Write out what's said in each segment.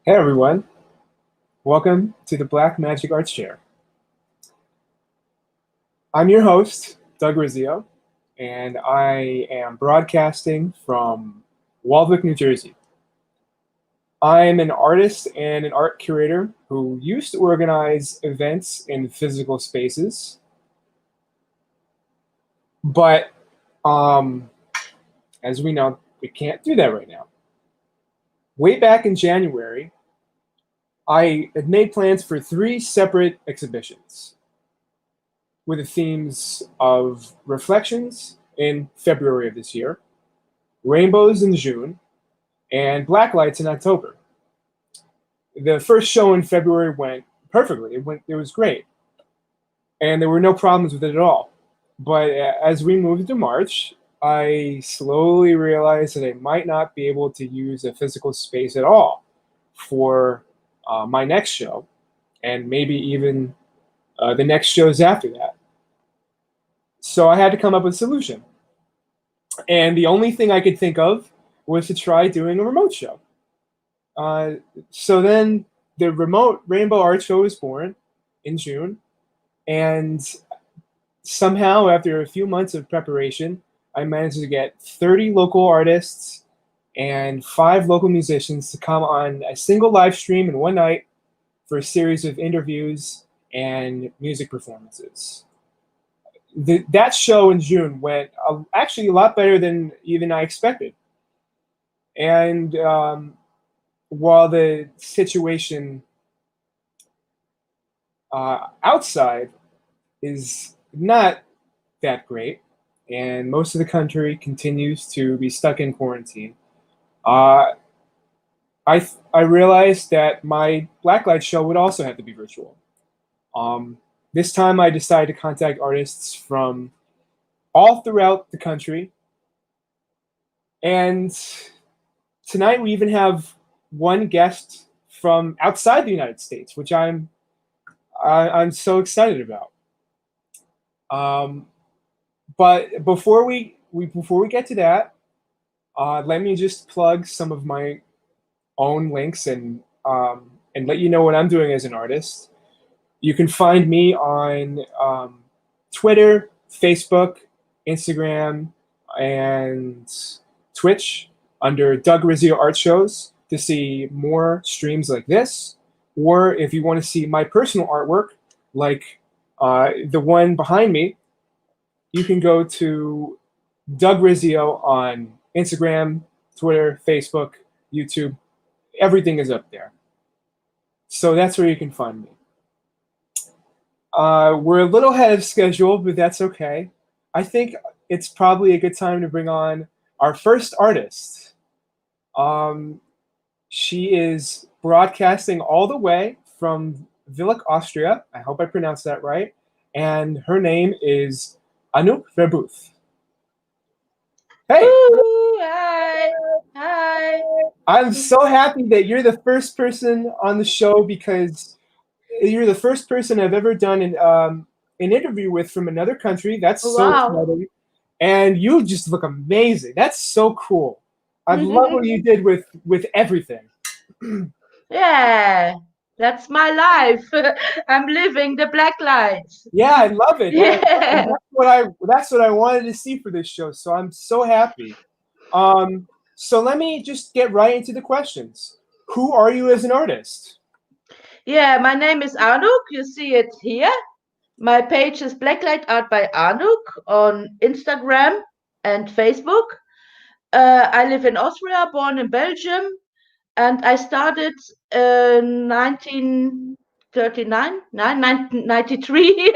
Hey everyone, welcome to the Black Magic Arts Chair. I'm your host, Doug Rizzio, and I am broadcasting from Waldwick, New Jersey. I'm an artist and an art curator who used to organize events in physical spaces, but um, as we know, we can't do that right now. Way back in January, I had made plans for 3 separate exhibitions with the themes of reflections in February of this year, rainbows in June, and blacklights in October. The first show in February went perfectly. It was great, and there were no problems with it at all. But as we moved to March, I slowly realized that I might not be able to use a physical space at all for my next show, and maybe even the next shows after that. So I had to come up with a solution. And the only thing I could think of was to try doing a remote show. Uh, so then the remote Rainbow Art Show was born in June, and somehow, after a few months of preparation, I managed to get 30 local artists and 5 local musicians to come on a single live stream in one night for a series of interviews and music performances. That show in June went actually a lot better than even I expected. And while the situation outside is not that great, and most of the country continues to be stuck in quarantine, uh, I realized that my blacklight show would also have to be virtual. This time, I decided to contact artists from all throughout the country, and tonight we even have one guest from outside the United States, which I'm so excited about. Um, but before we get to that, let me just plug some of my own links and let you know what I'm doing as an artist. You can find me on Twitter, Facebook, Instagram, and Twitch under Doug Rizzio Art Shows to see more streams like this. Or if you want to see my personal artwork, like the one behind me, you can go to Doug Rizzio on Instagram, Twitter, Facebook, YouTube. Everything is up there. So that's where you can find me. We're a little ahead of schedule, but that's okay. I think it's probably a good time to bring on our first artist. Um, she is broadcasting all the way from Villach, Austria. I hope I pronounced that right. And her name is Anouk Verbuth. Hey! Ooh, hi, hi. I'm so happy that you're the first person on the show because you're the first person I've ever done an interview with from another country. That's so Wow. exciting. And you just look amazing. That's so cool. I love what you did with everything. Yeah, that's my life. I'm living the black lights. Yeah, I love it. And Yeah. that's what I wanted to see for this show. So I'm so happy. So let me just get right into the questions. Who are you as an artist? Yeah, my name is Anouk. You see it here. My page is Blacklight Art by Anouk on Instagram and Facebook. I live in Austria, born in Belgium, and I started 1939, 1993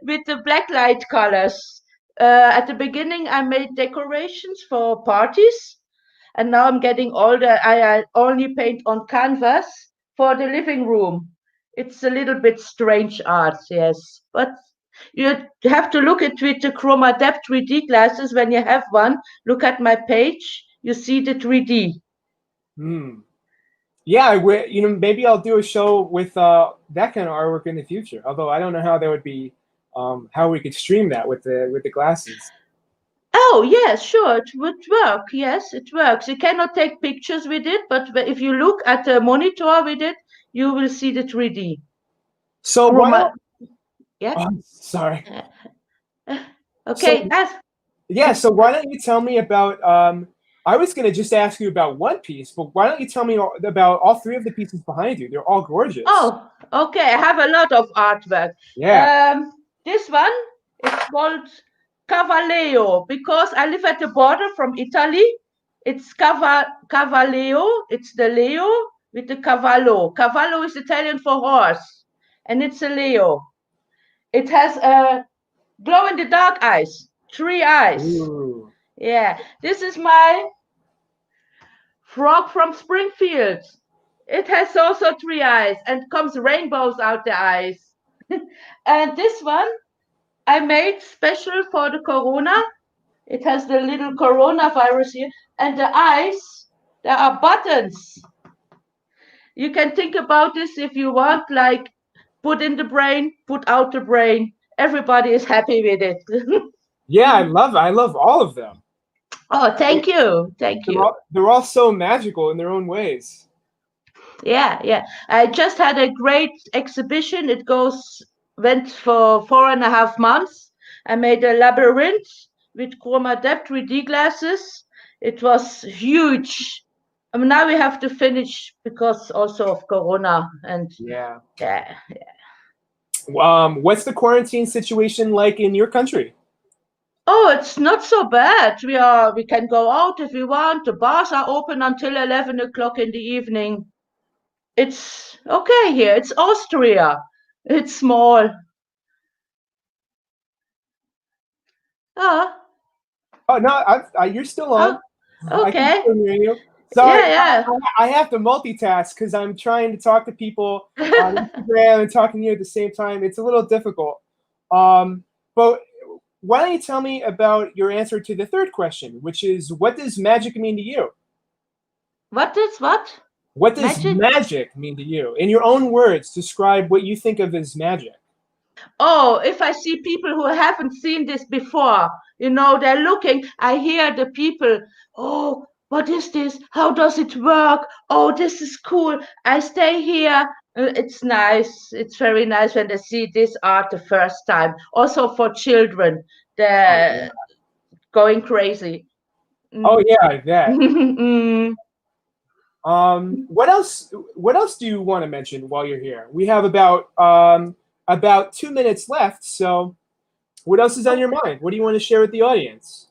with the blacklight colors. At the beginning, I made decorations for parties, and now I'm getting older. I only paint on canvas for the living room. It's a little bit strange art, yes, but you have to look at with the Chroma Depth 3D glasses when you have one. Look at my page, you see the 3D. Hmm. Yeah, maybe I'll do a show with that kind of artwork in the future. Although I don't know how that would be, how we could stream that with the glasses. Oh, Oh, yes, sure, it would work. Yes, it works. You cannot take pictures with it, but if you look at the monitor with it, you will see the 3D. So why Chroma. don't? Yeah. Oh, sorry. Okay. So yeah, so why don't you tell me about? I was gonna just ask you about one piece, but why don't you tell me about all three of the pieces behind you? They're all gorgeous. Oh, okay. I have a lot of artwork. Yeah. This one is called Cavalleo because I live at the border from Italy. It's Cavalleo. It's the Leo with the cavallo. Cavallo is Italian for horse, and it's a Leo. It has a glow in the dark eyes, 3 eyes. Ooh. Yeah, this is my frog from Springfield. It has also 3 eyes and comes rainbows out the eyes. And this one I made special for the corona. It has the little coronavirus here. And the eyes, there are buttons. You can think about this if you want, like put in the brain, put out the brain. Everybody is happy with it. Yeah, I love all of them. Oh, thank you. Thank you. They're all so magical in their own ways. Yeah. I just had a great exhibition. Went for 4.5 months. I made a labyrinth with chroma depth 3D glasses. It was huge. Now we have to finish because also of Corona and Yeah. yeah. What's the quarantine situation like in your country? Oh, it's not so bad. We can go out if we want. The bars are open until 11 o'clock in the evening. It's okay here. It's Austria. It's small. Oh, Oh no, you're still on. I can okay. still hear you. Sorry, Yeah. I have to multitask because I'm trying to talk to people on Instagram and talking to you at the same time. It's a little difficult. But why don't you tell me about your answer to the third question, which is what does magic mean to you? What is what? What does Magic? magic mean to you? In your own words, describe what you think of as magic. Oh, if I see people who haven't seen this before, they're looking, I hear the people, oh, what is this? How does it work? Oh, this is cool. I stay here. It's nice. It's very nice when they see this art the first time. Also for children, Oh yeah. they're going crazy. Oh yeah, I bet. Mm. What else? What else do you want to mention while you're here? We have about 2 minutes left. So, what else is on your mind? What do you want to share with the audience?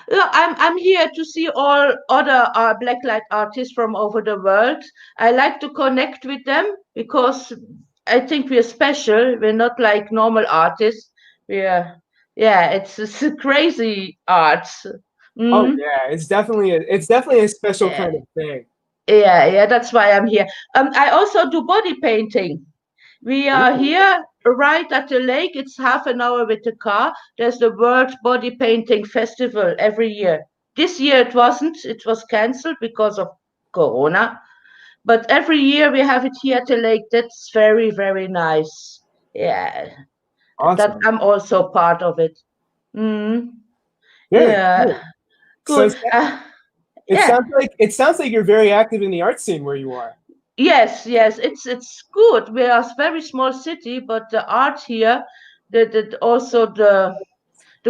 Yeah, I'm here to see all other blacklight artists from over the world. I like to connect with them because I think we're special. We're not like normal artists. Yeah, it's a crazy art. Oh Mm, yeah, it's definitely a special yeah, kind of thing. yeah. That's why I'm here. I also do body painting. We are Ooh. here right at the lake. It's half an hour with the car. There's the World Body Painting Festival every year. This year it wasn't. It was cancelled because of Corona. But every year we have it here at the lake. That's very, very nice. Yeah, that Awesome. I'm also part of it. Mm, Good. yeah, Good. So good. Yeah. it sounds like you're very active in the art scene where you are. Yes, it's good. We are a very small city, but the art here, also the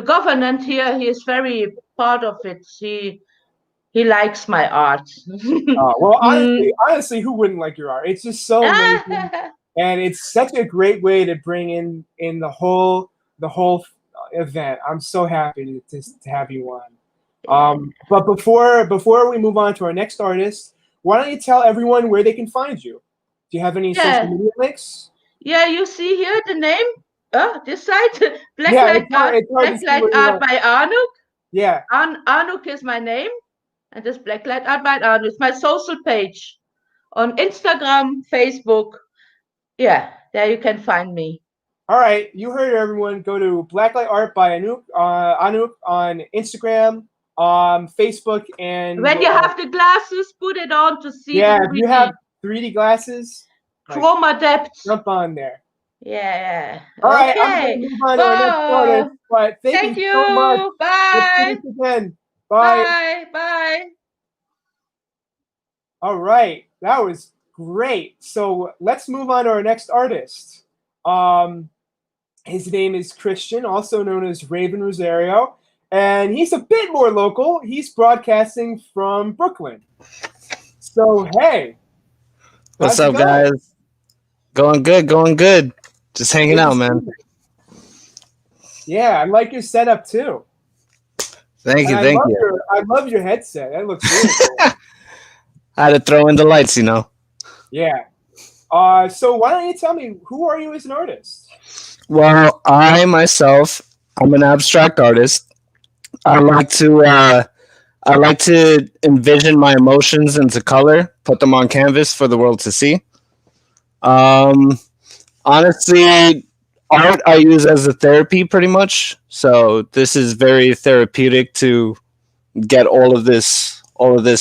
government here, he is very part of it. He likes my art. Well, Mm. honestly, who wouldn't like your art? It's just so amazing, and it's such a great way to bring in the whole event. I'm so happy to have you on. Yeah. But before we move on to our next artist, why don't you tell everyone where they can find you? Do you have any social Yeah, media links? yeah. You see here the name. This side, Yeah, it's hard to see Blacklight where you're Art at. by Arnuk. Yeah. Arnuk is my name, and this Blacklight Art by Arnuk is my social page on Instagram, Facebook. Yeah, there you can find me. All right, you heard it, everyone. Go to Blacklight Art by Anouk on Instagram, Facebook, and When you have the glasses, put it on to see the yeah, if you have 3D. 3D glasses, like Chroma depth. jump on there. Yeah. All right, I'm going Okay. to move on to our next Well, artist, but thank thank you so much. you. Let's do Bye. this again. Bye. Bye. Bye. All right, that was great. So let's move on to our next artist. His name is Christian, also known as Raven Rosario, and he's a bit more local. He's broadcasting from Brooklyn. So hey, What's how's it up, going? guys? Going good, going good. Just hanging Good to out, see man. you. Yeah, I like your setup too. Thank And you, I thank love you. your headset. That looks really cool. I had to throw in the lights, you know. Yeah. So why don't you tell me, who are you as an artist? Well, I myself, I'm an abstract artist. I like to envision my emotions into color, put them on canvas for the world to see. Um, Honestly, art I use as a therapy pretty much. So this is very therapeutic to get all of this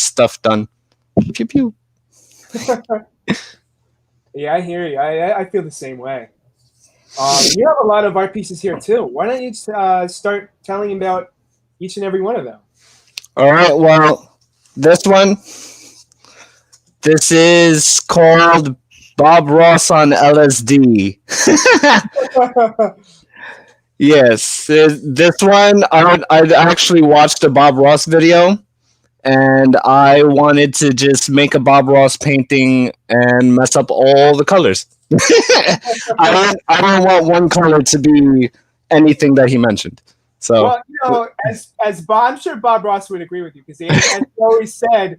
stuff done. Pew pew. Yeah, I hear you. I feel the same way. You have a lot of art pieces here too. Why don't you start telling about each and every one of them? All right. Well, this one, this is called Bob Ross on LSD. Yes, this one I actually watched a Bob Ross video, and I wanted to just make a Bob Ross painting and mess up all the colors. I don't want one color to be anything that he mentioned. So Well, as Bob, I'm sure Bob Ross would agree with you because as he always said,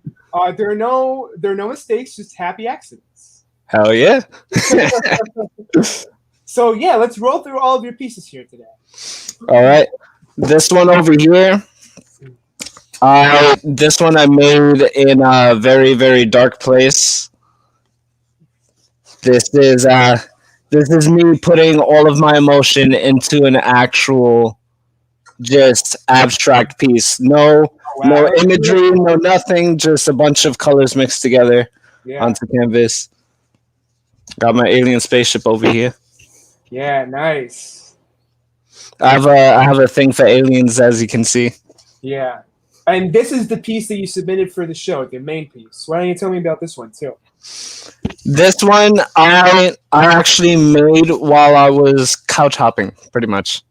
there are no mistakes, just happy accidents. hell yeah. So yeah, let's roll through all of your pieces here today. All right, this one over here. This one I made in a very, very dark place. This is me putting all of my emotion into an actual, just abstract piece. No, Oh, wow, no that looks imagery, beautiful. no nothing. Just a bunch of colors mixed together Yeah, onto canvas. Got my alien spaceship over here. yeah, nice. I have a thing for aliens, as you can see. Yeah, and this is the piece that you submitted for the show, the main piece. Why don't you tell me about this one too? This one I actually made while I was couch hopping, pretty much.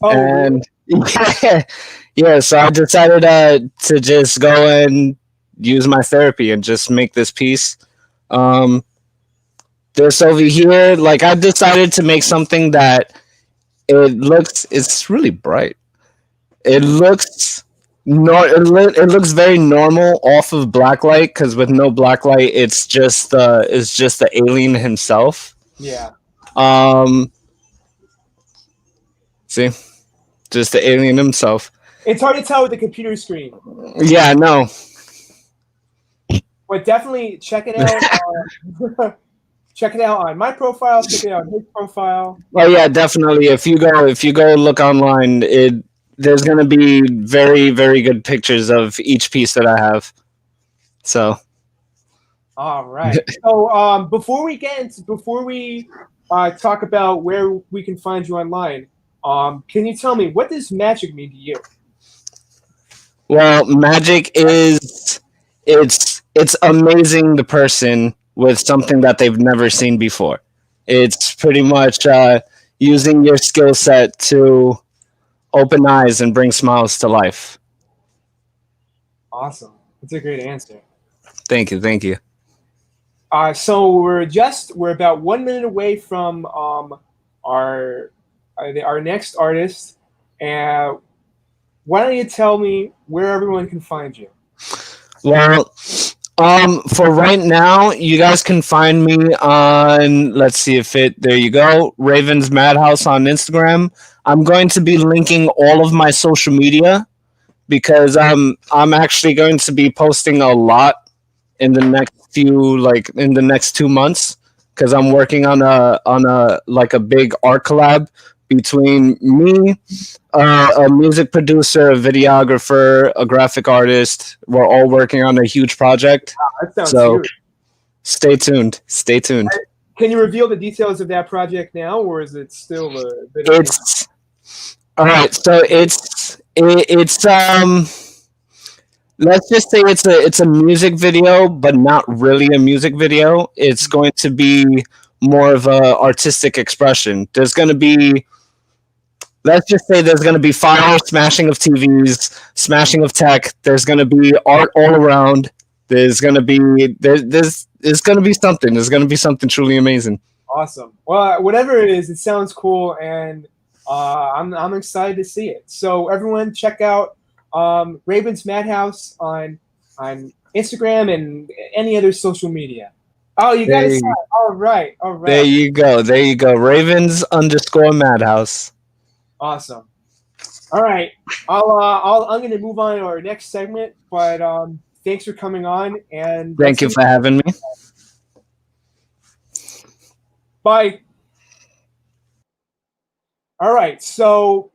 Oh, And really? yeah, so I decided to just go and use my therapy and just make this piece. This over here, like I decided to make something that it's really bright. It looks it looks very normal off of blacklight because with no blacklight, it's just the alien himself. Yeah. See, just the alien himself. It's hard to tell with the computer screen, Yeah, no. but definitely check it out. Check it out on my profile. Check it out on his profile. Oh yeah, definitely. If you go look online, there's gonna be very, very good pictures of each piece that I have. So All right. So before we talk about where we can find you online, can you tell me what does magic mean to you? well, magic is it's amazing the person with something that they've never seen before. It's pretty much using your skill set to open eyes and bring smiles to life. Awesome. That's a great answer. Thank you, thank you. So we're about 1 minute away from our next artist, and why don't you tell me where everyone can find you? Well, for right now, you guys can find me on, let's see if there you go, Raven's Madhouse on Instagram. I'm going to be linking all of my social media because I'm actually going to be posting a lot in the next 2 months because I'm working on a big art collab between me, a music producer, a videographer, a graphic artist. We're all working on a huge project. That sounds So huge. stay tuned. Stay tuned. Can you reveal the details of that project now, or is it still a bit of It's all right. So it's let's just say it's a music video, but not really a music video. It's going to be more of a artistic expression. There's going to be, let's just say there's going to be fire, smashing of TVs, smashing of tech. There's going to be art all around. There's going to be there's going to be something. There's going to be something truly amazing. awesome? Well, whatever it is, it sounds cool, and I'm excited to see it. So everyone, check out Raven's Madhouse on Instagram and any other social media. Oh, you got to. All right, all right. There you go. There you go. Ravens_Madhouse. Awesome. All right, I'm going to move on to our next segment, but thanks for coming on, and Thank you for having me. Bye. All right, so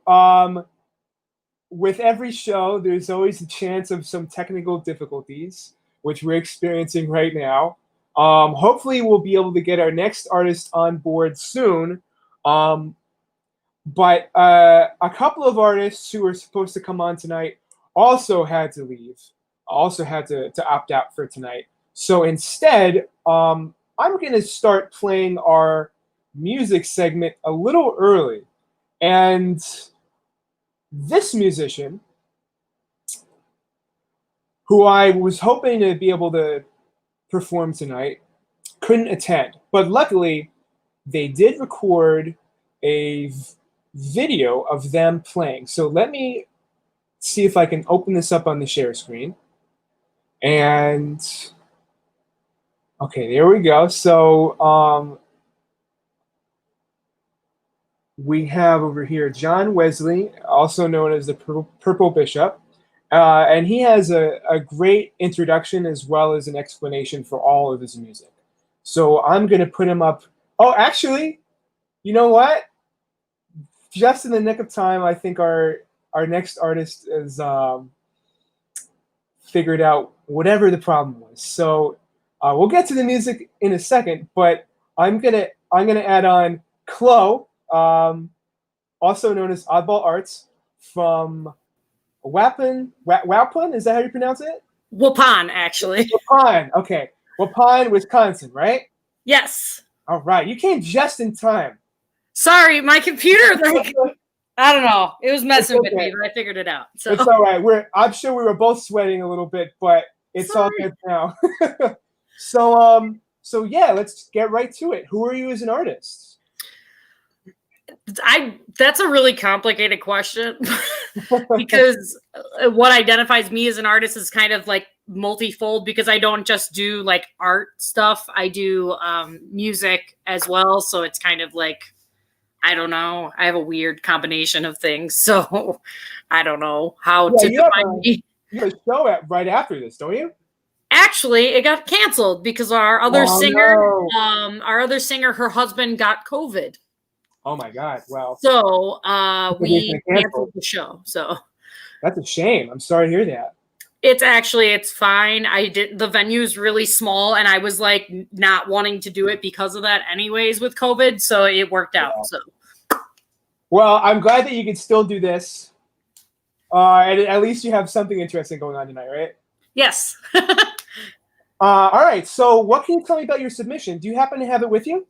with every show, there's always a chance of some technical difficulties, which we're experiencing right now. Hopefully, we'll be able to get our next artist on board soon. But a couple of artists who were supposed to come on tonight also had to leave, also had to opt out for tonight. So instead, I'm going to start playing our music segment a little early. And this musician, who I was hoping to be able to perform tonight, couldn't attend. But luckily, they did record a video of them playing. So let me see if I can open this up on the share screen. And okay, there we go. So we have over here John Wesley, also known as the Purple Bishop. And he has a great introduction as well as an explanation for all of his music. So I'm going to put him up. Oh, actually, you know what? Just in the nick of time, I think our next artist has figured out whatever the problem was. So we'll get to the music in a second, but I'm gonna add on Chloe, also known as Oddball Arts, from Waupun. Is that how you pronounce it? Waupun, actually. Waupun. Okay, Waupun, Wisconsin, right? Yes. All right, you came just in time. Sorry, my computer, like, I don't know. It was messing with me, but I figured it out. So it's all right. I'm sure we were both sweating a little bit, but it's all good now. So yeah, let's get right to it. Who are you as an artist? That's a really complicated question because what identifies me as an artist is kind of like multifold, because I don't just do like art stuff. I do music as well. So it's kind of like, I don't know. I have a weird combination of things. So I don't know how to define me. You have a show right after this, don't you? Actually, it got canceled because our other singer, her husband got COVID. Oh my God! Wow. So we canceled the show. So that's a shame. I'm sorry to hear that. It's fine. The venue's really small, and I was like not wanting to do it because of that anyways with COVID. So it worked out. So well, I'm glad that you can still do this. And at least you have something interesting going on tonight, right? Yes. All right. So what can you tell me about your submission? Do you happen to have it with you?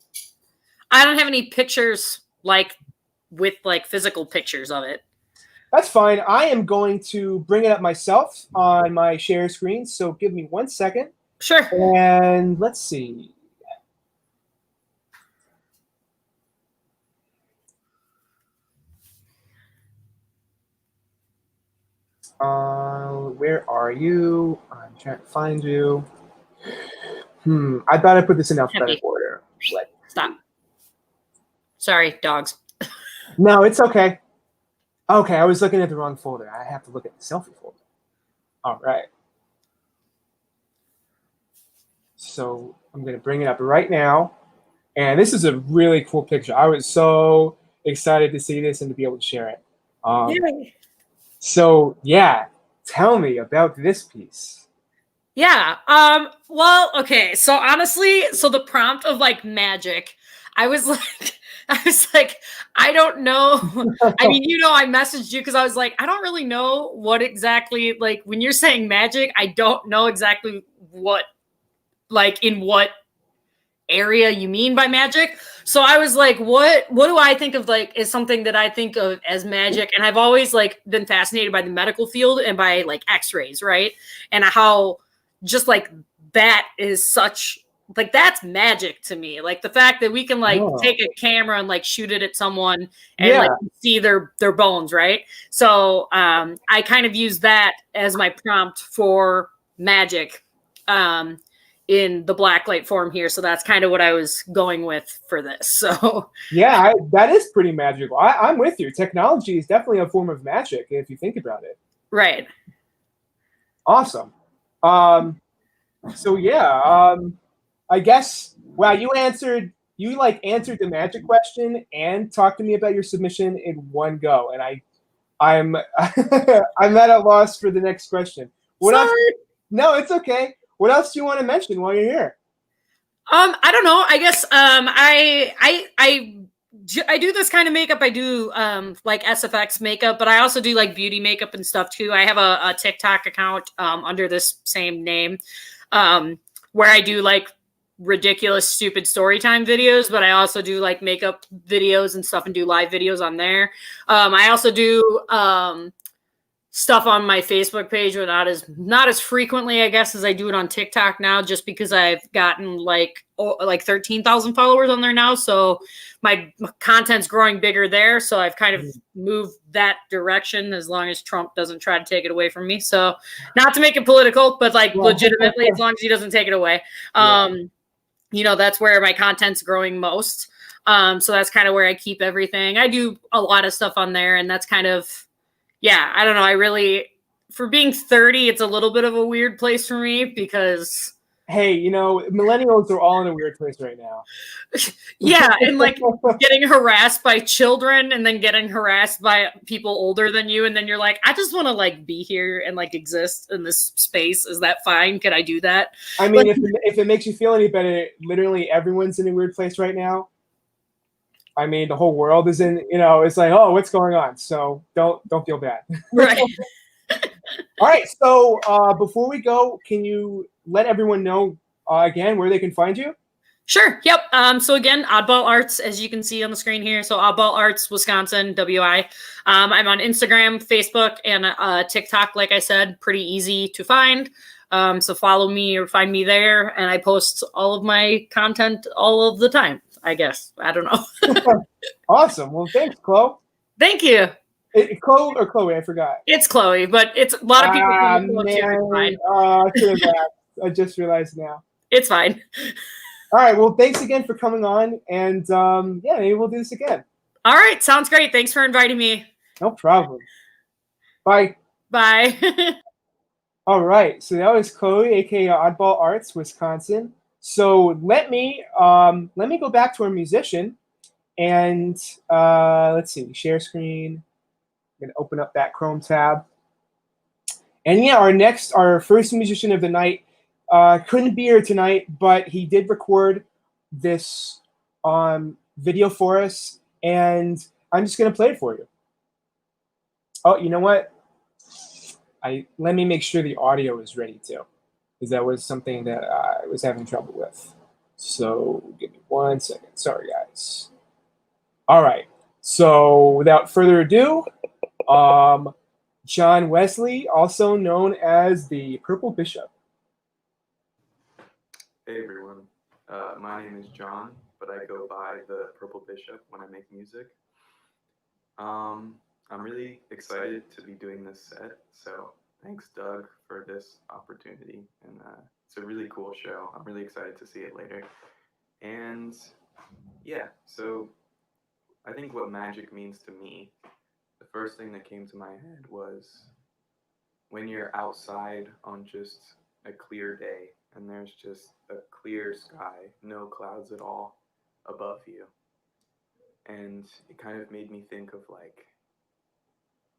I don't have any pictures with physical pictures of it. That's fine. I am going to bring it up myself on my share screen. So give me 1 second. Sure. And let's see. Where are you? I'm trying to find you. I thought I put this in alphabetical order. Stop. Sorry, dogs. No, it's okay. Okay, I was looking at the wrong folder. I have to look at the selfie folder. All right. So I'm going to bring it up right now. And this is a really cool picture. I was so excited to see this and to be able to share it. So, yeah, tell me about this piece. Yeah. Well, okay. So honestly, so the prompt of like magic, I was like, I was like, I don't know. I mean, I messaged you because I was like, I don't really know what exactly, like, when you're saying magic, I don't know exactly what, like, in what area you mean by magic. So I was like, what do I think of, like, is something that I think of as magic? And I've always like been fascinated by the medical field and by like x-rays, right? And how just like that is such, like, that's magic to me. Like the fact that we can like Oh. take a camera and like shoot it at someone and Yeah. like see their bones, right? So I kind of use that as my prompt for magic. In the blacklight form here. So that's kind of what I was going with for this. So Yeah, that is pretty magical. I'm with you. Technology is definitely a form of magic if you think about it. right. Awesome. So yeah, I guess wow, you answered the magic question and talked to me about your submission in one go, and I'm I'm at a loss for the next question. What else? Sorry. No, it's okay. What else do you want to mention while you're here? I don't know. I guess I do this kind of makeup. I do like SFX makeup, but I also do like beauty makeup and stuff too. I have a TikTok account under this same name where I do like ridiculous stupid story time videos, but I also do like makeup videos and stuff and do live videos on there. I also do stuff on my Facebook page, but not as frequently, I guess, as I do it on TikTok now, just because I've gotten like 13,000 followers on there now. So my content's growing bigger there. So I've kind of moved that direction as long as Trump doesn't try to take it away from me. So not to make it political, but like legitimately, as long as he doesn't take it away. That's where my content's growing most. So that's kind of where I keep everything. I do a lot of stuff on there, and that's kind of, yeah, I don't know. For being 30, it's a little bit of a weird place for me because. Hey, millennials are all in a weird place right now. Yeah, and like getting harassed by children and then getting harassed by people older than you. And then you're like, I just want to like be here and like exist in this space. Is that fine? Can I do that? I mean, if it makes you feel any better, literally everyone's in a weird place right now. I mean, the whole world is in, it's like, oh, what's going on? So don't feel bad. Right. All right. So before we go, can you let everyone know again where they can find you? Sure. Yep. So again, Oddball Arts, as you can see on the screen here. So Oddball Arts, Wisconsin, WI. I'm on Instagram, Facebook, and TikTok. Like I said, pretty easy to find. So follow me or find me there, and I post all of my content all of the time. I guess. I don't know. Awesome. Well, thanks, Chloe. Thank you. Chloe or Chloe? I forgot. It's Chloe, but it's a lot of people call me Chloe too. It's fine. I just realized now. It's fine. All right. Well, thanks again for coming on, and yeah, maybe we'll do this again. All right. Sounds great. Thanks for inviting me. No problem. Bye. Bye. All right. So that was Chloe, aka Oddball Arts, Wisconsin. So let me go back to our musician, and let's see, share screen. I'm gonna open up that Chrome tab, and yeah, our first musician of the night couldn't be here tonight, but he did record this video for us, and I'm just gonna play it for you. Oh, you know what? Let me make sure the audio is ready too, because that was something that I was having trouble with. So give me 1 second. Sorry, guys. All right. So without further ado, John Wesley, also known as the Purple Bishop. Hey everyone, my name is John, but I go by the Purple Bishop when I make music. I'm really excited to be doing this set, so thanks Doug for this opportunity, and it's a really cool show. I'm really excited to see it later. And yeah, so I think what magic means to me, the first thing that came to my head was when you're outside on just a clear day and there's just a clear sky, no clouds at all above you. And it kind of made me think of like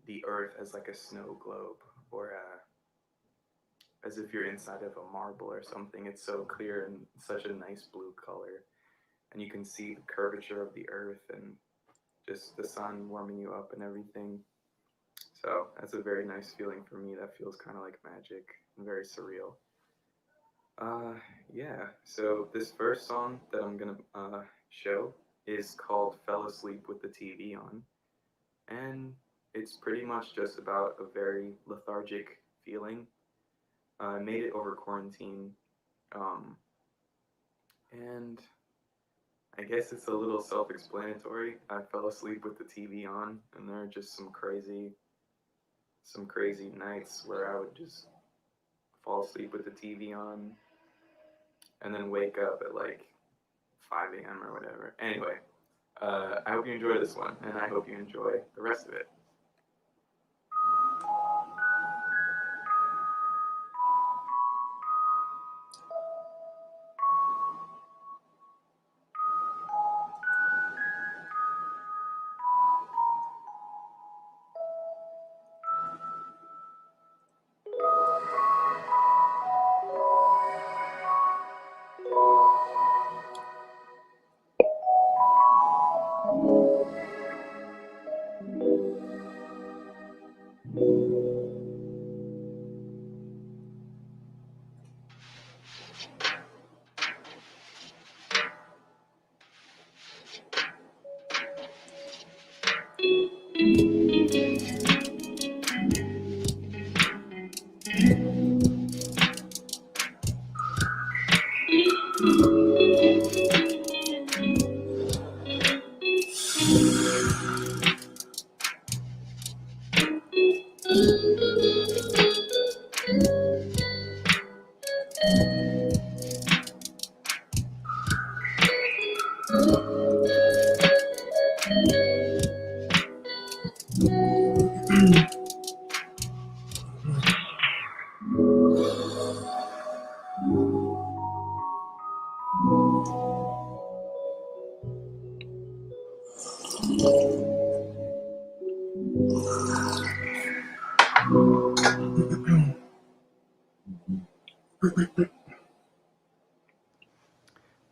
the earth as like a snow globe or as if you're inside of a marble or something. It's so clear and such a nice blue color, and you can see the curvature of the earth and just the sun warming you up and everything. So that's a very nice feeling for me. That feels kind of like magic and very surreal. Yeah. So this first song that I'm gonna show is called "Fell Asleep with the TV On," and it's pretty much just about a very lethargic feeling. I made it over quarantine, um, and I guess it's a little self-explanatory. I fell asleep with the TV on, and there are just some crazy nights where I would just fall asleep with the TV on, and then wake up at like 5 a.m. or whatever. Anyway, I hope you enjoy this one, and I hope you enjoy the rest of it.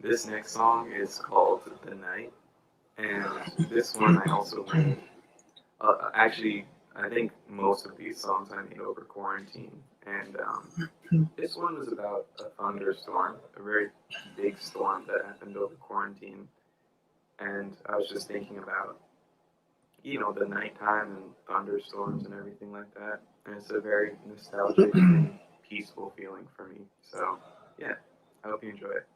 This next song is called "The Night," and this one I also made. Actually, I think most of these songs I made over quarantine, and this one was about a thunderstorm, a very big storm that happened over quarantine, and I was just thinking about, the nighttime and thunderstorms and everything like that, and it's a very nostalgic and peaceful feeling for me. So, yeah, I hope you enjoy it.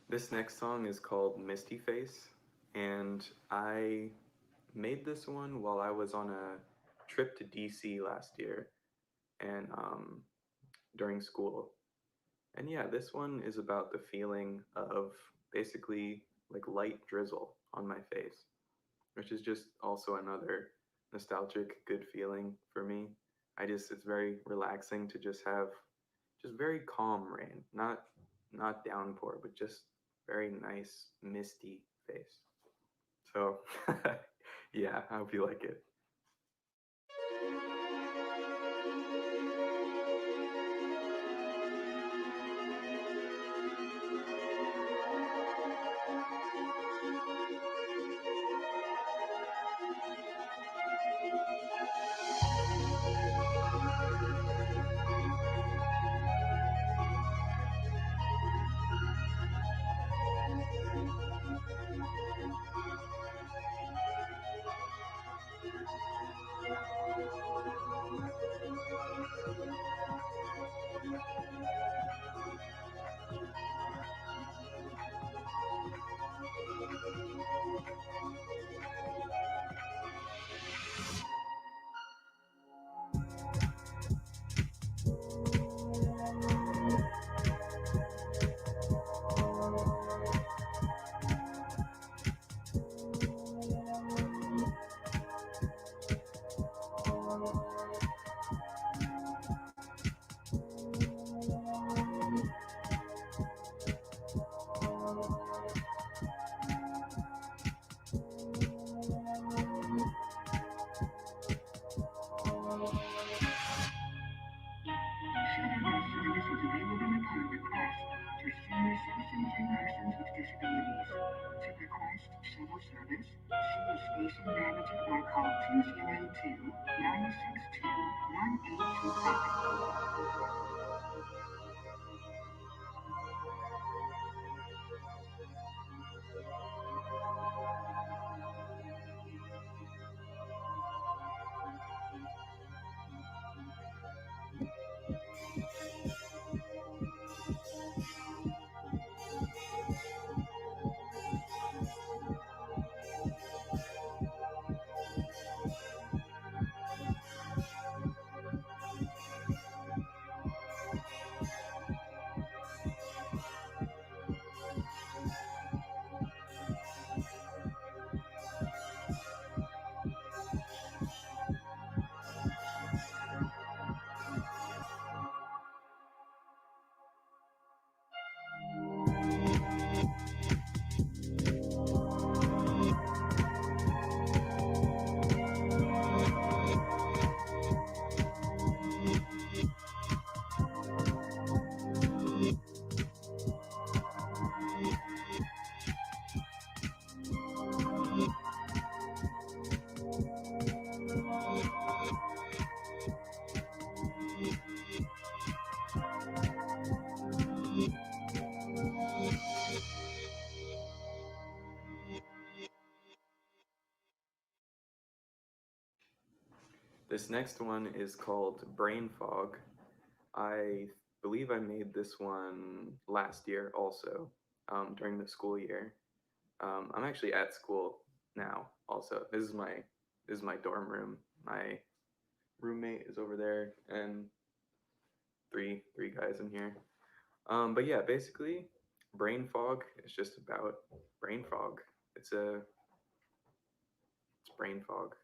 This next song is called Misty Face, and I made this one while I was on a trip to DC last year and during school. And yeah, this one is about the feeling of basically like light drizzle on my face, which is just also another nostalgic good feeling for me. It's very relaxing to just have just very calm rain, not downpour, but just very nice misty face. So yeah, I hope you like it. This next one is called Brain Fog. I believe I made this one last year also, during the school year. I'm actually at school now also. This is my dorm room. My roommate is over there and three guys in here. But yeah, basically brain fog is just about brain fog. It's brain fog.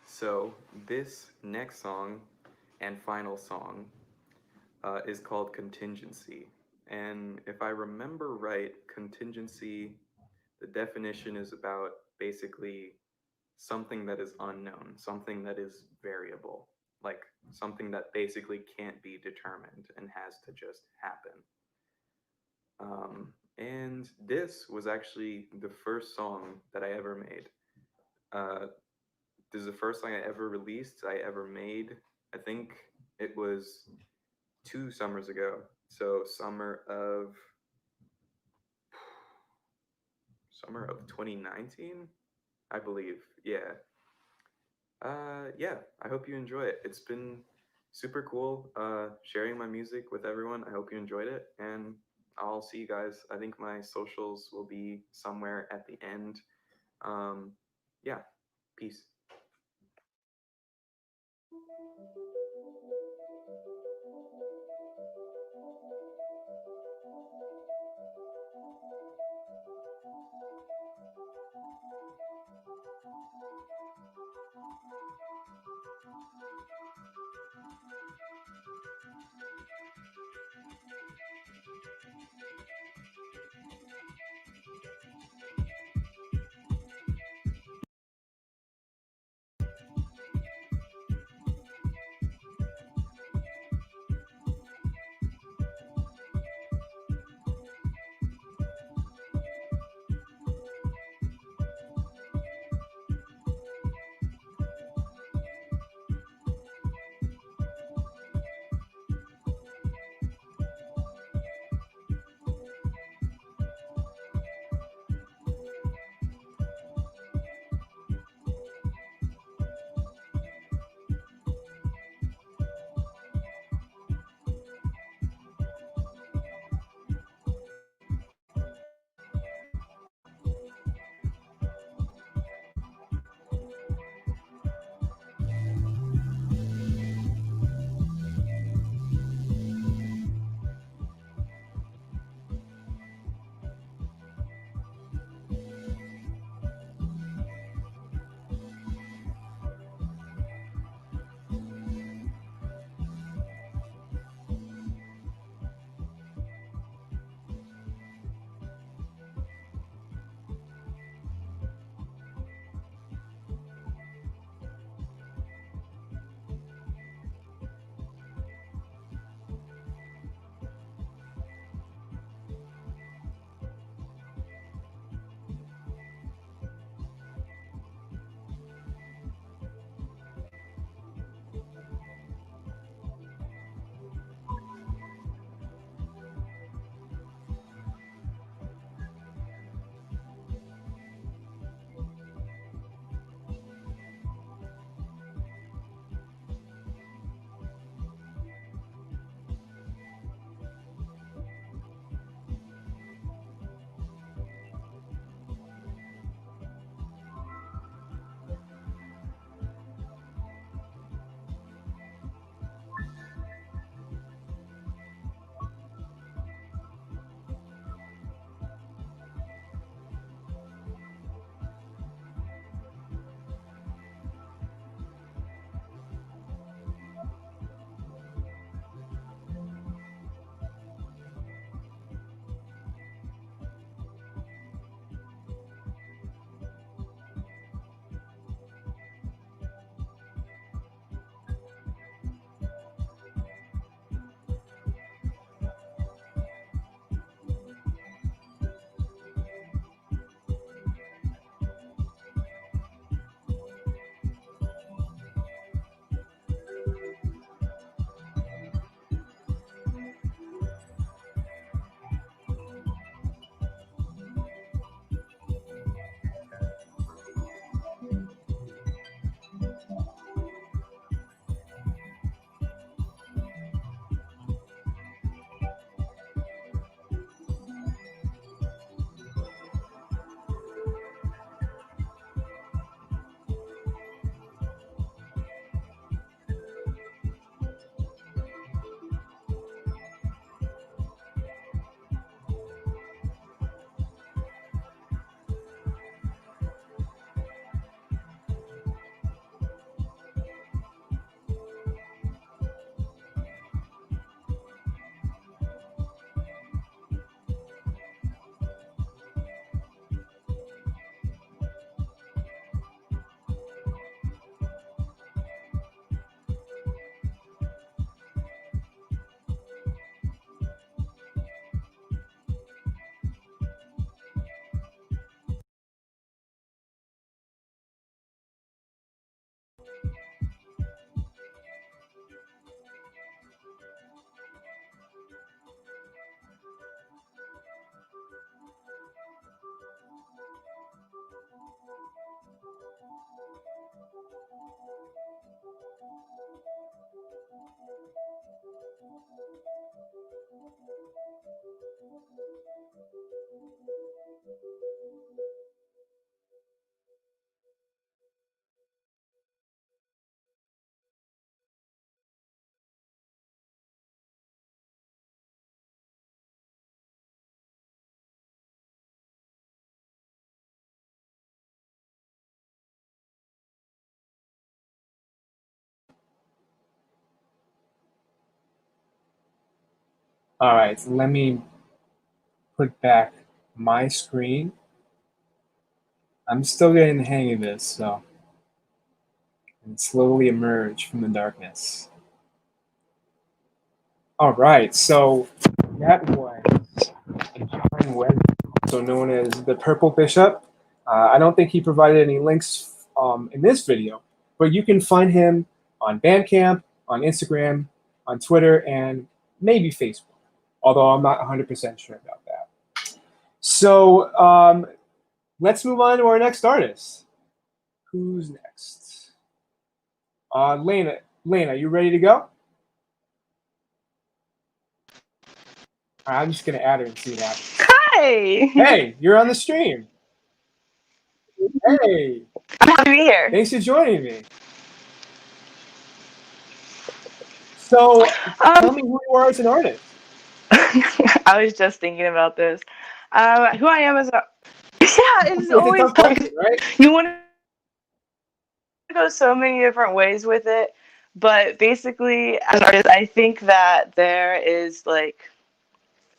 So this next song and final song is called Contingency. And if I remember right, contingency, the definition is about basically something that is unknown, something that is variable, like something that basically can't be determined and has to just happen. And this was actually the first song that I ever made. This is the first song I ever released, I ever made. I think it was 2 summers ago. So summer of 2019, I believe. Yeah. Yeah, I hope you enjoy it. It's been super cool sharing my music with everyone. I hope you enjoyed it, and I'll see you guys. I think my socials will be somewhere at the end. Yeah, peace. All right, so let me put back my screen. I'm still getting the hang of this, so and slowly emerge from the darkness. All right, so that was John Webb, also known as the Purple Bishop. I don't think he provided any links in this video, but you can find him on Bandcamp, on Instagram, on Twitter, and maybe Facebook, although I'm not 100% sure about that. So let's move on to our next artist. Who's next? Lena, you ready to go? All right, I'm just going to add her and see what happens. Hi! Hey, you're on the stream. Hey, I'm happy to be here. thanks for joining me. So, tell me who you are as an artist. I was just thinking about this. Who I am as a... Yeah, it's a always tough question, right? You want to go so many different ways with it, but basically, as an artist, I think that there is like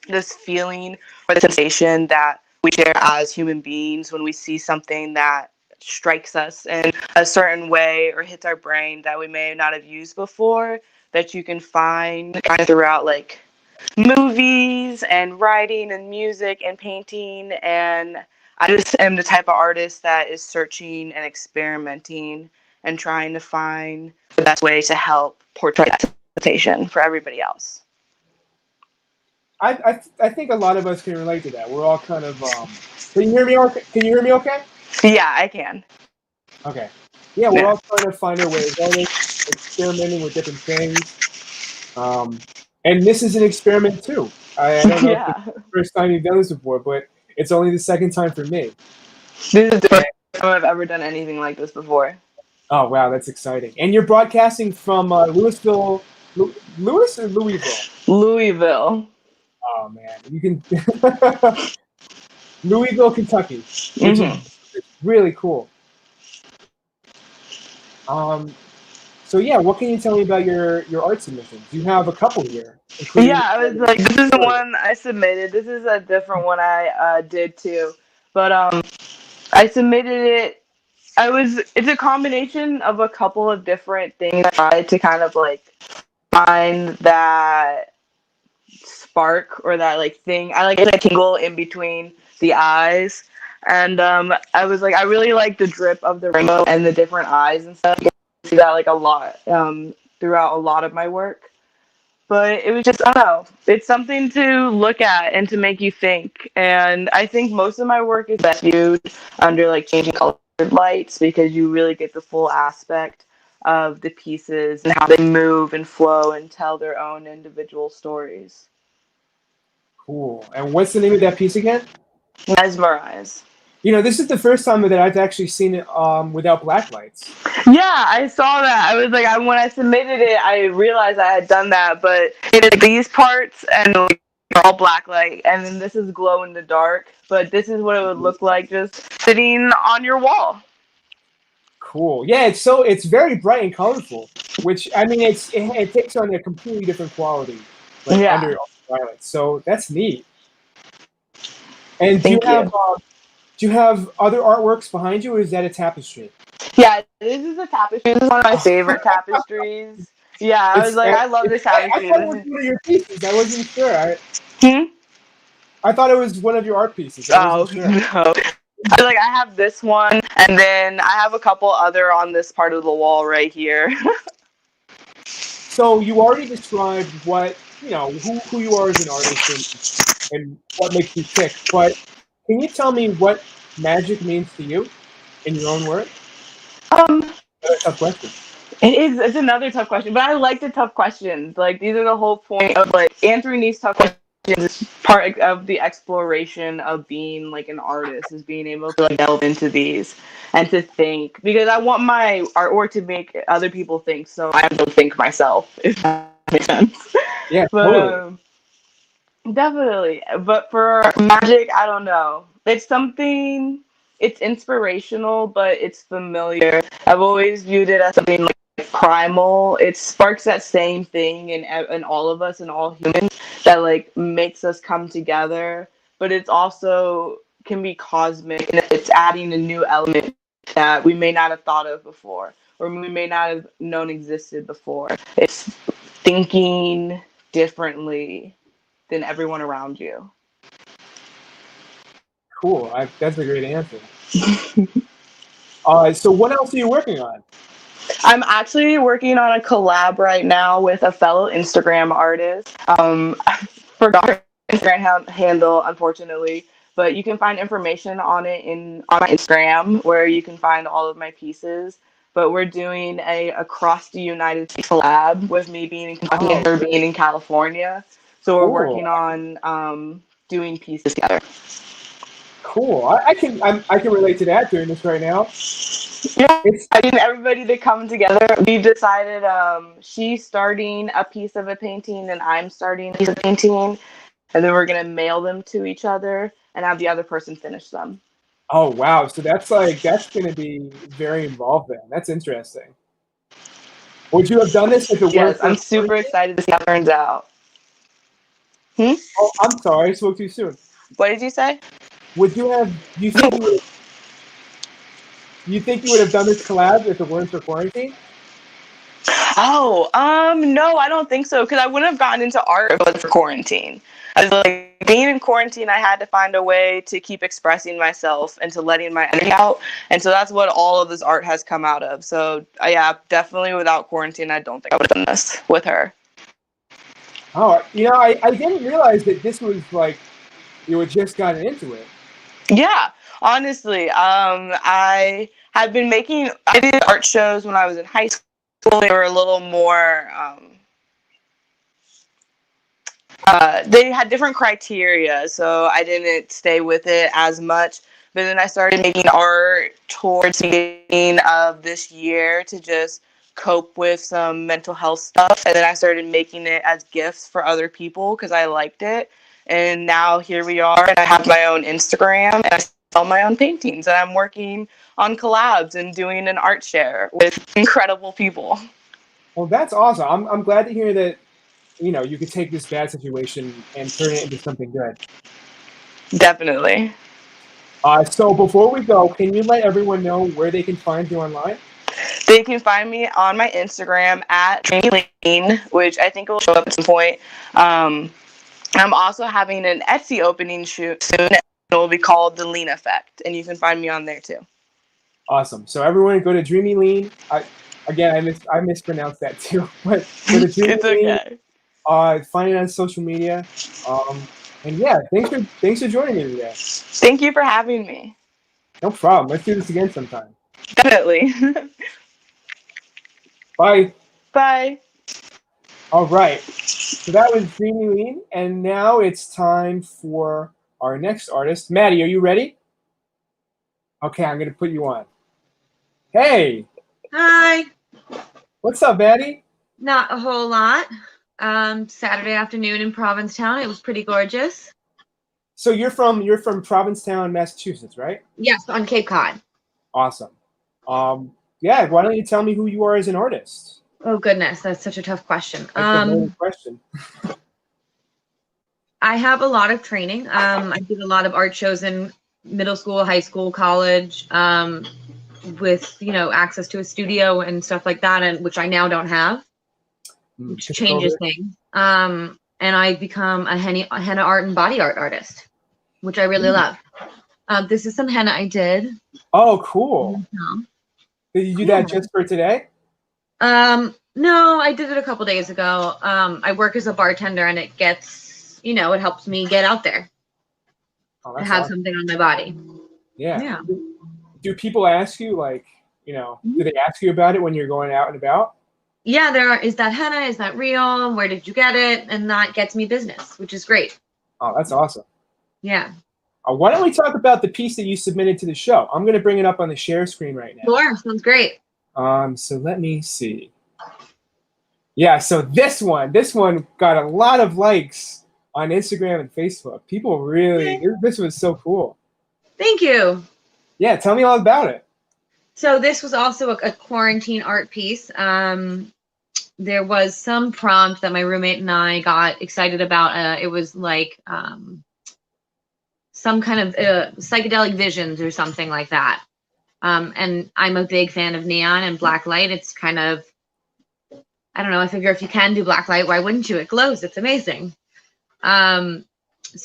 this feeling or the sensation that we share as human beings when we see something that strikes us in a certain way or hits our brain that we may not have used before, that you can find kind of throughout like movies and writing and music and painting. And I just am the type of artist that is searching and experimenting and trying to find the best way to help portray that sensation for everybody else. I think a lot of us can relate to that. We're all kind of Can you hear me okay? Yeah, I can. Okay. Yeah, we're all trying to find our ways. Always experimenting with different things. And this is an experiment too. I don't know if it's the first time you've done this before, but it's only the second time for me. This is the first time I've ever done anything like this before. Oh wow, that's exciting! And you're broadcasting from Louisville, Louis or Louisville? Louisville. Oh man, you can Louisville, Kentucky, which is really cool. So yeah, what can you tell me about your art submissions? You have a couple here. Yeah, I was like, this is the one I submitted. This is a different one I did too, but I submitted it. It's a combination of a couple of different things. I tried to kind of like find that spark or that like thing. I like a tingle in between the eyes, and I was like, I really like the drip of the rainbow and the different eyes and stuff. You can see that like a lot throughout a lot of my work. But it was just, I don't know, it's something to look at and to make you think. And I think most of my work is best viewed under like changing colored lights, because you really get the full aspect of the pieces and how they move and flow and tell their own individual stories. Cool. And what's the name of that piece again? Mesmerize. You know, this is the first time that I've actually seen it without black lights. Yeah, I saw that. I was like, when I submitted it, I realized I had done that, but these parts and like, all black light, and then this is glow in the dark, but this is what it would look like just sitting on your wall. Cool. Yeah, it's very bright and colorful, which I mean it takes on a completely different quality, like under violet. So that's neat. And do you have other artworks behind you, or is that a tapestry? Yeah, this is a tapestry. This is one of my favorite tapestries. Yeah, I was like, I love this tapestry. I thought it was one of your pieces. I wasn't sure. I thought it was one of your art pieces. No. I have this one, and then I have a couple other on this part of the wall right here. So you already described what, who you are as an artist and what makes you tick, but can you tell me what magic means to you in your own words? That's a tough question. It's another tough question, but I like the tough questions. Like, these are the whole point of like answering these tough questions is part of the exploration of being like an artist, is being able to like delve into these and to think, because I want my artwork to make other people think, so I have to think myself, if that makes sense. Yeah, but totally. Definitely. But for magic, I don't know. It's something, it's inspirational, but it's familiar. I've always viewed it as something like primal. It sparks that same thing in all of us and all humans that like makes us come together, but it's also can be cosmic and it's adding a new element that we may not have thought of before or we may not have known existed before. It's thinking differently than everyone around you. Cool. That's a great answer. So what else are you working on? I'm actually working on a collab right now with a fellow Instagram artist. I forgot her Instagram handle, unfortunately, but you can find information on it on my Instagram where you can find all of my pieces. But we're doing a across the United States collab with me being in Kentucky and her being in California. So we're Cool. working on doing pieces together. Cool. I can relate to that doing this right now. Yeah, I need everybody to come together. We've decided she's starting a piece of a painting and I'm starting a piece of painting, and then we're gonna mail them to each other and have the other person finish them. Oh wow! So that's going to be very involved then. That's interesting. Would you have done this if it Yes, weren't I'm for super excited to see how it turns out. Oh, I'm sorry, I spoke too soon. What did you say? Would you have? You think you would have done this collab if it weren't for quarantine? Oh, no, I don't think so, because I wouldn't have gotten into art if it wasn't for quarantine. I was like, being in quarantine, I had to find a way to keep expressing myself and to letting my energy out, and so that's what all of this art has come out of. So, yeah, definitely without quarantine, I don't think I would have done this with her. Oh, I didn't realize that this was like you had just gotten into it. Yeah, honestly, I had been I did art shows when I was in high school. They were a little more, they had different criteria, so I didn't stay with it as much. But then I started making art towards the beginning of this year to just cope with some mental health stuff. And then I started making it as gifts for other people because I liked it. And now here we are, and I have my own Instagram, and I sell my own paintings, and I'm working on collabs and doing an art share with incredible people. Well, that's awesome. I'm glad to hear that. You could take this bad situation and turn it into something good. Definitely. So before we go, can you let everyone know where they can find you online? They can find me on my Instagram at DreamyLean, which I think will show up at some point. I'm also having an Etsy opening soon. It will be called The Lean Effect, and you can find me on there too. Awesome. So everyone go to Dreamy Lean. I mispronounced that too, but go to Dreamy It's Lean. okay. Find it on social media. And yeah, thanks for joining me today. Thank you for having me. No problem. Let's do this again sometime. Definitely. Bye. Bye. All right. So that was Dreamy Lean, and now it's time for our next artist. Maddie, are you ready? Okay, I'm gonna put you on. Hey, Hi. what's up, Maddie? Not a whole lot. Saturday afternoon in Provincetown. It was pretty gorgeous. So you're from Provincetown, Massachusetts, right? Yes, on Cape Cod. Awesome. Yeah. Why don't you tell me who you are as an artist? Oh goodness, that's such a tough question. That's a loaded question. I have a lot of training. I did a lot of art shows in middle school, high school, college, with access to a studio and stuff like that, and which I now don't have, which changes things. And I've become a henna art and body art artist, which I really love. This is some henna I did. Oh, cool. Did you do that just for today? No, I did it a couple days ago. I work as a bartender, and it gets, it helps me get out there. Oh, to have something on my body. Yeah. Do people ask you, like, do they ask you about it when you're going out and about? Yeah, is that henna? Is that real? Where did you get it? And that gets me business, which is great. Oh, that's awesome. Yeah. Why don't we talk about the piece that you submitted to the show? I'm going to bring it up on the share screen right now. Sure, sounds great. So let me see. Yeah, so this one got a lot of likes on Instagram and Facebook. People really, this was so cool. Thank you. Yeah, tell me all about it. So this was also a quarantine art piece. there was some prompt that my roommate and I got excited about. It was like some kind of psychedelic visions or something like that. And I'm a big fan of neon and black light. It's kind of, I don't know, I figure if you can do black light, why wouldn't you? It glows. It's amazing. So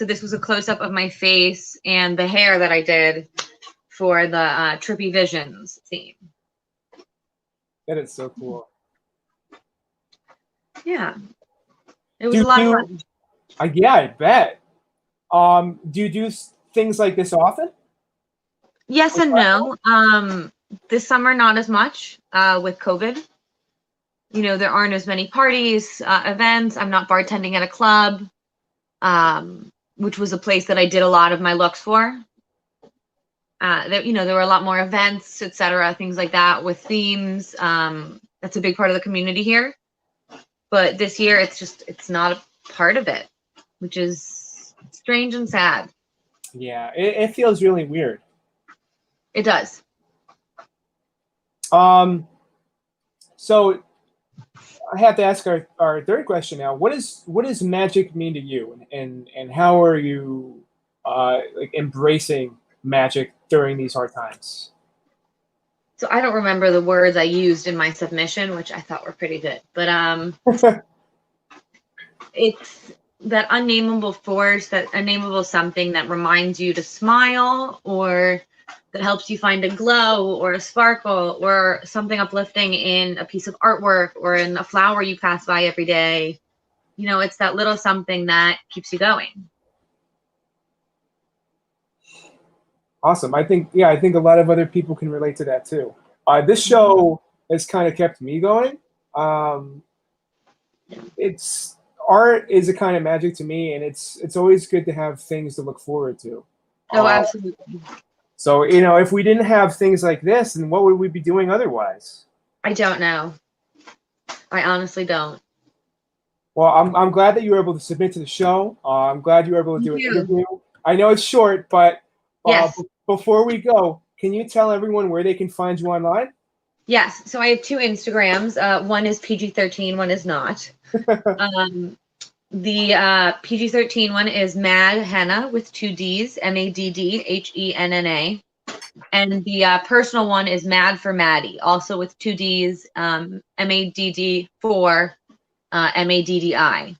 this was a close-up of my face and the hair that I did for the Trippy Visions theme. That is so cool. Yeah. It was a lot of fun. Yeah, I bet. Do you do things like this often? Yes and no. This summer, not as much with COVID. You know, there aren't as many parties, events. I'm not bartending at a club, which was a place that I did a lot of my looks for. There were a lot more events, etc., things like that with themes. That's a big part of the community here. But this year, it's not a part of it, which is strange and sad. Yeah, it feels really weird. It does. So I have to ask our third question now. What does magic mean to you, and how are you like embracing magic during these hard times? So I don't remember the words I used in my submission, which I thought were pretty good. But it's that unnameable force, that unnameable something that reminds you to smile, or that helps you find a glow or a sparkle or something uplifting in a piece of artwork or in a flower you pass by every day. You know, it's that little something that keeps you going. Awesome. I think a lot of other people can relate to that too. This show has kind of kept me going. It's art is a kind of magic to me, and it's always good to have things to look forward to. Oh, absolutely. So, if we didn't have things like this, then what would we be doing otherwise? I don't know. I honestly don't. Well, I'm glad that you were able to submit to the show. I'm glad you were able to do an interview. I know it's short, but yes. Before we go, can you tell everyone where they can find you online? Yes. So I have two Instagrams. One is PG-13, one is not. The PG-13 one is Mad Henna with 2 D's, MADDHENNA. And the personal one is Mad for Maddie, also with 2 D's, MADD for MADDI.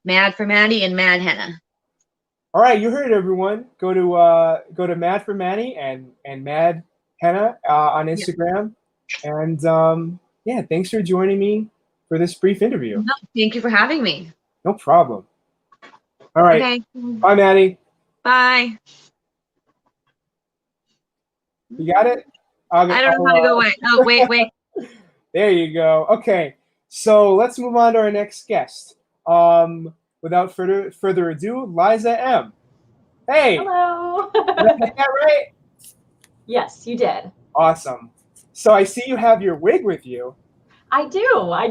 Mad for Maddie and Mad Henna. All right, you heard it, everyone. Go to Mad for Maddie and Mad Henna on Instagram. And thanks for joining me for this brief interview. No, thank you for having me. No problem. All right. Okay. Bye, Maddie. Bye. You got it? I don't know how to go away. Oh, wait. There you go. Okay, so let's move on to our next guest. Without further ado, Liza M. Hey. Hello. Did I get that right? Yes, you did. Awesome. So I see you have your wig with you. I do. I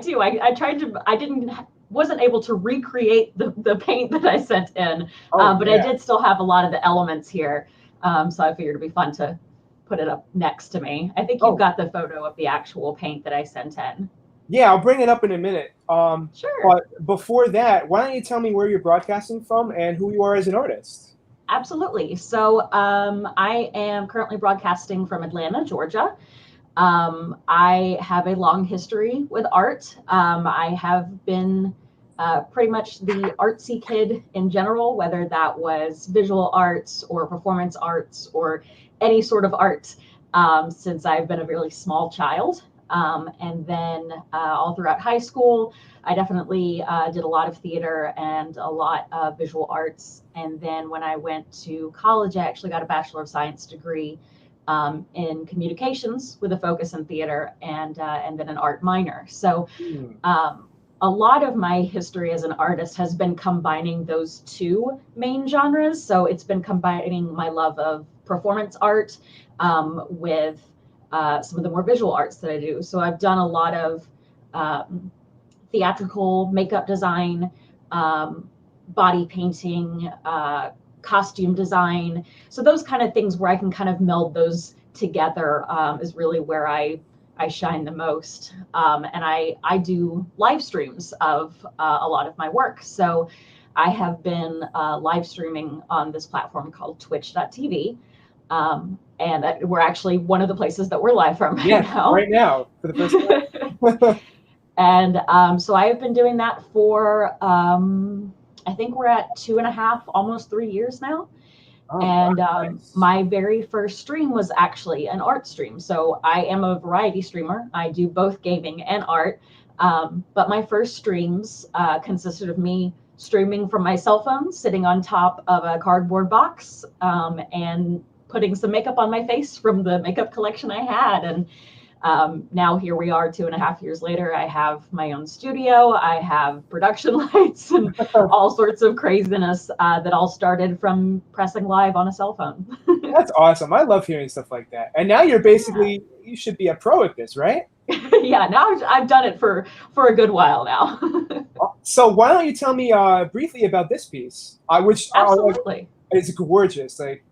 tried to. Wasn't able to recreate the paint that I sent in, but I did still have a lot of the elements here. So I figured it'd be fun to put it up next to me. I think you've got the photo of the actual paint that I sent in. Yeah, I'll bring it up in a minute. Sure. But before that, why don't you tell me where you're broadcasting from and who you are as an artist? Absolutely. So I am currently broadcasting from Atlanta, Georgia. I have a long history with art. I have been pretty much the artsy kid in general, whether that was visual arts or performance arts or any sort of art since I've been a really small child. And then all throughout high school, I definitely did a lot of theater and a lot of visual arts. And then when I went to college, I actually got a Bachelor of Science degree in communications with a focus in theater and then an art minor. So a lot of my history as an artist has been combining those two main genres. So it's been combining my love of performance art with some of the more visual arts that I do. So I've done a lot of theatrical makeup design, body painting, costume design. So those kind of things where I can kind of meld those together is really where I I shine the most. And I do live streams of a lot of my work. So I have been live streaming on this platform called twitch.tv. And we're actually one of the places that we're live from right now for the first time. And so I've been doing that for, I think we're at 2.5, almost 3 years now. Oh, and nice. my very first stream was actually an art stream. So I am a variety streamer. I do both gaming and art. But my first streams consisted of me streaming from my cell phone, sitting on top of a cardboard box, and putting some makeup on my face from the makeup collection I had. And now here we are 2.5 years later. I have my own studio. I have production lights and all sorts of craziness that all started from pressing live on a cell phone. That's awesome. I love hearing stuff like that. And now you're basically, you should be a pro at this, right? Yeah, now I've done it for a good while now. So why don't you tell me briefly about this piece, which Absolutely. is gorgeous. Like,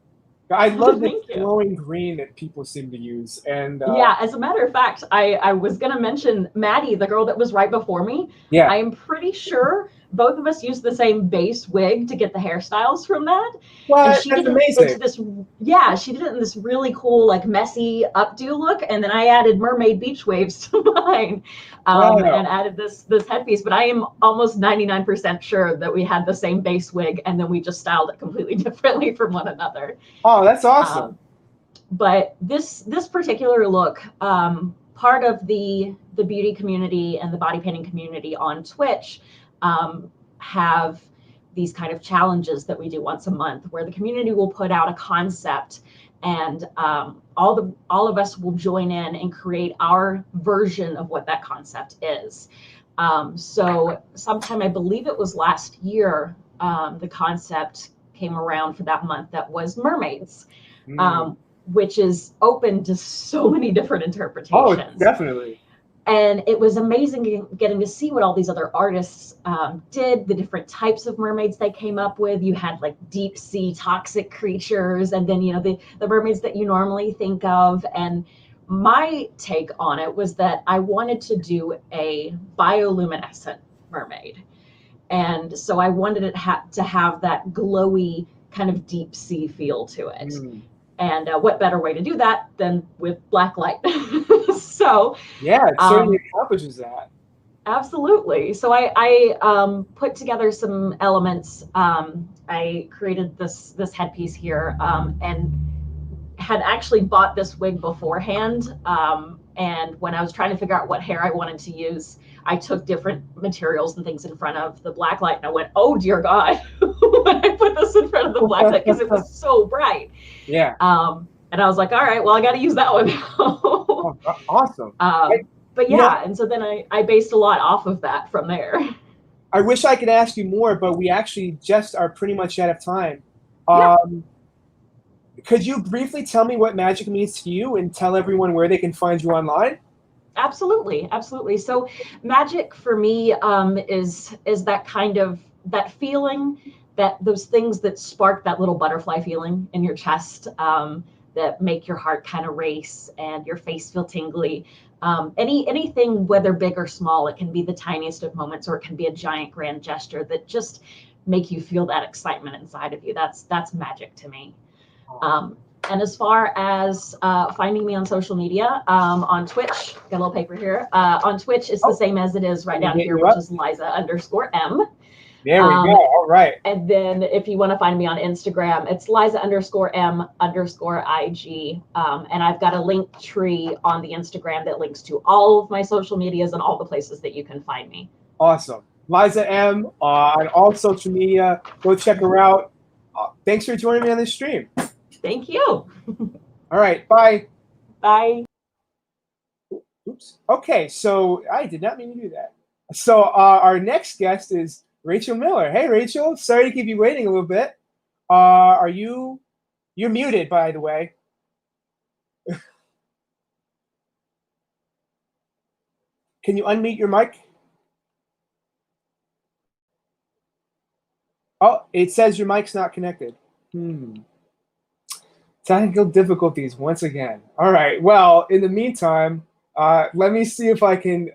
I love the Thank you. glowing green that people seem to use. And yeah, as a matter of fact, I was going to mention Maddie, the girl that was right before me. Yeah. I am pretty sure both of us used the same base wig to get the hairstyles from that. What? And she That's did amazing. It this, yeah, she did it in this really cool, like messy updo look, and then I added mermaid beach waves to mine, Wow. and added this headpiece. But I am almost 99% sure that we had the same base wig, and then we just styled it completely differently from one another. Oh, that's awesome. But this particular look, part of the beauty community and the body painting community on Twitch have these kind of challenges that we do once a month, where the community will put out a concept, and all of us will join in and create our version of what that concept is. So sometime, I believe it was last year, the concept came around for that month that was mermaids. Which is open to so many different interpretations. Oh, definitely. And it was amazing getting to see what all these other artists did, the different types of mermaids they came up with. You had like deep sea toxic creatures, and then, you know, the mermaids that you normally think of. And my take on it was that I wanted to do a bioluminescent mermaid. And so I wanted it to have that glowy kind of deep sea feel to it. And what better way to do that than with blacklight? So yeah, it certainly accomplishes that. Absolutely. So I put together some elements. I created this headpiece here, and had actually bought this wig beforehand. And when I was trying to figure out what hair I wanted to use, I took different materials and things in front of the blacklight, and I went, "Oh dear God!" when I put this in front of the blacklight, because it was so bright. Yeah. And I was like, "All right, well, I got to use that one." Oh, awesome. But yeah, and so then I based a lot off of that from there. I wish I could ask you more, but we actually just are pretty much out of time. Could you briefly tell me what magic means to you and tell everyone where they can find you online? Absolutely, absolutely. So magic for me is that kind of, that feeling, that those things that spark that little butterfly feeling in your chest, that make your heart kind of race and your face feel tingly. Anything, whether big or small, it can be the tiniest of moments, or it can be a giant grand gesture that just make you feel that excitement inside of you. That's magic to me. And as far as finding me on social media, on Twitch, got a little paper here. On Twitch, it's the same as it is right down here, which is Liza_M. There we go. All right. And then if you want to find me on Instagram, it's Liza_M_IG. And I've got a link tree on the Instagram that links to all of my social medias and all the places that you can find me. Awesome. Liza M on all social media. Go check her out. Thanks for joining me on this stream. Thank you. All right. Bye. Bye. Oops. Okay. So I did not mean to do that. So our next guest is Rachel Miller. Hey, Rachel. Sorry to keep you waiting a little bit. You're muted, by the way. Can you unmute your mic? Oh, it says your mic's not connected. Technical difficulties once again. All right. Well, in the meantime, Let me see if I can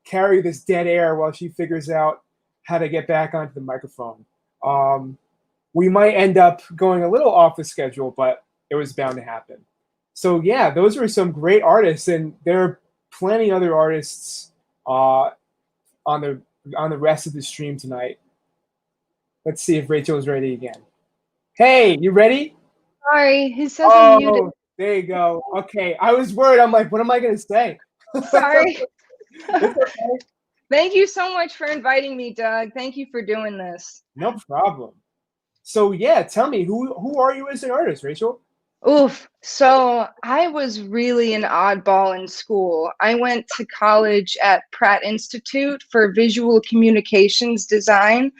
carry this dead air while she figures out how to get back onto the microphone. We might end up going a little off the schedule, but it was bound to happen. So yeah, those were some great artists, and there are plenty other artists on the rest of the stream tonight. Let's see if Rachel is ready again. Hey, you ready? Sorry, it says I'm muted. There you go. Okay, I was worried. I'm like, what am I going to say? Sorry. It's okay. Thank you so much for inviting me, Doug. Thank you for doing this. No problem. So yeah, tell me, who are you as an artist, Rachel? Oof. So I was really an oddball in school. I went to college at Pratt Institute for visual communications design.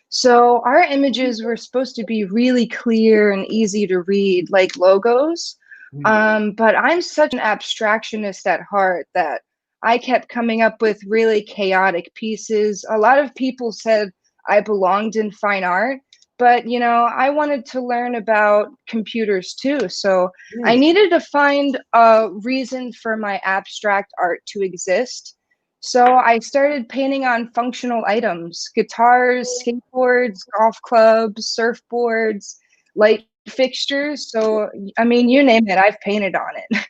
So our images were supposed to be really clear and easy to read, like logos. But I'm such an abstractionist at heart that I kept coming up with really chaotic pieces. A lot of people said I belonged in fine art, but you know, I wanted to learn about computers too. So I needed to find a reason for my abstract art to exist. So I started painting on functional items: guitars, skateboards, golf clubs, surfboards, light fixtures. So, I mean, you name it, I've painted on it.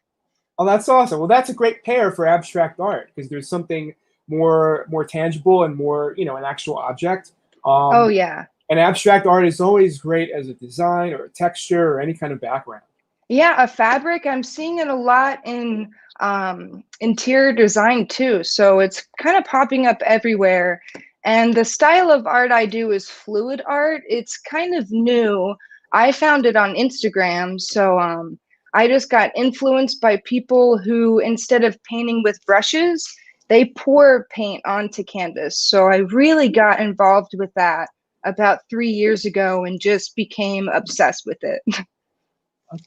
Oh, that's awesome. Well, that's a great pair for abstract art because there's something more tangible and more, an actual object. Oh, yeah. And abstract art is always great as a design or a texture or any kind of background. Yeah, a fabric. I'm seeing it a lot in interior design too. So it's kind of popping up everywhere. And the style of art I do is fluid art. It's kind of new. I found it on Instagram. So I just got influenced by people who, instead of painting with brushes, they pour paint onto canvas. So I really got involved with that about 3 years ago and just became obsessed with it.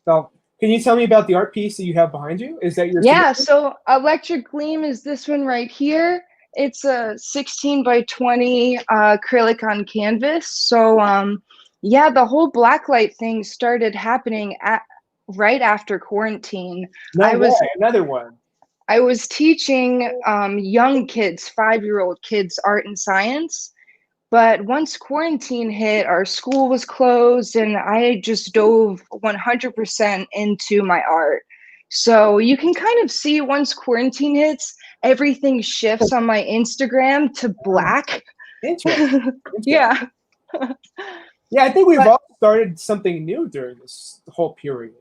So, can you tell me about the art piece that you have behind you? Is that your Yeah, signature? so Electric Gleam is this one right here. It's a 16 by 20 acrylic on canvas. So yeah, the whole blacklight thing started happening right after quarantine. Another one. I was teaching young kids, 5-year-old kids, art and science. But once quarantine hit, our school was closed, and I just dove 100% into my art. So you can kind of see once quarantine hits, everything shifts on my Instagram to black. Interesting. Yeah. Yeah, I think we've all started something new during this whole period.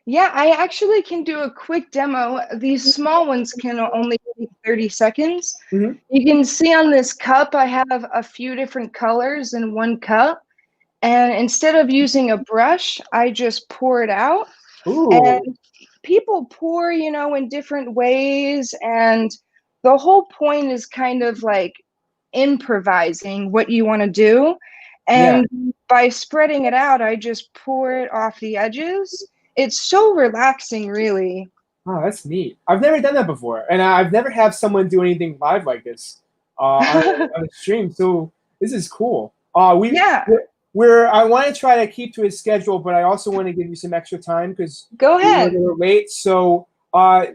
Yeah, I actually can do a quick demo. These small ones can only take 30 seconds. Mhm. You can see on this cup, I have a few different colors in one cup. And instead of using a brush, I just pour it out. Ooh. And people pour, in different ways. And the whole point is kind of like improvising what you want to do. And by spreading it out, I just pour it off the edges. It's so relaxing, really. Oh, that's neat. I've never done that before, and I've never had someone do anything live like this on a stream. So this is cool. I want to try to keep to a schedule, but I also want to give you some extra time because go ahead. We're late. So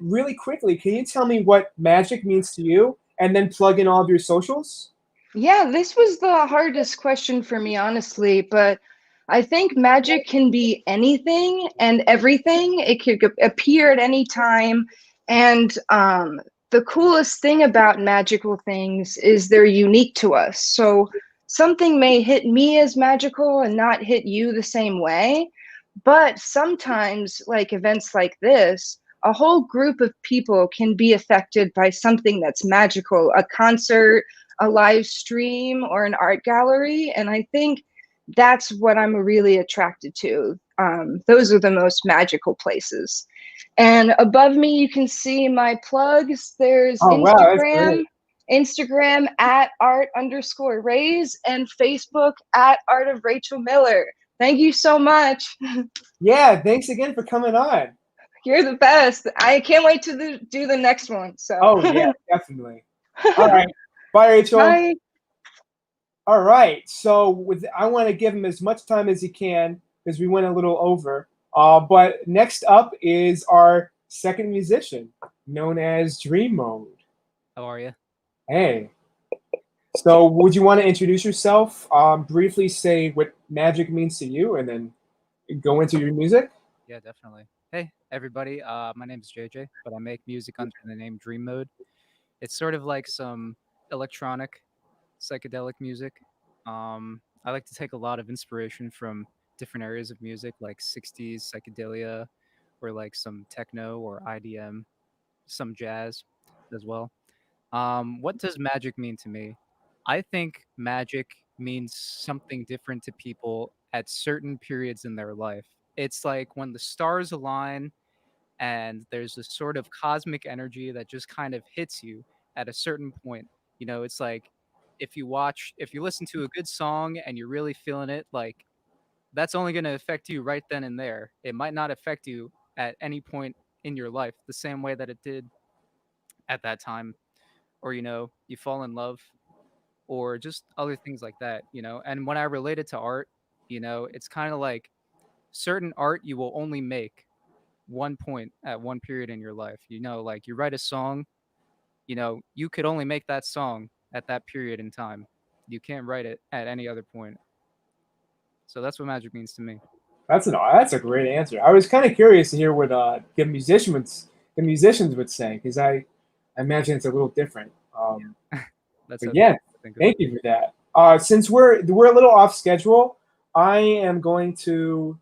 really quickly, can you tell me what magic means to you, and then plug in all of your socials? Yeah, this was the hardest question for me, honestly, but I think magic can be anything and everything. It could appear at any time. And the coolest thing about magical things is they're unique to us. So something may hit me as magical and not hit you the same way. But sometimes, like events like this, a whole group of people can be affected by something that's magical, a concert, a live stream, or an art gallery. And I think that's what I'm really attracted to. Those are the most magical places. And above me, you can see my plugs. There's Instagram at art_raise and Facebook at Art of Rachel Miller. Thank you so much. Yeah, thanks again for coming on. You're the best. I can't wait to do the next one. So. Oh yeah, definitely. All right. Bye, Rachel. Bye. All right, so I want to give him as much time as he can because we went a little over. But next up is our second musician, known as Dream Mode. How are you? Hey. So, would you want to introduce yourself? Briefly say what magic means to you, and then go into your music. Yeah, definitely. Hey, everybody. My name is JJ, but I make music under the name Dream Mode. It's sort of like some electronic, psychedelic music. I like to take a lot of inspiration from different areas of music, like 60s psychedelia, or like some techno or IDM, some jazz as well. What does magic mean to me? I think magic means something different to people at certain periods in their life. It's like when the stars align and there's a sort of cosmic energy that just kind of hits you at a certain point. It's like if you listen to a good song and you're really feeling it, like that's only going to affect you right then and there. It might not affect you at any point in your life the same way that it did at that time. Or, you fall in love or just other things like that. And when I relate it to art, it's kind of like certain art you will only make one point at one period in your life. Like you write a song, you could only make that song at that period in time. You can't write it at any other point. So that's what magic means to me. That's a great answer. I was kind of curious to hear what the musicians would say, because I imagine it's a little different. That's But how yeah, I think of thank it. you for that. Since we're a little off schedule, I am going to,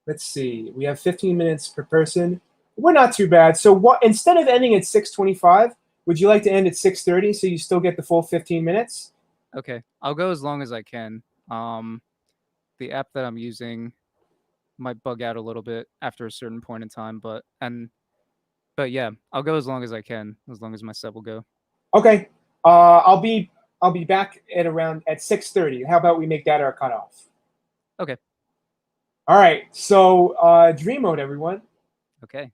let's see. We have 15 minutes per person. We're not too bad. So what, instead of ending at 6:25, would you like to end at 6:30 so you still get the full 15 minutes? Okay, I'll go as long as I can. The app that I'm using might bug out a little bit after a certain point in time, but yeah, I'll go as long as I can, as long as my set will go. Okay. I'll be back at around at 6:30. How about we make that our cutoff? Okay. All right. So dream mode, everyone. Okay.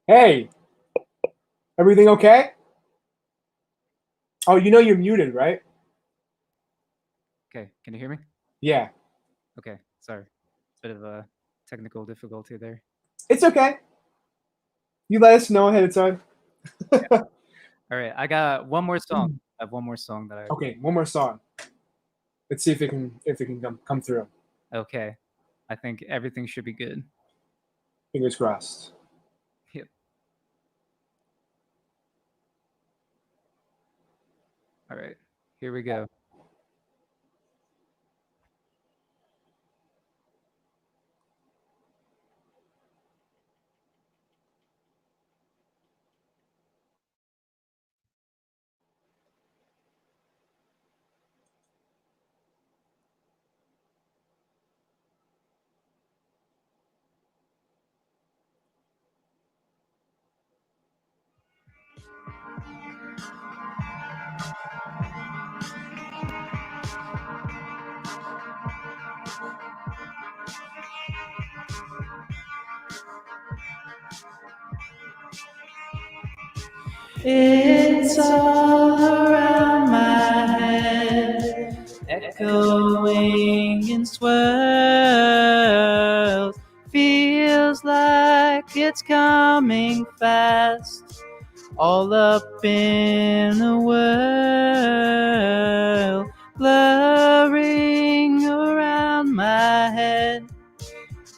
Hey, everything okay? Oh, you know you're muted, right? Okay, can you hear me? Yeah. Okay, sorry. Bit of a technical difficulty there. It's okay. You let us know ahead of time. All right, I got one more song. I have one more song that I. Okay, one more song. Let's see if it can come through. Okay, I think everything should be good. Fingers crossed. Yep. All right, here we go. It's all around my head, echoing in swirls. Feels like it's coming fast, all up in a whirl, blurring around my head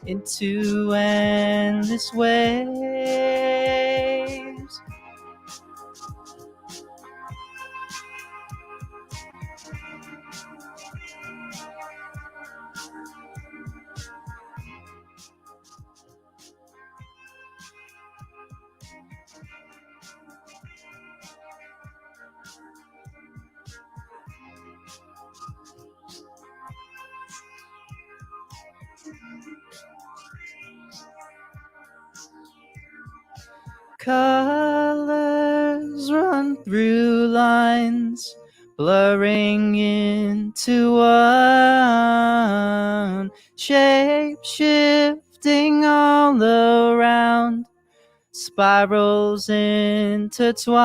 into endless waves. Colors run through lines, blurring into one, shape shifting all around, spirals intertwine.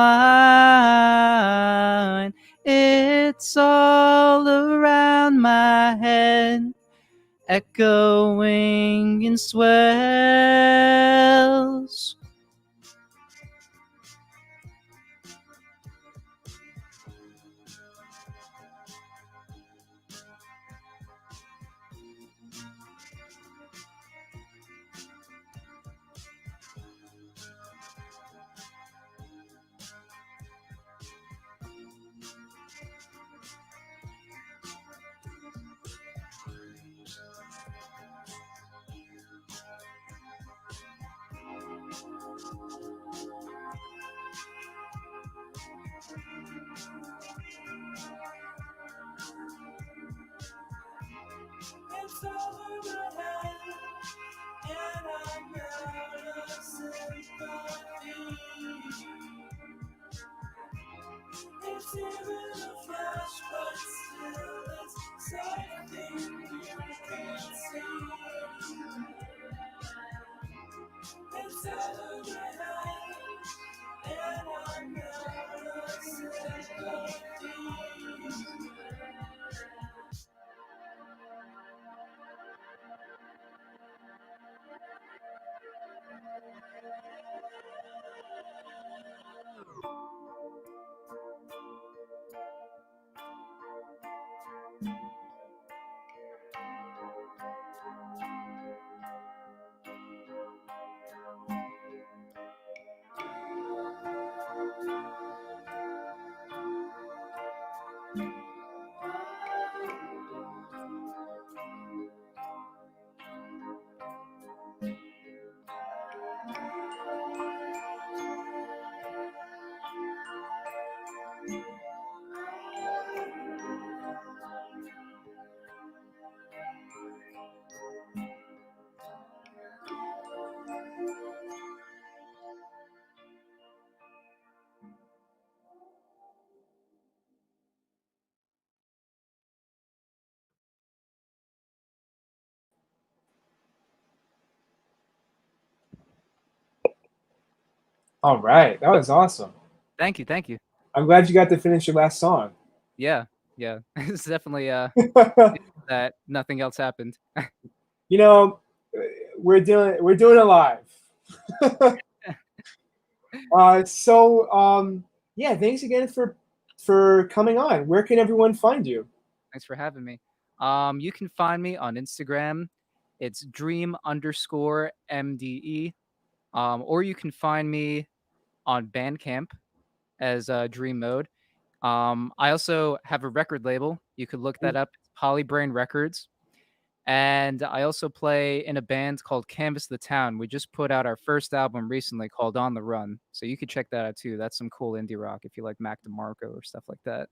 It's all around my head, echoing in swells. All right, that was awesome. Thank you, thank you. I'm glad you got to finish your last song. Yeah, yeah. It's definitely that nothing else happened. You know, we're doing it live. Yeah, thanks again for coming on. Where can everyone find you? Thanks for having me. You can find me on Instagram. It's dream_MDE. Or you can find me on Bandcamp as Dream Mode. I also have a record label. You could look that up. It's Polybrain Records. And I also play in a band called Canvas the Town. We just put out our first album recently called On the Run. So you could check that out too. That's some cool indie rock if you like Mac DeMarco or stuff like that.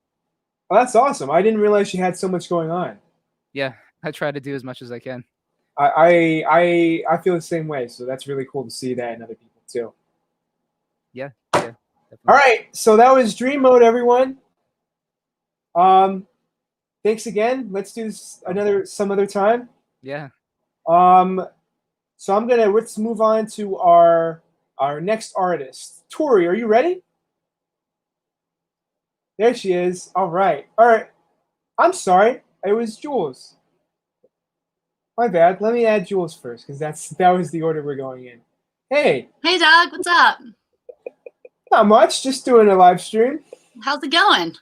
Oh, that's awesome. I didn't realize you had so much going on. Yeah, I try to do as much as I can. I feel the same way. So that's really cool to see that in other people too. Yeah, definitely. All right, so that was Dream Mode, everyone. Thanks again. Let's do this some other time. Yeah. So let's move on to our next artist. Tori, are you ready? There she is. All right. I'm sorry. It was Jules. My bad. Let me add Jules first because that was the order we're going in. Hey. Hey, Doug. What's up? Not much. Just doing a live stream. How's it going?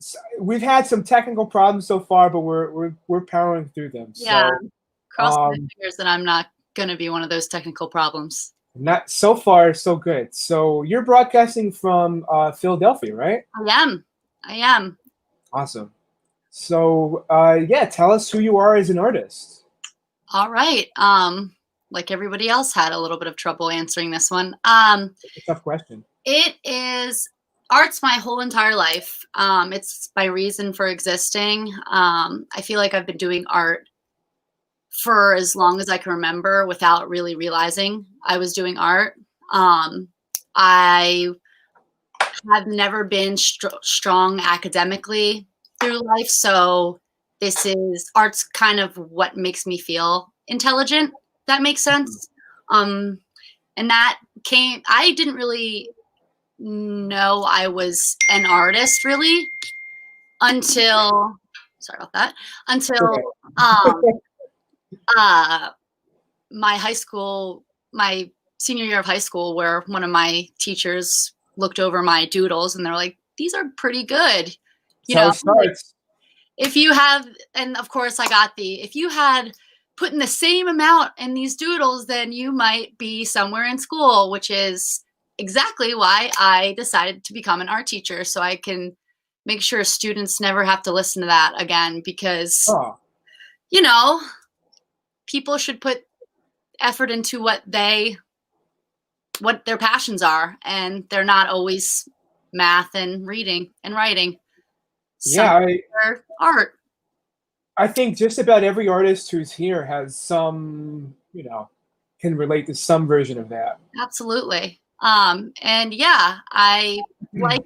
So we've had some technical problems so far, but we're powering through them. Yeah. So, Cross my fingers that I'm not going to be one of those technical problems. Not so far, so good. So you're broadcasting from Philadelphia, right? I am. Awesome. So yeah, tell us who you are as an artist. All right. Like everybody else had a little bit of trouble answering this one. It's a tough question. It is art's my whole entire life. It's my reason for existing. I feel like I've been doing art for as long as I can remember without really realizing I was doing art. I have never been strong academically through life, so art's kind of what makes me feel intelligent. If that makes sense. And that I didn't really know I was an artist really until my senior year of high school, where one of my teachers looked over my doodles and they're like, these are pretty good. You know, like, if you have, and of course I got if you had put in the same amount in these doodles, then you might be somewhere in school, which is exactly why I decided to become an art teacher, so I can make sure students never have to listen to that again, because, you know, people should put effort into what their passions are, and they're not always math and reading and writing. Art. I think just about every artist who's here has some, can relate to some version of that. Absolutely. And yeah, I like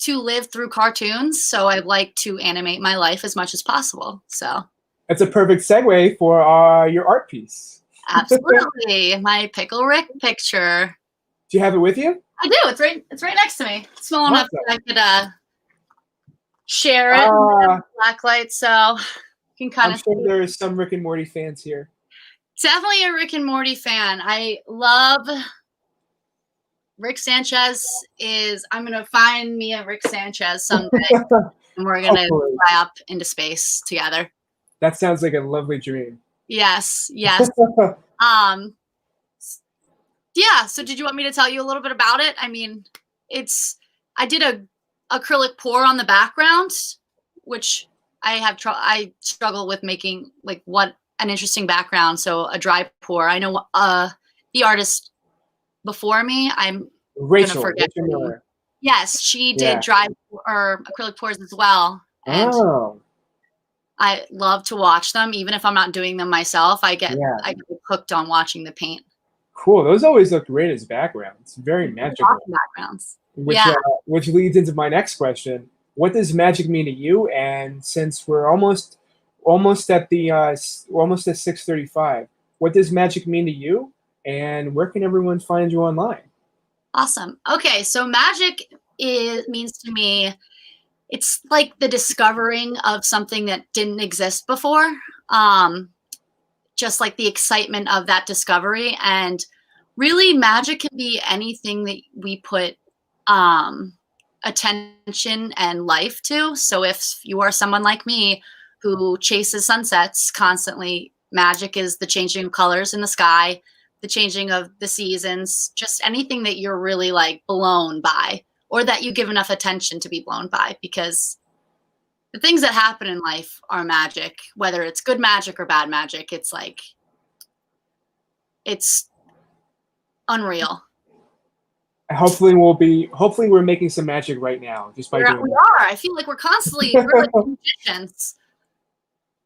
to live through cartoons, so I like to animate my life as much as possible. So that's a perfect segue for your art piece. Absolutely. My Pickle Rick picture. Do you have it with you? I do. It's right next to me. It's small enough that I could share it with blacklight, so you can kind of. I'm sure there are some Rick and Morty fans here. Definitely a Rick and Morty fan. I love Rick Sanchez. I'm gonna find me a Rick Sanchez someday. and we're gonna Hopefully. fly up into space together. That sounds like a lovely dream. Yes, yes. Yeah. So, did you want me to tell you a little bit about it? I mean, I did a acrylic pour on the background, which I struggle with making like what an interesting background. So a dry pour. I know the artist before me. I'm Rachel, gonna forget. Rachel Miller. Yes, she did Yeah. dry or acrylic pours as well. And I love to watch them, even if I'm not doing them myself. I get hooked on watching the paint. Cool. Those always look great as backgrounds. Very magical. Awesome backgrounds. Which leads into my next question. What does magic mean to you? And since we're almost at 6:35, what does magic mean to you? And where can everyone find you online? Awesome. Okay, so magic means to me, it's like the discovering of something that didn't exist before. Just like the excitement of that discovery. And really, magic can be anything that we put attention and life to. So if you are someone like me who chases sunsets constantly, magic is the changing of colors in the sky, the changing of the seasons, just anything that you're really like blown by, or that you give enough attention to be blown by, because the things that happen in life are magic, whether it's good magic or bad magic. It's like, it's unreal. Hopefully we're making some magic right now just by doing We that. are. I feel like we're like magicians.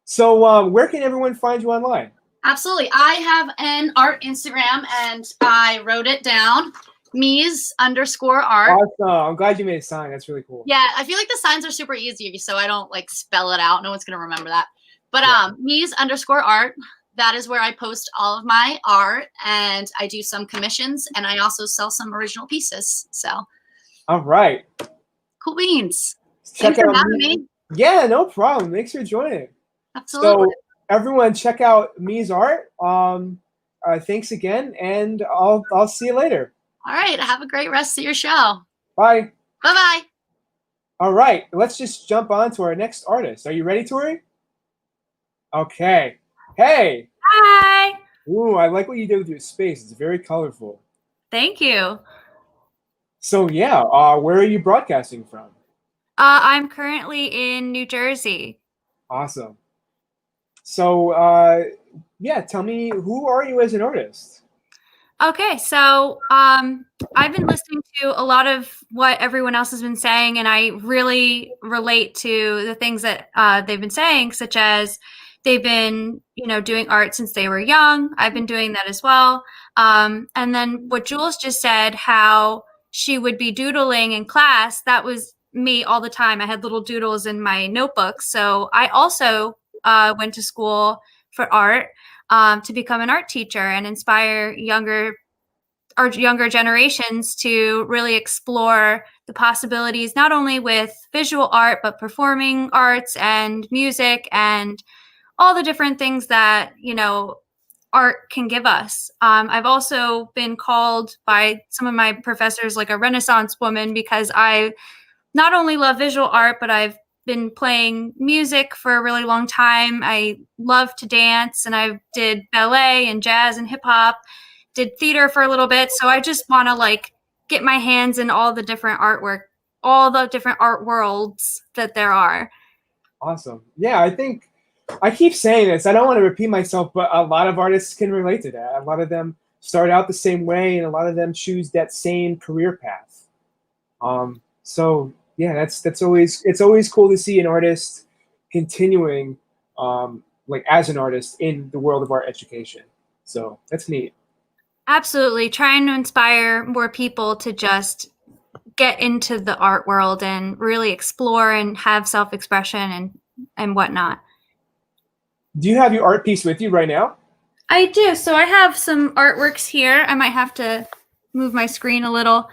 So where can everyone find you online? Absolutely. I have an art Instagram and I wrote it down. Mies_art. Awesome. I'm glad you made a sign. That's really cool. Yeah, I feel like the signs are super easy, so I don't like spell it out. No one's gonna remember that. But Mies_art. That is where I post all of my art, and I do some commissions, and I also sell some original pieces. So, all right. Cool beans. Thanks for having me. Yeah, no problem. Thanks for joining. Absolutely. So everyone, check out Mies art. Thanks again, and I'll see you later. All right. Have a great rest of your show. Bye. Bye-bye. All right. Let's just jump on to our next artist. Are you ready, Tori? Okay. Hey. Hi. Ooh, I like what you did with your space. It's very colorful. Thank you. So yeah, where are you broadcasting from? I'm currently in New Jersey. Awesome. So yeah, tell me, who are you as an artist? Okay, so I've been listening to a lot of what everyone else has been saying, and I really relate to the things that they've been saying, such as they've been, doing art since they were young. I've been doing that as well. And then what Jules just said, how she would be doodling in class, that was me all the time. I had little doodles in my notebooks. So I also went to school for art to become an art teacher and inspire younger generations to really explore the possibilities, not only with visual art, but performing arts and music and all the different things that, art can give us. I've also been called by some of my professors like a Renaissance woman, because I not only love visual art, but I've been playing music for a really long time. I love to dance, and I did ballet and jazz and hip hop, did theater for a little bit. So I just want to get my hands in all the different artwork, all the different art worlds that there are. Awesome. Yeah, I keep saying this. I don't want to repeat myself, but a lot of artists can relate to that. A lot of them start out the same way, and a lot of them choose that same career path. So yeah, it's always cool to see an artist continuing as an artist in the world of art education. So that's neat. Absolutely. Trying to inspire more people to just get into the art world and really explore and have self-expression and whatnot. Do you have your art piece with you right now? I do. So I have some artworks here. I might have to move my screen a little.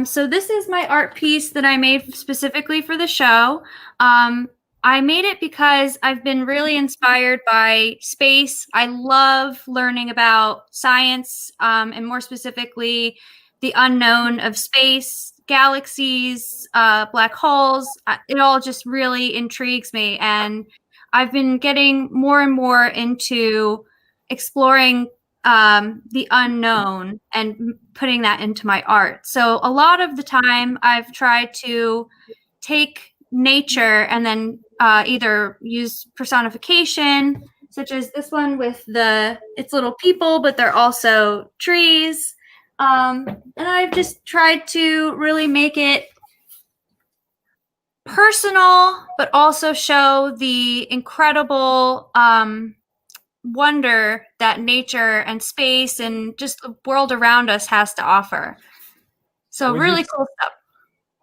So this is my art piece that I made specifically for the show. I made it because I've been really inspired by space. I love learning about science, and more specifically, the unknown of space, galaxies, black holes. It all just really intrigues me. And I've been getting more and more into exploring the unknown and putting that into my art. So a lot of the time I've tried to take nature and then either use personification, such as this one with it's little people, but they're also trees. And I've just tried to really make it personal, but also show the incredible wonder that nature and space and just the world around us has to offer. So really cool stuff.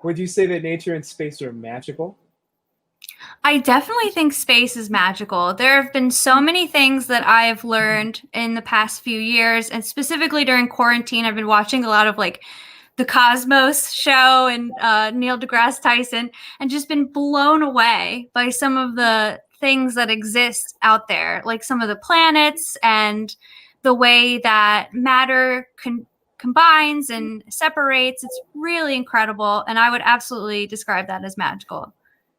Would you say that nature and space are magical? I definitely think space is magical. There have been so many things that I've learned in the past few years, and specifically during quarantine, I've been watching a lot of like the Cosmos show and Neil deGrasse Tyson, and just been blown away by some of the things that exist out there, like some of the planets and the way that matter combines and separates. It's really incredible, and I would absolutely describe that as magical.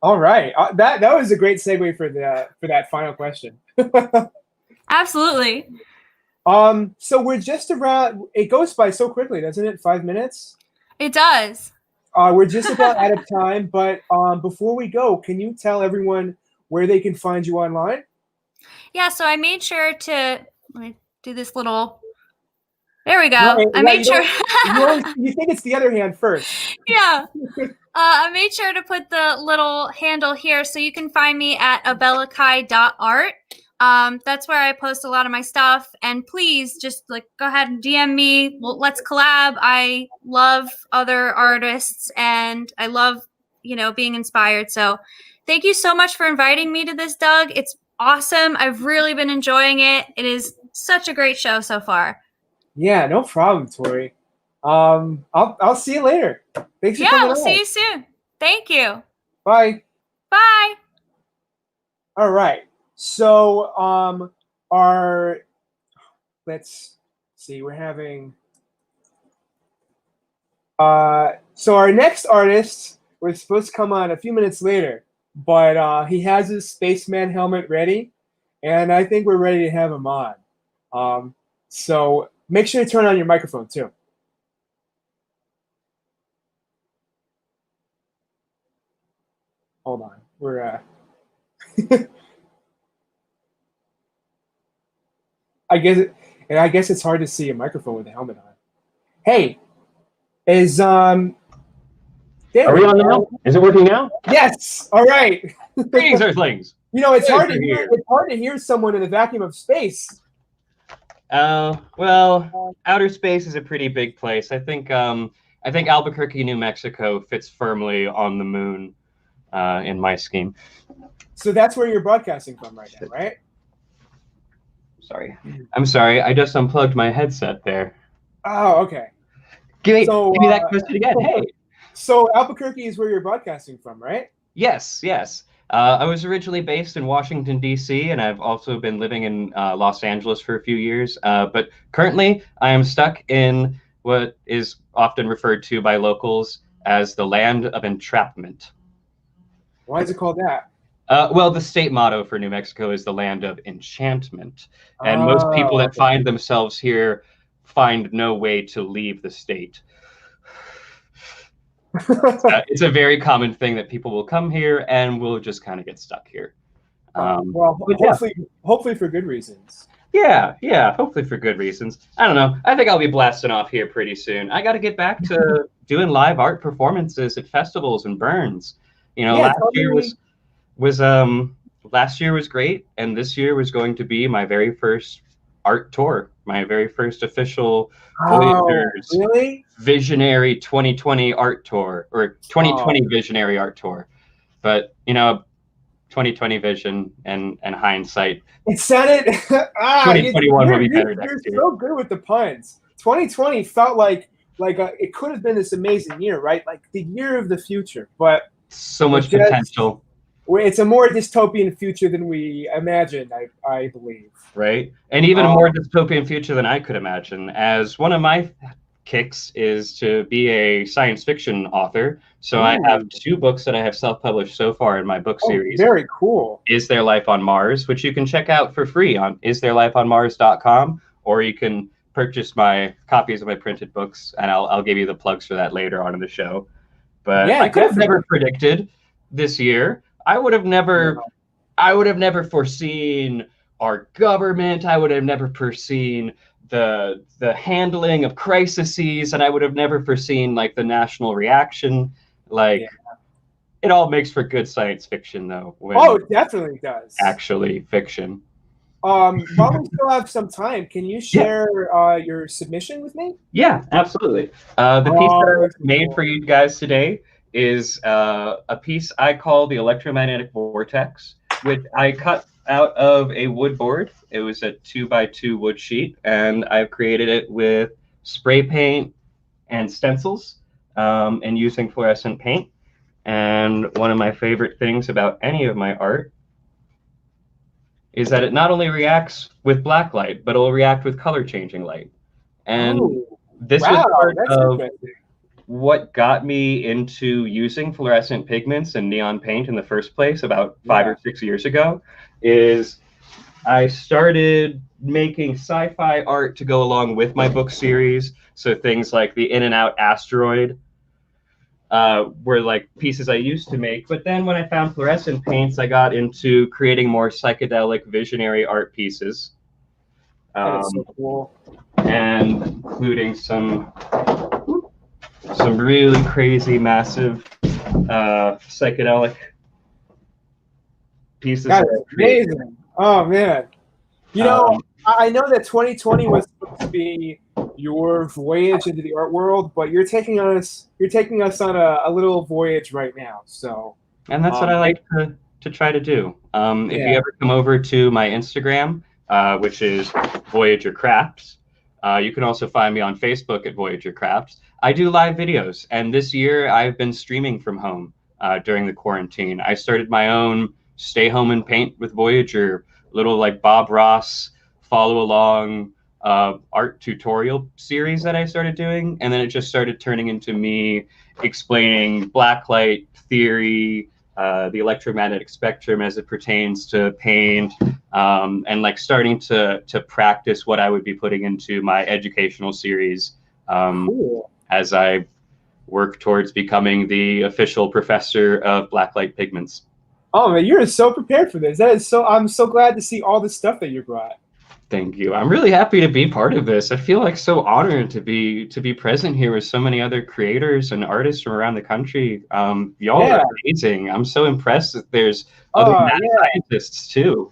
All right, that was a great segue for that final question. Absolutely. So we're just around. It goes by so quickly, doesn't it? 5 minutes. It does. We're just about out of time, but before we go, can you tell everyone where they can find you online? Yeah, so I made sure to let me do this little. There we go. Right, I made sure. You think it's the other hand first. Yeah. I made sure to put the little handle here, so you can find me at abelakai.art. That's where I post a lot of my stuff. And please just like go ahead and DM me. Well, let's collab. I love other artists and I love, being inspired. So thank you so much for inviting me to this, Doug. It's awesome. I've really been enjoying it. It is such a great show so far. Yeah, no problem, Tori. I'll see you later. Thanks for coming we'll on. see you soon. Thank you. Bye. Bye. All right. So let's see, we're having so our next artist was supposed to come on a few minutes later, but he has his spaceman helmet ready, and I think we're ready to have him on. So make sure to turn on your microphone too. Hold on. We're I guess it's hard to see a microphone with a helmet on. Hey, is Are we on now? Is it working now? Yes. All right. Greetings, Earthlings. It's Good hard to to hear. hear. It's hard to hear someone in the vacuum of space. Well, outer space is a pretty big place. I think Albuquerque, New Mexico fits firmly on the moon in my scheme. So that's where you're broadcasting from right now, right? I'm sorry. I just unplugged my headset there. Oh, okay. Give me that question again. Hey. So Albuquerque is where you're broadcasting from, right? Yes. I was originally based in Washington, D.C., and I've also been living in Los Angeles for a few years. But currently, I am stuck in what is often referred to by locals as the land of entrapment. Why is it called that? Well, the state motto for New Mexico is the land of enchantment. And most people that find themselves here find no way to leave the state. It's a very common thing that people will come here and will just kind of get stuck here. Hopefully for good reasons. Yeah, hopefully for good reasons. I don't know. I think I'll be blasting off here pretty soon. I got to get back to doing live art performances at festivals and burns. Last year was great, and this year was going to be my very first art tour, my very first official Voyagers Visionary 2020 art tour, or 2020 Visionary art tour. But 2020 vision and hindsight. It sounded 2021 will be better next year. You're so good with the puns. 2020 felt like it could have been this amazing year, right? Like the year of the future, but so much potential. It's a more dystopian future than we imagined, I believe. Right, and even a more dystopian future than I could imagine. As one of my kicks is to be a science fiction author. So I have 2 books that I have self-published so far in my book series. Very cool. Is There Life on Mars, which you can check out for free on istherelifeonmars.com, or you can purchase my copies of my printed books, and I'll give you the plugs for that later on in the show. But Yeah, I could have definitely. never predicted this year. I would have never foreseen our government. I would have never foreseen the handling of crises, and I would have never foreseen like the national reaction. Like it all makes for good science fiction, though. When It definitely does. actually fiction. While we still have some time, can you share your submission with me? Yeah, absolutely. The piece that I made for you guys today is a piece I call the electromagnetic vortex, which I cut out of a wood board. It was a 2x2 wood sheet, and I've created it with spray paint and stencils, and using fluorescent paint. And one of my favorite things about any of my art is that it not only reacts with black light, but it'll react with color changing light. And this was part of what got me into using fluorescent pigments and neon paint in the first place about 5 or 6 years ago. Is I started making sci-fi art to go along with my book series. So things like the In and Out Asteroid were like pieces I used to make. But then when I found fluorescent paints, I got into creating more psychedelic visionary art pieces. That is so cool. And including some really crazy, massive psychedelic pieces. That is amazing. Oh man. You know, I know that 2020 was supposed to be your voyage into the art world, but you're taking us on a little voyage right now. So and that's what I like to try to do. If you ever come over to my Instagram, which is Voyager Crafts, you can also find me on Facebook at Voyager Crafts. I do live videos, and this year I've been streaming from home during the quarantine. I started my own Stay Home and Paint with Voyager, little like Bob Ross follow along art tutorial series that I started doing, and then it just started turning into me explaining blacklight theory, the electromagnetic spectrum as it pertains to paint, and like starting to practice what I would be putting into my educational series as I work towards becoming the official professor of blacklight pigments. Oh man, you're so prepared for this. I'm so glad to see all the stuff that you brought. Thank you. I'm really happy to be part of this. I feel like so honored to be present here with so many other creators and artists from around the country. Y'all are amazing. I'm so impressed that there's other mad scientists too.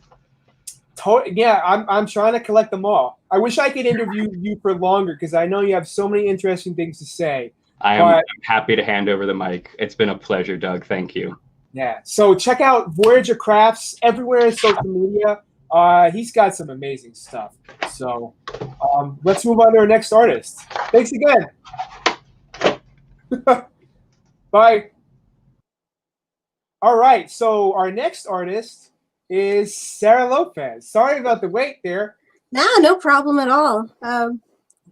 I'm trying to collect them all. I wish I could interview you for longer because I know you have so many interesting things to say. I'm happy to hand over the mic. It's been a pleasure, Doug. Thank you. Yeah. So check out Voyager Crafts everywhere in social media. He's got some amazing stuff. So let's move on to our next artist. Thanks again. Bye. All right. So our next artist is Sarah Lopez. Sorry about the wait there. Nah, no problem at all.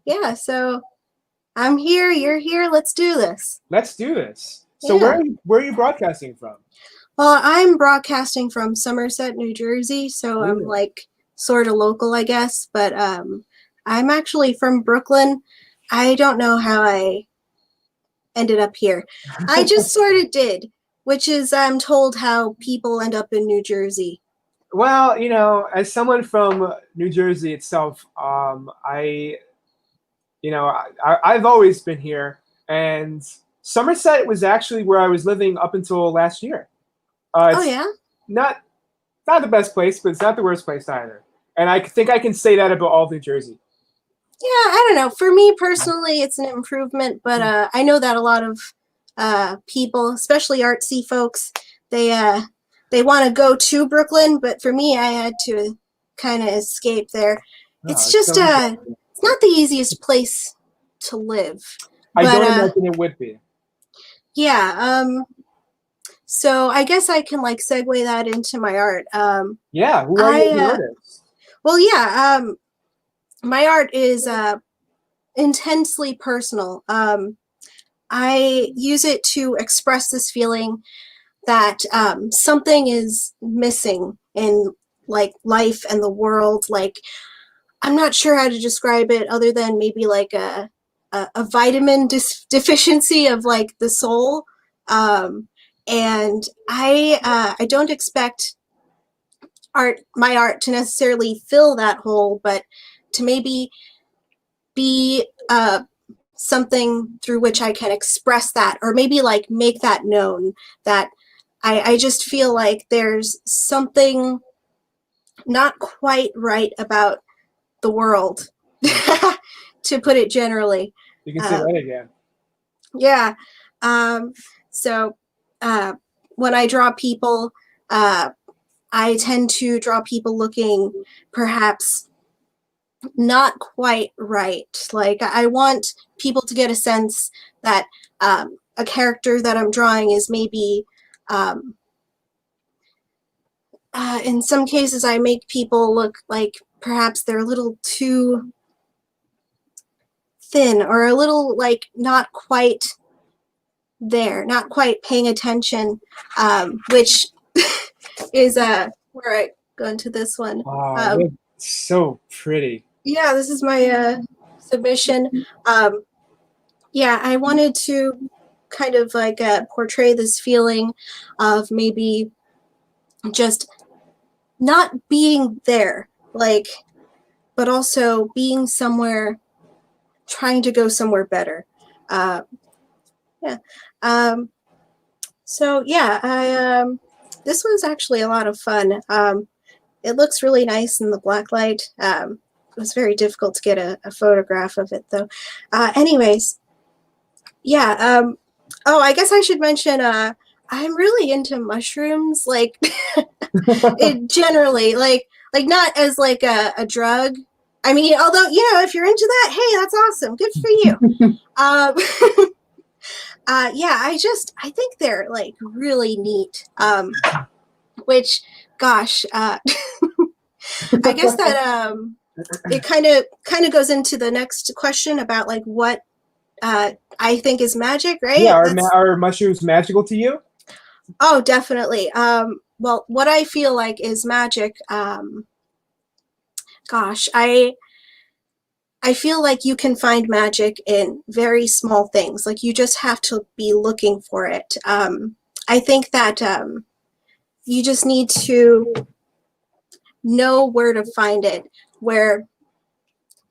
Yeah, so I'm here, you're here, let's do this. Let's do this. So where are you broadcasting from? Well, I'm broadcasting from Somerset, New Jersey, so I'm like sort of local, I guess, but I'm actually from Brooklyn. I don't know how I ended up here. I just sort of did, which is I'm told how people end up in New Jersey. Well, you know, as someone from New Jersey itself, I've always been here, and Somerset was actually where I was living up until last year. Not the best place, but it's not the worst place either. And I think I can say that about all of New Jersey. Yeah, I don't know. For me personally, it's an improvement, but I know that a lot of people, especially artsy folks, they want to go to Brooklyn, but for me, I had to kind of escape there. It's just it's not the easiest place to live. I don't imagine it would be. Yeah. So I guess I can like segue that into my art. Who are you the artist? Well, yeah. My art is intensely personal. I use it to express this feeling that something is missing in like life and the world. Like, I'm not sure how to describe it other than maybe like a vitamin deficiency of like the soul. And I don't expect my art to necessarily fill that hole, but to maybe be something through which I can express that, or maybe like make that known, that I just feel like there's something not quite right about the world, to put it generally. You can say that again. Yeah. So when I draw people, I tend to draw people looking perhaps not quite right. Like, I want people to get a sense that a character that I'm drawing is maybe, in some cases, I make people look like perhaps they're a little too thin, or a little like not quite there, not quite paying attention, which is where I go into this one. Wow, they're so pretty. Yeah, this is my submission. Yeah, I wanted to kind of like portray this feeling of maybe just not being there, like, but also being somewhere, trying to go somewhere better. Yeah. So yeah, this was actually a lot of fun. It looks really nice in the black light. It was very difficult to get a photograph of it though. Anyways, yeah. Oh, I guess I should mention, I'm really into mushrooms, like it generally, like not as like a drug. I mean, although, you know, if you're into that, hey, that's awesome. Good for you. Yeah, I think they're like really neat. Which, gosh, I guess that it kind of goes into the next question about like what I think is magic, right? Yeah, are mushrooms magical to you? Oh, definitely. Well, what I feel like is magic, gosh, I feel like you can find magic in very small things. Like, you just have to be looking for it. I think that you just need to know where to find it, where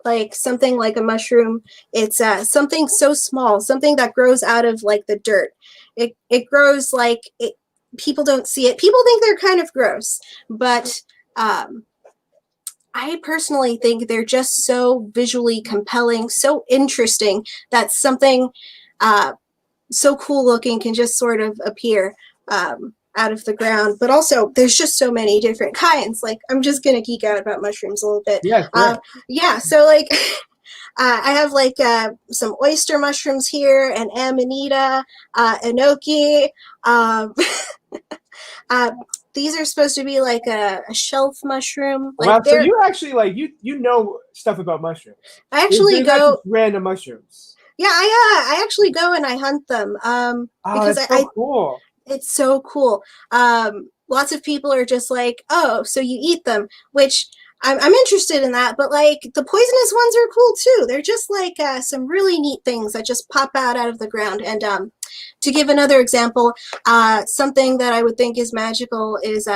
like something like a mushroom, it's something so small, something that grows out of like the dirt. It grows like it, people don't see it. People think they're kind of gross, but I personally think they're just so visually compelling, so interesting, that something so cool looking can just sort of appear out of the ground. But also, there's just so many different kinds. Like, I'm just gonna geek out about mushrooms a little bit. Yeah, sure. Yeah. So like, I have like some oyster mushrooms here, and amanita, enoki. These are supposed to be like a shelf mushroom. Like, wow, so you actually like you know stuff about mushrooms. I actually They're not go just random mushrooms. Yeah, I actually go and I hunt them. Because that's so cool. It's so cool. Lots of people are just like, oh, so you eat them, which I'm interested in that, but like the poisonous ones are cool too. They're just like some really neat things that just pop out of the ground. And to give another example, something that I would think is magical is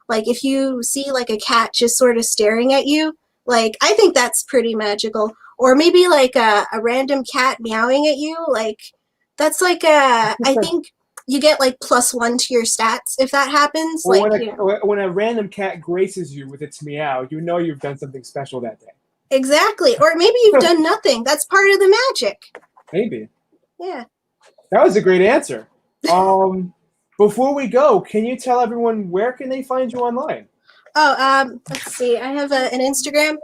like if you see like a cat just sort of staring at you, like I think that's pretty magical. Or maybe like a random cat meowing at you, like that's like I think you get like +1 to your stats if that happens. Well, like when a random cat graces you with its meow, you know you've done something special that day. Exactly. Or maybe you've done nothing. That's part of the magic. Maybe. Yeah. That was a great answer. Before we go, can you tell everyone where can they find you online? Oh, let's see. I have an Instagram.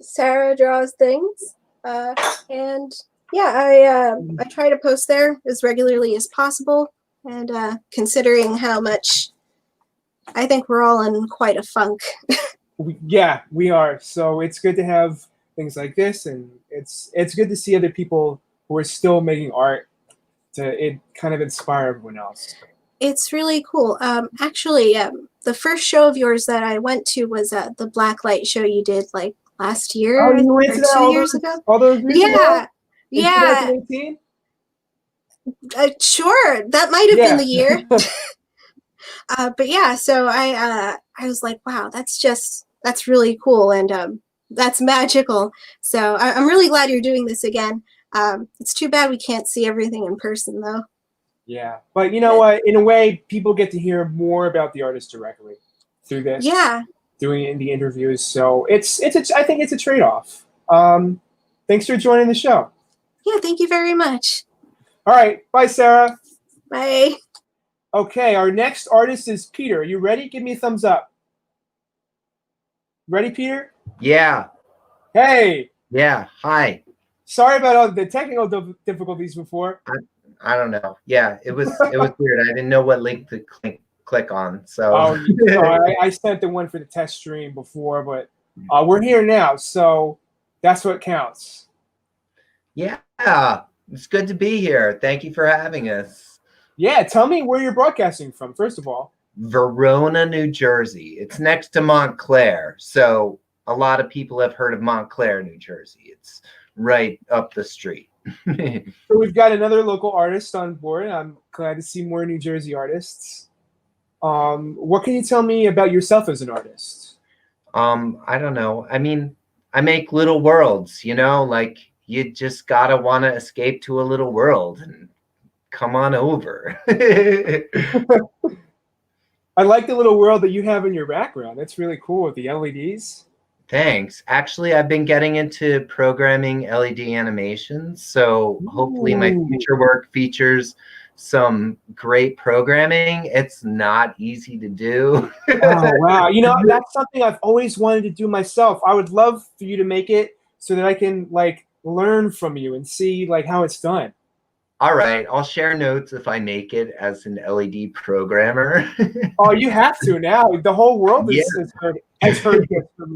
Sarah Draws Things. And yeah, I try to post there as regularly as possible. And considering how much I think we're all in quite a funk. Yeah, we are. So it's good to have things like this and It's good to see other people who are still making art to kind of inspire everyone else. It's really cool. Actually, the first show of yours that I went to was the blacklight show you did like last year Oh, you went or to that 2 years ago. all those years ago? In Yeah. 2018? Sure, that might have been the Yeah. year. But yeah, so I was like, wow, that's really cool, and that's magical. So I'm really glad you're doing this again. It's too bad we can't see everything in person, though. Yeah, but you know what? In a way, people get to hear more about the artist directly through this. Yeah. Doing it in the interviews, so I think it's a trade-off. Thanks for joining the show. Yeah, thank you very much. All right, bye, Sarah. Bye. Okay, our next artist is Peter. You ready? Give me a thumbs up. Ready, Peter? Yeah. Hey. Yeah. Hi. Sorry about all the technical difficulties before. I don't know. Yeah, it was weird. I didn't know what link to click on. So. Oh, sorry. I sent the one for the test stream before, but we're here now, so that's what counts. Yeah, it's good to be here. Thank you for having us. Yeah, tell me where you're broadcasting from, first of all. Verona, New Jersey. It's next to Montclair, so a lot of people have heard of Montclair, New Jersey. It's right up the street. So we've got another local artist on board. I'm glad to see more New Jersey artists. What can you tell me about yourself as an artist? I don't know. I mean, I make little worlds, like you just gotta want to escape to a little world and come on over. I like the little world that you have in your background. That's really cool with the LEDs. Thanks. Actually, I've been getting into programming LED animations, so hopefully my future work features some great programming. It's not easy to do. Oh, wow. That's something I've always wanted to do myself. I would love for you to make it so that I can learn from you and see how it's done. All right, I'll share notes if I make it as an LED programmer. Oh, you have to now. The whole world has heard this from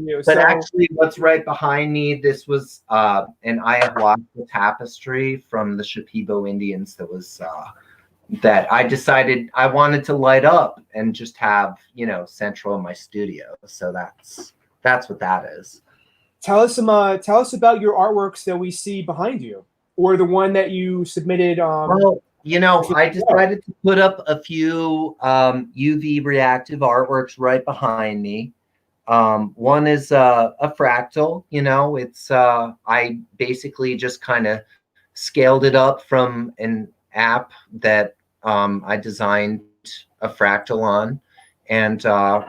you. But actually, what's right behind me, this was an ayahuasca tapestry from the Shipibo Indians that was that I decided I wanted to light up and just have, central in my studio. So that's what that is. Tell us about your artworks that we see behind you, or the one that you submitted. Well, I decided to put up a few UV reactive artworks right behind me. One is a fractal. It's I basically just kind of scaled it up from an app that I designed a fractal on and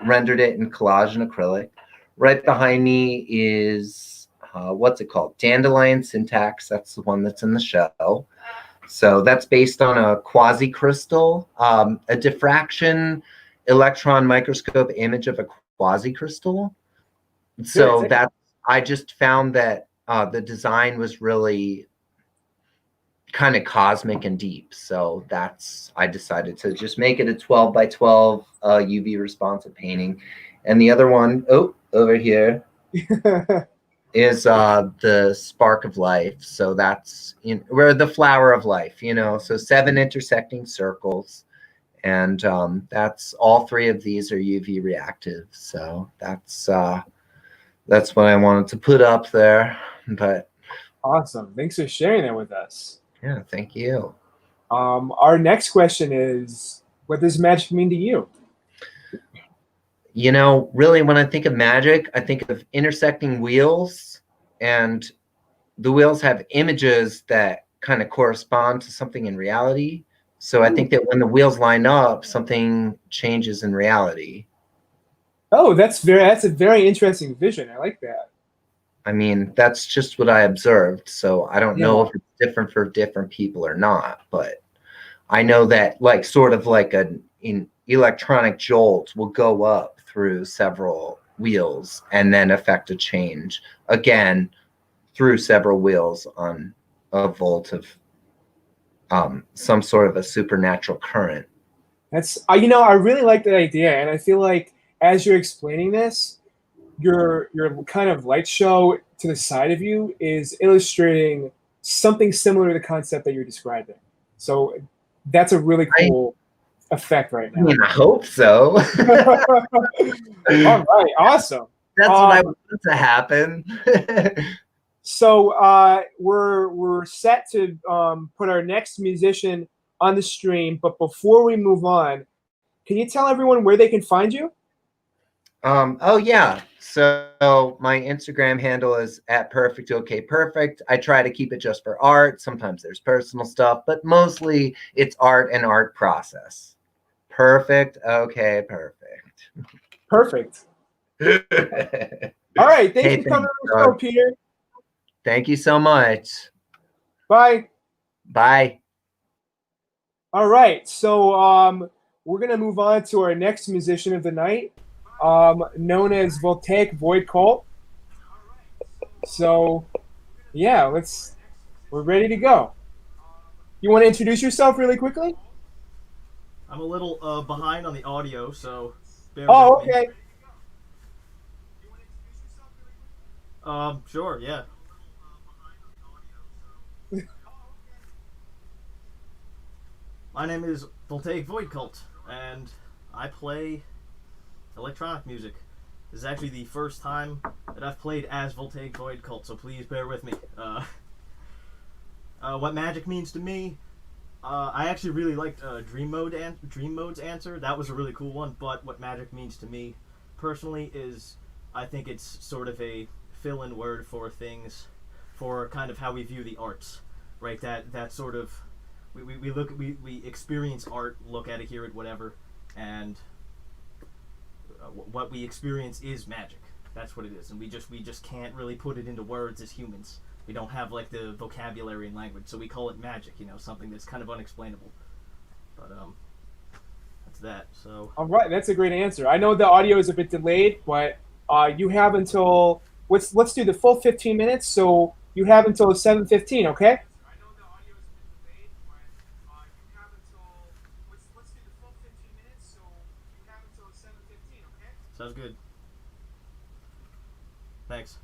rendered it in collage and acrylic. Right behind me is what's it called? Dandelion Syntax. That's the one that's in the show. So that's based on a quasi-crystal, a diffraction electron microscope image of a quasi-crystal. So I just found that the design was really kind of cosmic and deep. So I decided to just make it a 12 by 12 UV responsive painting. And the other one, over here, is the spark of life. So that's we're the flower of life, so 7 intersecting circles. And that's all 3 of these are UV reactive. So that's what I wanted to put up there. But awesome. Thanks for sharing that with us. Yeah, thank you. Our next question is, what does magic mean to you? Really, when I think of magic, I think of intersecting wheels, and the wheels have images that kind of correspond to something in reality. So I think that when the wheels line up, something changes in reality. Oh, that's a very interesting vision. I like that. I mean, that's just what I observed. So I don't know if it's different for different people or not, but I know that sort of like an electronic jolt will go up through several wheels and then affect a change again through several wheels on a volt of some sort of a supernatural current. That's I really like that idea, and I feel like as you're explaining this, your kind of light show to the side of you is illustrating something similar to the concept that you're describing. So that's a really cool effect right now. I hope so. All right, awesome. That's what I want to happen. So we're set to put our next musician on the stream, but before we move on, can you tell everyone where they can find you? Oh yeah. So my Instagram handle is @perfect. I try to keep it just for art. Sometimes there's personal stuff, but mostly it's art and art process. Perfect. Okay, perfect. Perfect. All right. Thanks for coming on the show, Peter. Thank you so much. Bye. Bye. All right. So we're gonna move on to our next musician of the night, known as Voltaic Void Cult. So yeah, we're ready to go. You want to introduce yourself really quickly? I'm a little behind on the audio, so bear Oh, with me. okay. Sure, yeah. My name is Voltaic Void Cult, and I play electronic music. This is actually the first time that I've played as Voltaic Void Cult, so please bear with me. What magic means to me, I actually really liked Dream Mode's answer. That was a really cool one, but what magic means to me, personally, is I think it's sort of a fill-in word for things, for kind of how we view the arts, right? That sort of, we experience art, look at it, hear it, whatever, and what we experience is magic. That's what it is, and we just can't really put it into words as humans. We don't have like the vocabulary and language, so we call it magic. You know, something that's kind of unexplainable. But that's that. So. All right, that's a great answer. I know the audio is a bit delayed, but you have until let's do the full 15 minutes. So you have until 7:15. Okay. Sounds good. Thanks.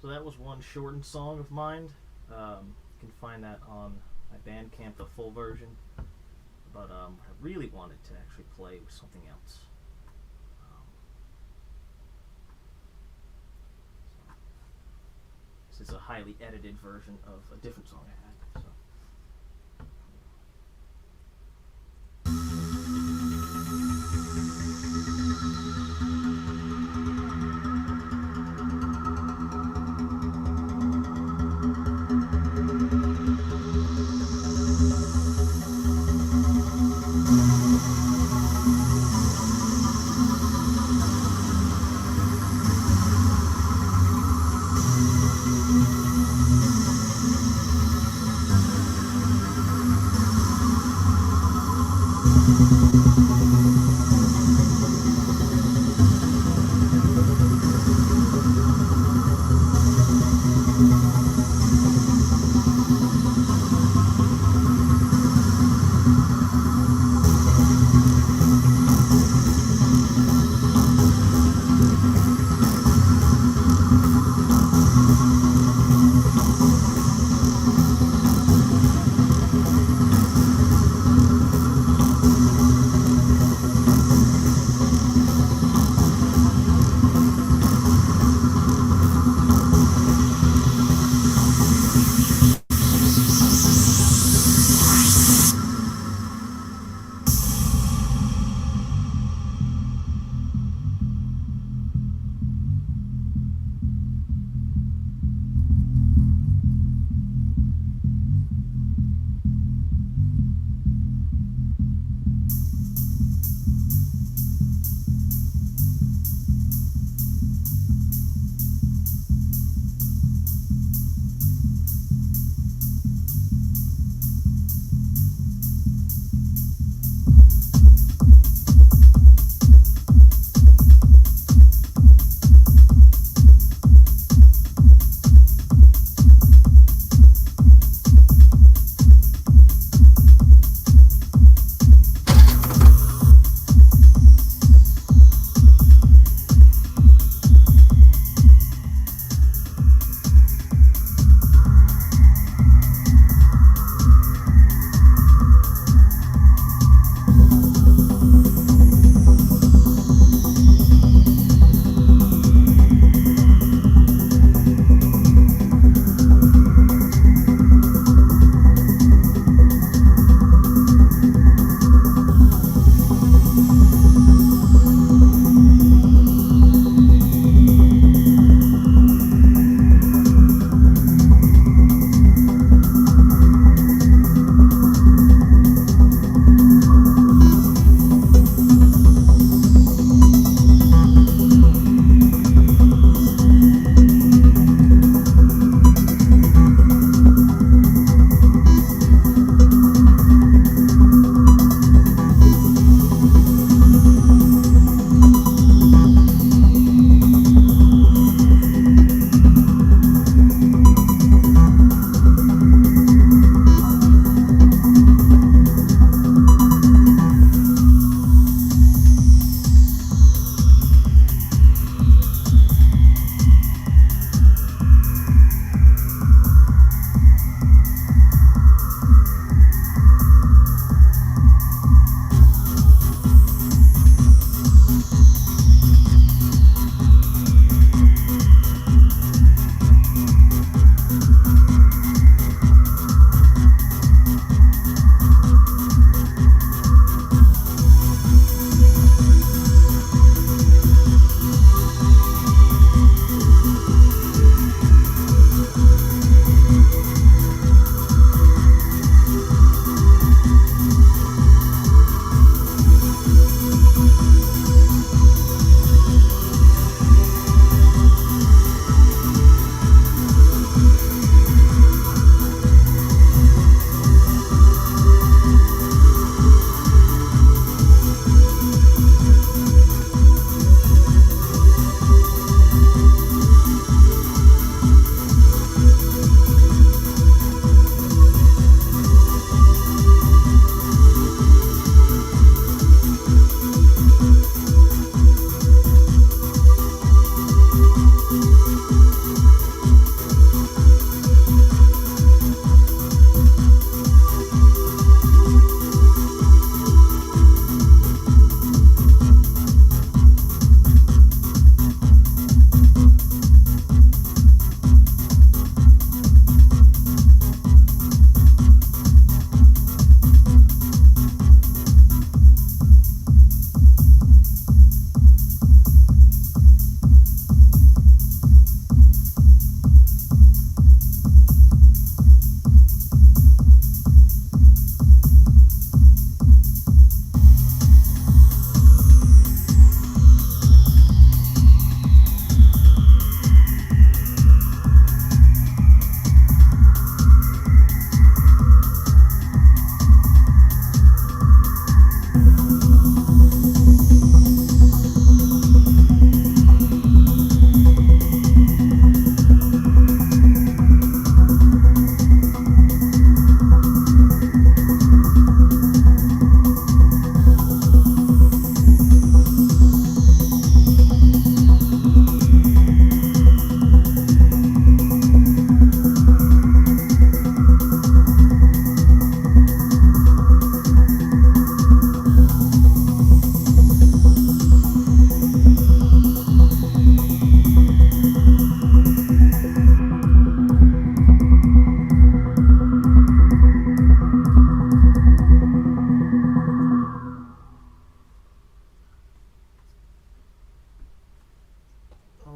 So that was one shortened song of mine. You can find that on my Bandcamp, the full version. But I really wanted to actually play with something else. This is a highly edited version of a different song I had. So.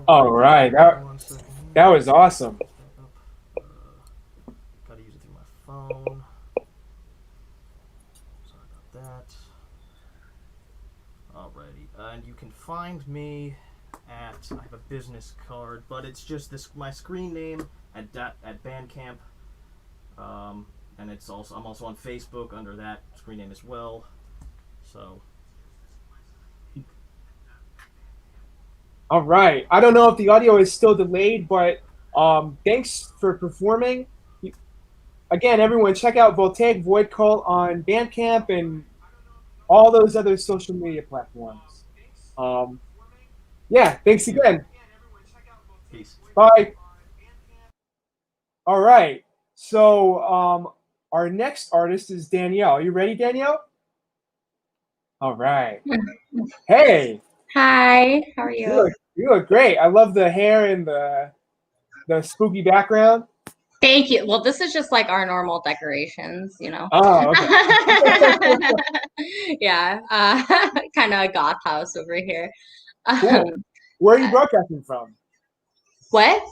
All right, that was awesome. Gotta use it through my phone. Sorry about that. Alrighty, and you can find me at, I have a business card, but it's just this, my screen name at Bandcamp, and it's also, I'm also on Facebook under that screen name as well. So. All right. I don't know if the audio is still delayed, but thanks for performing. Again, everyone, check out Voltaic Void Cult on Bandcamp and all those other social media platforms. Yeah, thanks again. Peace. Bye. All right. So our next artist is Danielle. Are you ready, Danielle? All right. Hey. Hi, how are you? You look great. I love the hair and the spooky background. Thank you. Well, this is just like our normal decorations, you know. Oh, okay. Yeah, kind of a goth house over here. Cool. Where are you broadcasting from? What?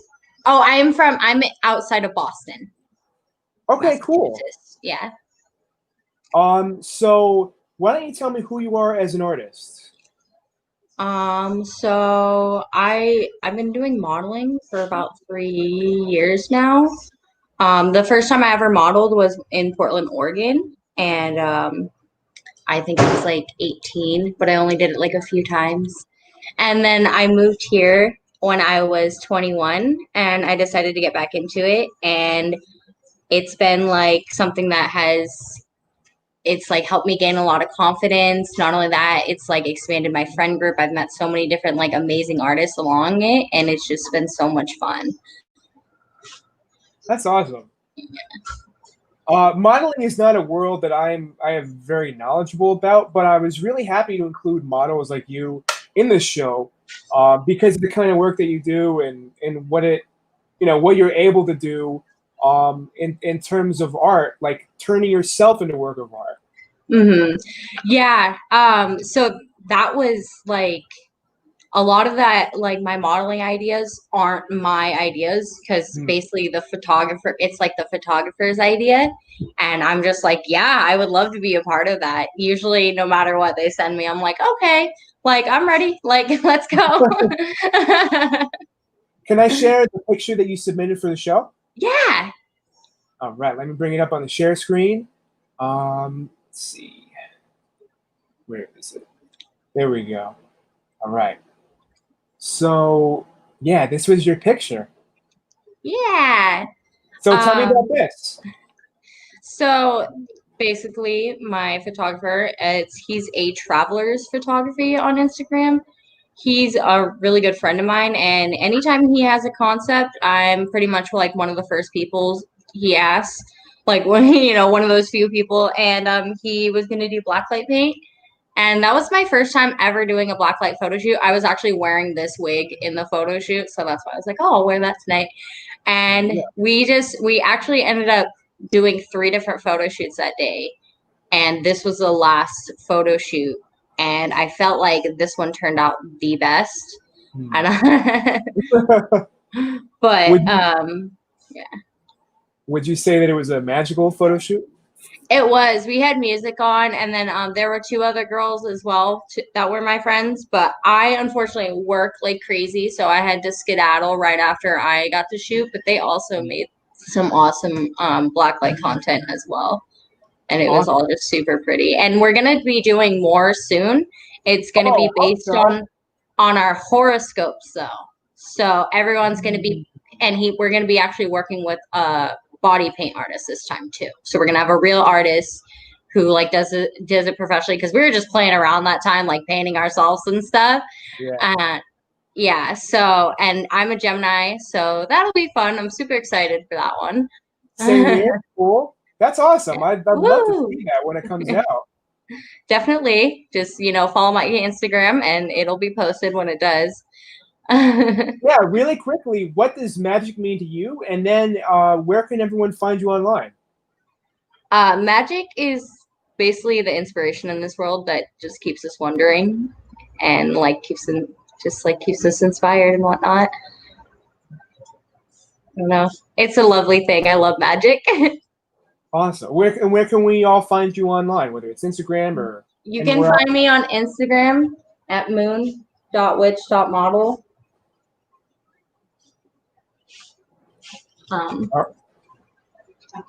Oh, I'm outside of Boston. Okay, cool. Yeah. So why don't you tell me who you are as an artist? So I've been doing modeling for about 3 years now. The first time I ever modeled was in Portland, Oregon, and I think I was like 18, but I only did it like a few times. And then I moved here when I was 21, and I decided to get back into it, and it's been like something that it's like helped me gain a lot of confidence. Not only that, it's like expanded my friend group. I've met so many different like amazing artists along it, and it's just been so much fun. That's awesome. Modeling is not a world that I am very knowledgeable about, but I was really happy to include models like you in this show because of the kind of work that you do and what what you're able to do in terms of art, like turning yourself into a work of art. Mm-hmm. Yeah. So that was like a lot of that, like my modeling ideas aren't my ideas because basically it's like the photographer's idea. And I'm just like, yeah, I would love to be a part of that. Usually, no matter what they send me, I'm like, okay, like I'm ready. Like, let's go. Can I share the picture that you submitted for the show? Yeah. All right, let me bring it up on the share screen. Let's see. Where is it? There we go. All right. So, yeah, this was your picture. Yeah. So tell me about this. So basically, my photographer, he's a traveler's photography on Instagram. He's a really good friend of mine, and anytime he has a concept, I'm pretty much like one of the first people he asks. Like when one of those few people, and he was gonna do blacklight paint. And that was my first time ever doing a blacklight photo shoot. I was actually wearing this wig in the photo shoot, so that's why I was like, oh, I'll wear that tonight. And we actually ended up doing 3 different photo shoots that day. And this was the last photo shoot. And I felt like this one turned out the best. But yeah. Would you say that it was a magical photo shoot? It was. We had music on, and then there were 2 other girls as well that were my friends. But I unfortunately work like crazy, so I had to skedaddle right after I got to shoot. But they also made some awesome blacklight content as well, and it was all just super pretty. And we're gonna be doing more soon. It's gonna be based on our horoscopes, though. So everyone's gonna be, and we're gonna be actually working with body paint artist this time too. So we're gonna have a real artist who like does it professionally, because we were just playing around that time, like painting ourselves and stuff. Yeah. So, and I'm a Gemini, so that'll be fun. I'm super excited for that one. Same here. Cool. That's awesome. I'd love to see that when it comes out. Definitely. Just follow my Instagram and it'll be posted when it does. Yeah, really quickly, what does magic mean to you? And then where can everyone find you online? Magic is basically the inspiration in this world that just keeps us wondering and like keeps just like keeps us inspired and whatnot. I don't know. It's a lovely thing. I love magic. Awesome. Where can we all find you online, whether it's Instagram or You can find me on Instagram at moon.witch.model.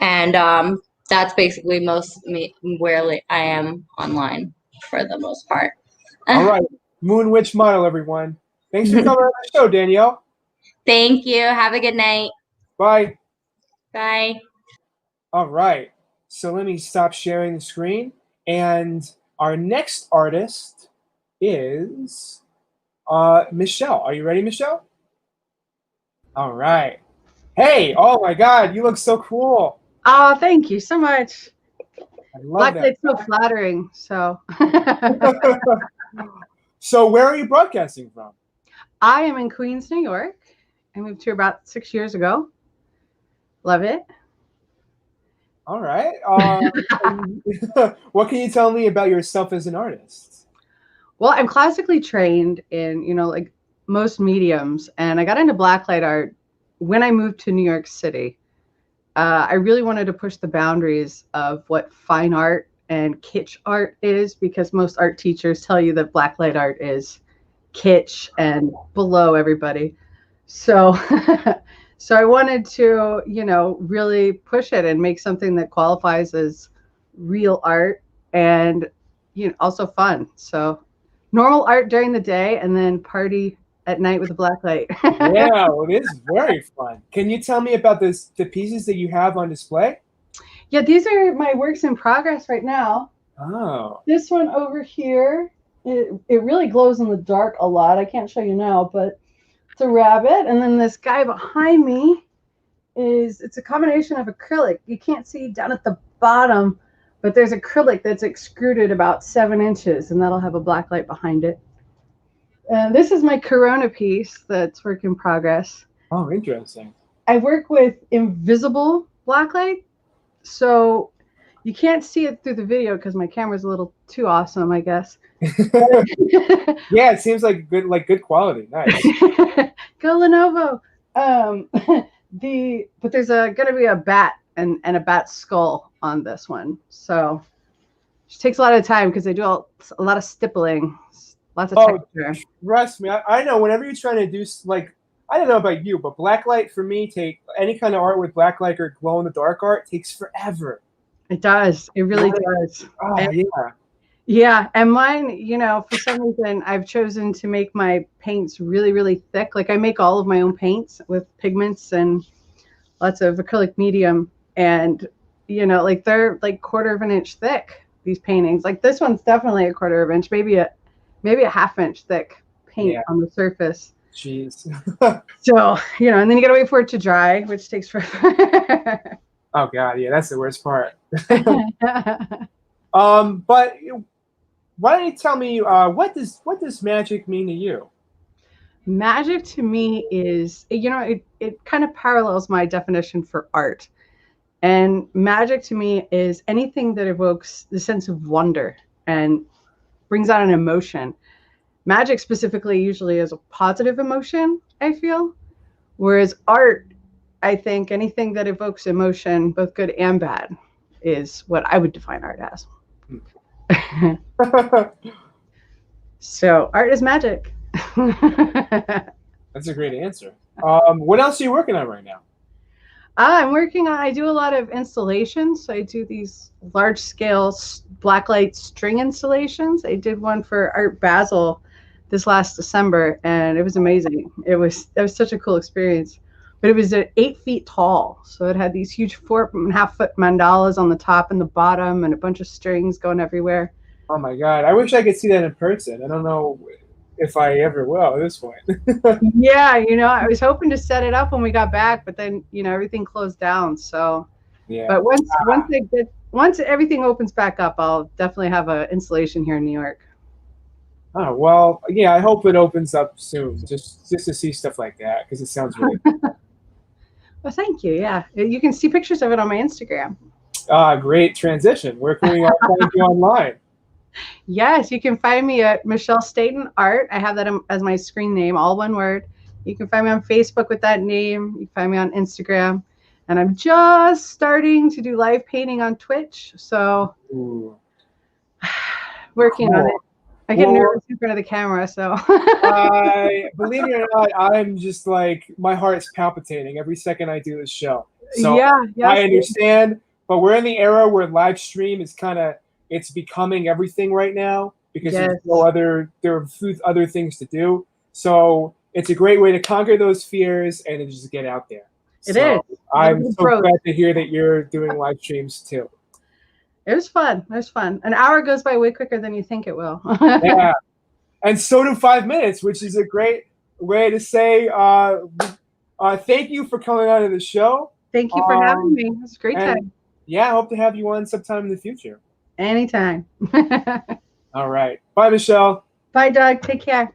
And that's basically where I am online for the most part. All right. Moon Witch Model, everyone. Thanks for coming on the show, Danielle. Thank you. Have a good night. Bye. Bye. All right. So let me stop sharing the screen. And our next artist is Michelle. Are you ready, Michelle? All right. Hey, oh my God, you look so cool. Oh, thank you so much. I love that. Blacklight's so flattering. So, so where are you broadcasting from? I am in Queens, New York. I moved here about 6 years ago. Love it. All right. What can you tell me about yourself as an artist? Well, I'm classically trained in, like most mediums, and I got into blacklight art when I moved to New York City. I really wanted to push the boundaries of what fine art and kitsch art is, because most art teachers tell you that blacklight art is kitsch and below everybody. So so I wanted to, really push it and make something that qualifies as real art and, also fun. So normal art during the day and then party at night with a blacklight. Yeah, well, it is very fun. Can you tell me about the pieces that you have on display? Yeah, these are my works in progress right now. Oh. This one over here, it really glows in the dark a lot. I can't show you now, but it's a rabbit. And then this guy behind me it's a combination of acrylic. You can't see down at the bottom, but there's acrylic that's extruded about 7 inches, and that'll have a black light behind it. And this is my Corona piece that's work in progress. Oh, interesting. I work with invisible blacklight, so you can't see it through the video because my camera's a little too awesome, I guess. Yeah, it seems like good quality. Nice. Go Lenovo. But there's going to be a bat and a bat skull on this one, so it takes a lot of time because they do a lot of stippling, lots of texture. Trust me, I know. Whenever you're trying to do I don't know about you, but blacklight for me, any kind of art with blacklight or glow in the dark art takes forever. It does. It really does. Oh, yeah. Yeah, and mine, for some reason, I've chosen to make my paints really, really thick. Like I make all of my own paints with pigments and lots of acrylic medium, and like they're like 1/4 of an inch thick. These paintings, like this one's definitely a 1/4 of an inch, maybe a 1/2 inch thick paint on the surface. Jeez. So and then you gotta wait for it to dry, which takes forever. Oh God, yeah, that's the worst part. But why don't you tell me what does magic mean to you? Magic to me is, it kind of parallels my definition for art. And magic to me is anything that evokes the sense of wonder and brings out an emotion. Magic specifically usually is a positive emotion, I feel. Whereas art, I think anything that evokes emotion, both good and bad, is what I would define art as. So art is magic. That's a great answer. What else are you working on right now? I do a lot of installations. So I do these large scale blacklight string installations. I did one for Art Basel this last December, and it was amazing. That was such a cool experience. But it was 8 feet tall. So it had these huge 4.5 foot mandalas on the top and the bottom and a bunch of strings going everywhere. Oh my God, I wish I could see that in person. I don't know if I ever will at this point. Yeah, I was hoping to set it up when we got back, but then everything closed down. So, yeah. But once everything opens back up, I'll definitely have an installation here in New York. Oh well, yeah. I hope it opens up soon, just to see stuff like that, because it sounds really cool. Well, thank you. Yeah, you can see pictures of it on my Instagram. Great transition. Where can we all find you online? Yes, you can find me at Michelle Staten Art. I have that as my screen name, all one word. You can find me on Facebook with that name. You can find me on Instagram. And I'm just starting to do live painting on Twitch. So working on it. I get nervous in front of the camera, so. I believe it or not, I'm just like, my heart's palpitating every second I do this show. So yeah, I understand, but we're in the era where live stream is it's becoming everything right now because there's there are other things to do. So it's a great way to conquer those fears and to just get out there. It is. I'm so glad to hear that you're doing live streams too. It was fun. It was fun. An hour goes by way quicker than you think it will. Yeah. And so do 5 minutes, which is a great way to say thank you for coming on to the show. Thank you for having me. It was a great time. Yeah, I hope to have you on sometime in the future. Anytime. All right. Bye, Michelle. Bye, Doug. Take care.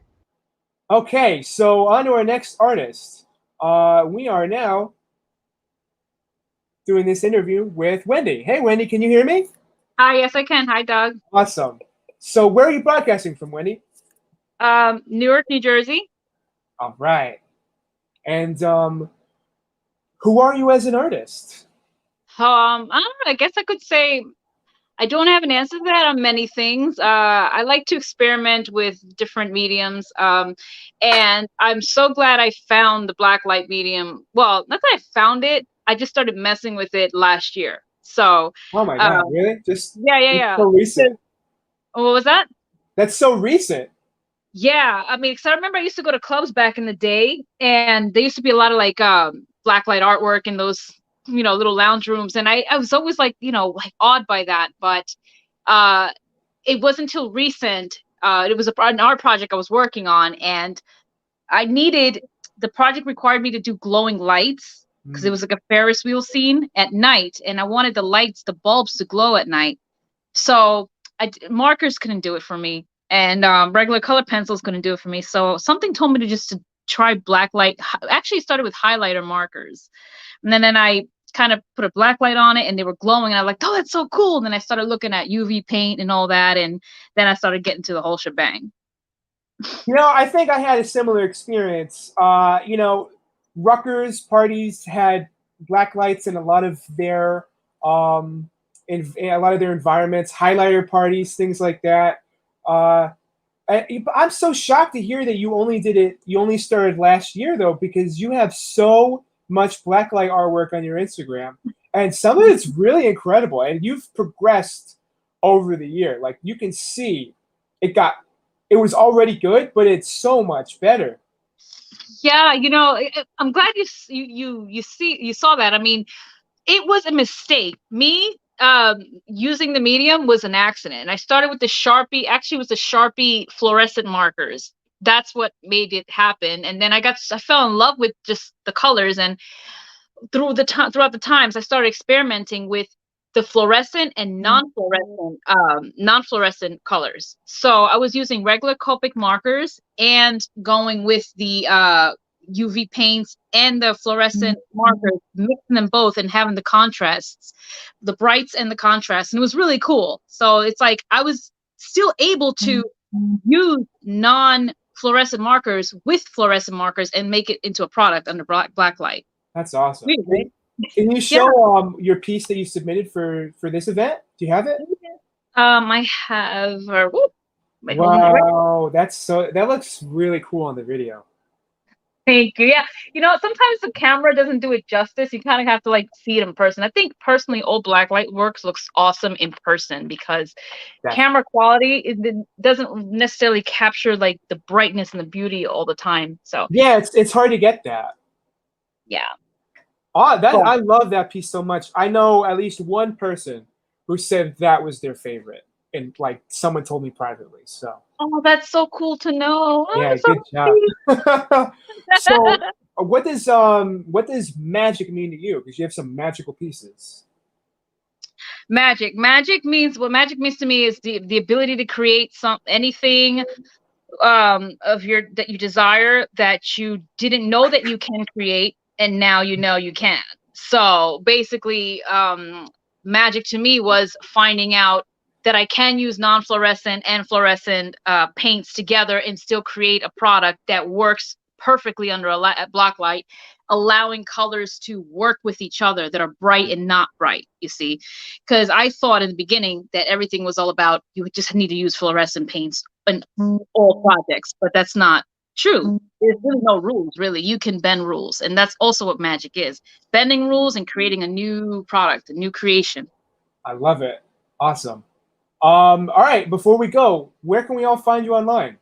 Okay, so on to our next artist. We are now doing this interview with Wendy. Hey, Wendy, can you hear me? Hi, yes, I can. Hi, Doug. Awesome. So where are you broadcasting from, Wendy? Newark, New Jersey. All right. And who are you as an artist? I don't know. I guess I could say I don't have an answer to that on many things. I like to experiment with different mediums. And I'm so glad I found the blacklight medium. Well, not that I found it. I just started messing with it last year. So. Oh my God! Really? Yeah. So recent. What was that? That's so recent. Yeah, I mean, because I remember I used to go to clubs back in the day, and there used to be a lot of like blacklight artwork in those, little lounge rooms, and I was always like, like awed by that. But it wasn't until recent. It was an art project I was working on, and the project required me to do glowing lights because it was like a Ferris wheel scene at night, and I wanted the bulbs to glow at night. So markers couldn't do it for me, and regular color pencils couldn't do it for me. So something told me to try blacklight. Actually, it started with highlighter markers, and then I kind of put a blacklight on it, and they were glowing. And I was like, "Oh, that's so cool!" And then I started looking at UV paint and all that, and then I started getting to the whole shebang. I think I had a similar experience. Rutgers parties had black lights in a lot of their environments, highlighter parties, things like that. I'm so shocked to hear that you only started last year though, because you have so much blacklight artwork on your Instagram, and some of it's really incredible, and you've progressed over the year. Like you can see it was already good, but it's so much better. Yeah, I'm glad you saw that. I mean, it was a mistake. Me using the medium was an accident. I started with the Sharpie. Actually, it was the Sharpie fluorescent markers. That's what made it happen. And then I fell in love with just the colors. And throughout the times, I started experimenting with the fluorescent and non-fluorescent colors. So I was using regular Copic markers and going with the UV paints and the fluorescent markers, mixing them both and having the contrasts, the brights and the contrasts. And it was really cool. So it's like I was still able to use non-fluorescent markers with fluorescent markers and make it into a product under blacklight. That's awesome. Really? Can you show your piece that you submitted for this event? Do you have it? I have. Wow, that looks really cool on the video. Thank you. Yeah, sometimes the camera doesn't do it justice. You kind of have to see it in person. I think personally, old blacklight works looks awesome in person because camera quality it doesn't necessarily capture the brightness and the beauty all the time. So yeah, it's hard to get that. Yeah. I love that piece so much. I know at least one person who said that was their favorite, and someone told me privately. So. Oh, that's so cool to know. Yeah, good job. So, what does magic mean to you? Because you have some magical pieces. Magic means to me is the ability to create anything that you desire that you didn't know that you can create, and now you know you can. So basically, magic to me was finding out that I can use non-fluorescent and fluorescent paints together and still create a product that works perfectly under a black light, allowing colors to work with each other that are bright and not bright, you see. Because I thought in the beginning that everything was all about you just need to use fluorescent paints in all projects, but that's not true. There's really no rules, really. You can bend rules, and that's also what magic is: bending rules and creating a new product, a new creation. I love it. Awesome. All right, before we go, where can we all find you online?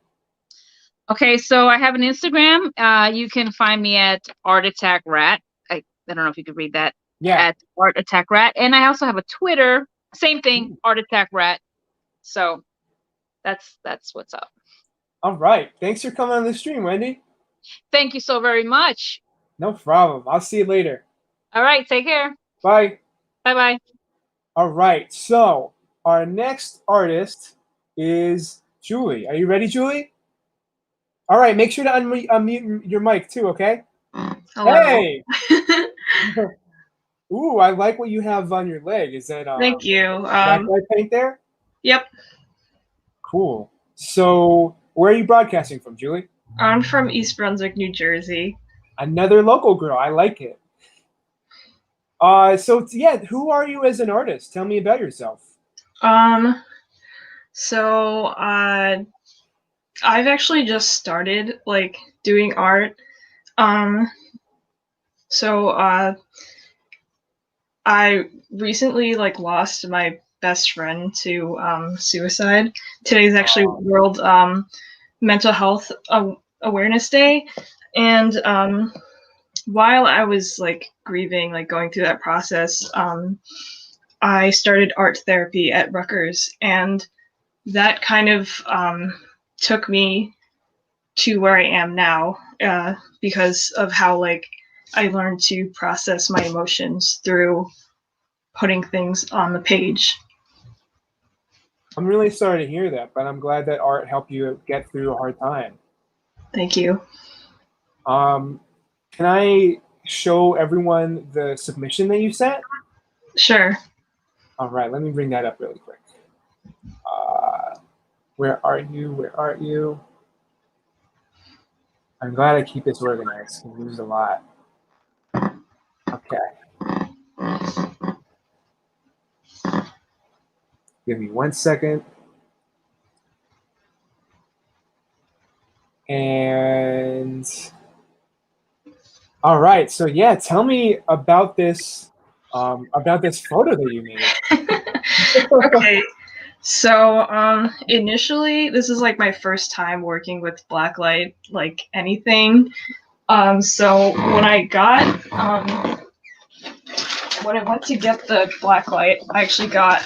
Okay, so I have an Instagram. You can find me at Art Attack Rat. I don't know if you could read that. Yeah. At Art Attack Rat, and I also have a Twitter. Same thing, Art Attack Rat. So that's what's up. All right. Thanks for coming on the stream, Wendy. Thank you so very much. No problem. I'll see you later. All right, take care. Bye. Bye bye. All right. So our next artist is Julie. Are you ready, Julie? All right. Make sure to unmute your mic too, okay? Hello. Hey. Ooh, I like what you have on your leg. Is that Thank you. blacklight paint there? Yep. Cool. So where are you broadcasting from, Julie? I'm from East Brunswick, New Jersey. Another local girl. I like it. So yeah, who are you as an artist? Tell me about yourself. So I've actually just started like doing art. So I recently like lost my best friend to suicide. Today's actually World Mental Health Awareness Day, and while I was like grieving, like going through that process, I started art therapy at Rutgers, and that kind of took me to where I am now because of how like I learned to process my emotions through putting things on the page. I'm really sorry to hear that, but I'm glad that art helped you get through a hard time. Thank you. Can I show everyone the submission that you sent? Sure. All right, let me bring that up really quick. Where are you? Where are you? I'm glad I keep this organized. We lose a lot. Okay. Give me 1 second. And all right, so yeah, tell me about this photo that you made. Okay. So initially this is like my first time working with blacklight, like anything. So when I went to get the blacklight, I actually got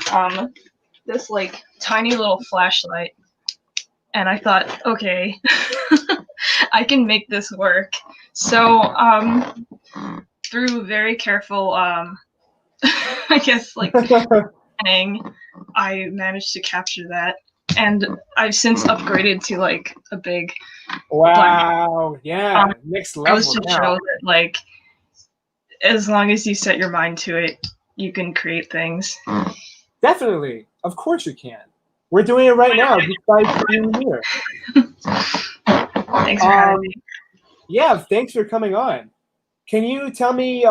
this like tiny little flashlight, and I thought, okay, I can make this work. So through very careful I guess like planning, I managed to capture that, and I've since upgraded to like a big Wow, yeah, next level. Goes to show that like as long as you set your mind to it, you can create things. Definitely, of course you can. We're doing it right now, just by being here. Thanks for having me. Yeah, thanks for coming on. Can you tell me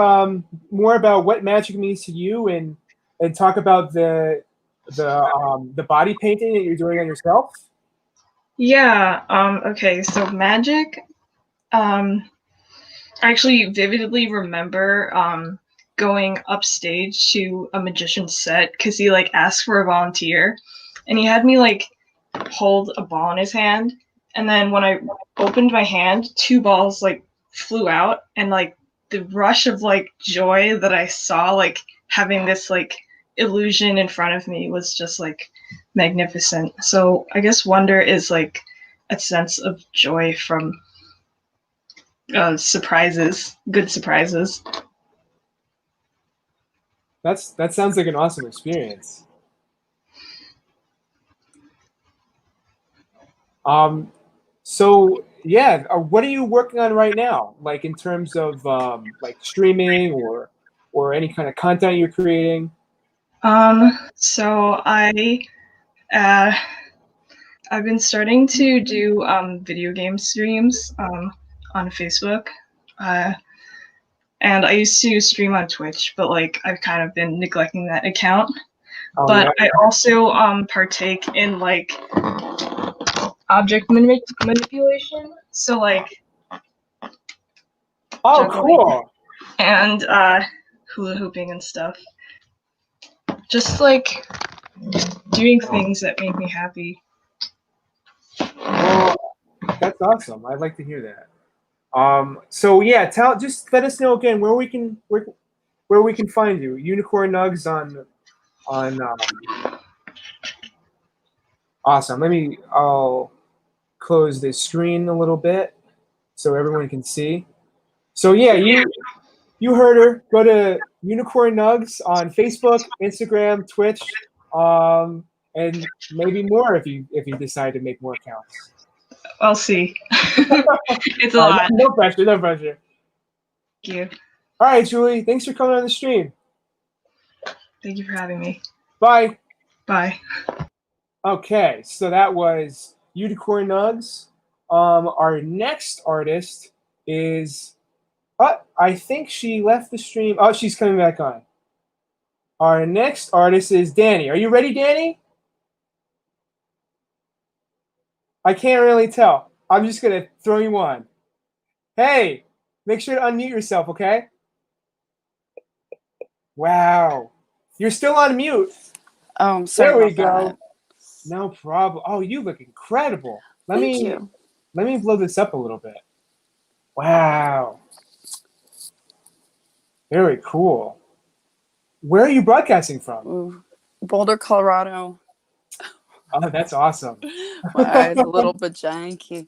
more about what magic means to you, and talk about the body painting that you're doing on yourself? Yeah. Okay. So magic. I actually vividly remember going upstage to a magician's set because he like asked for a volunteer, and he had me like hold a ball in his hand, and then when I opened my hand, 2 balls like flew out, and like the rush of like joy that I saw like having this like illusion in front of me was just like magnificent. So I guess wonder is like a sense of joy from surprises, good surprises. That sounds like an awesome experience. So yeah, what are you working on right now? Like in terms of like streaming or any kind of content you're creating? So I I've been starting to do video game streams on Facebook. And I used to stream on Twitch, but like I've kind of been neglecting that account. Oh, But yeah. I also partake in like object manipulation. So like Oh, juggling cool. and hula hooping and stuff. Just like doing things that make me happy. Well, that's awesome. I'd like to hear that. So yeah, just let us know again where we can find you. Unicorn Nugs on awesome. I'll close this screen a little bit so everyone can see. So yeah, you heard her. Go to Unicorn Nugs on Facebook, Instagram, Twitch, and maybe more if you decide to make more accounts. I'll see. It's a lot. No pressure. No pressure. Thank you. All right, Julie. Thanks for coming on the stream. Thank you for having me. Bye. Bye. Okay, so that was Unicorn Nugs. Our next artist is. I think she left the stream. Oh, she's coming back on. Our next artist is Danny. Are you ready, Danny? I can't really tell. I'm just going to throw you on. Hey, make sure to unmute yourself, okay? Wow. You're still on mute. Oh, I'm sorry. There we about go. that. No problem. Oh, you look incredible. Thank you. Let me blow this up a little bit. Wow. Very cool. Where are you broadcasting from? Ooh, Boulder, Colorado. Oh, that's awesome. My eyes a little bit janky.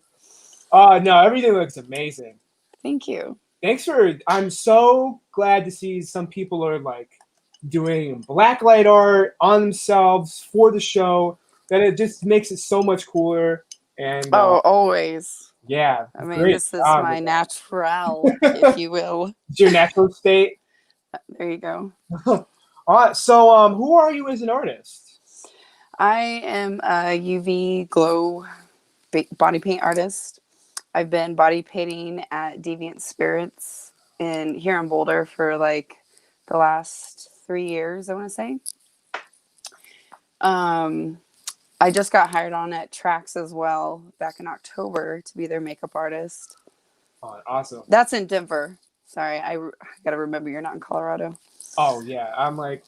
Oh, no, everything looks amazing. Thank you. I'm so glad to see some people are like doing blacklight art on themselves for the show, that it just makes it so much cooler. And always. Yeah. I mean, great this is job. my natural, if you will. It's your natural state. There you go. All right. So, who are you as an artist? I am a UV glow body paint artist. I've been body painting at Deviant Spirits here in Boulder for like the last 3 years, I want to say. I just got hired on at Trax as well back in October to be their makeup artist. Oh, awesome. That's in Denver. Sorry, I got to remember you're not in Colorado. Oh, yeah. I'm like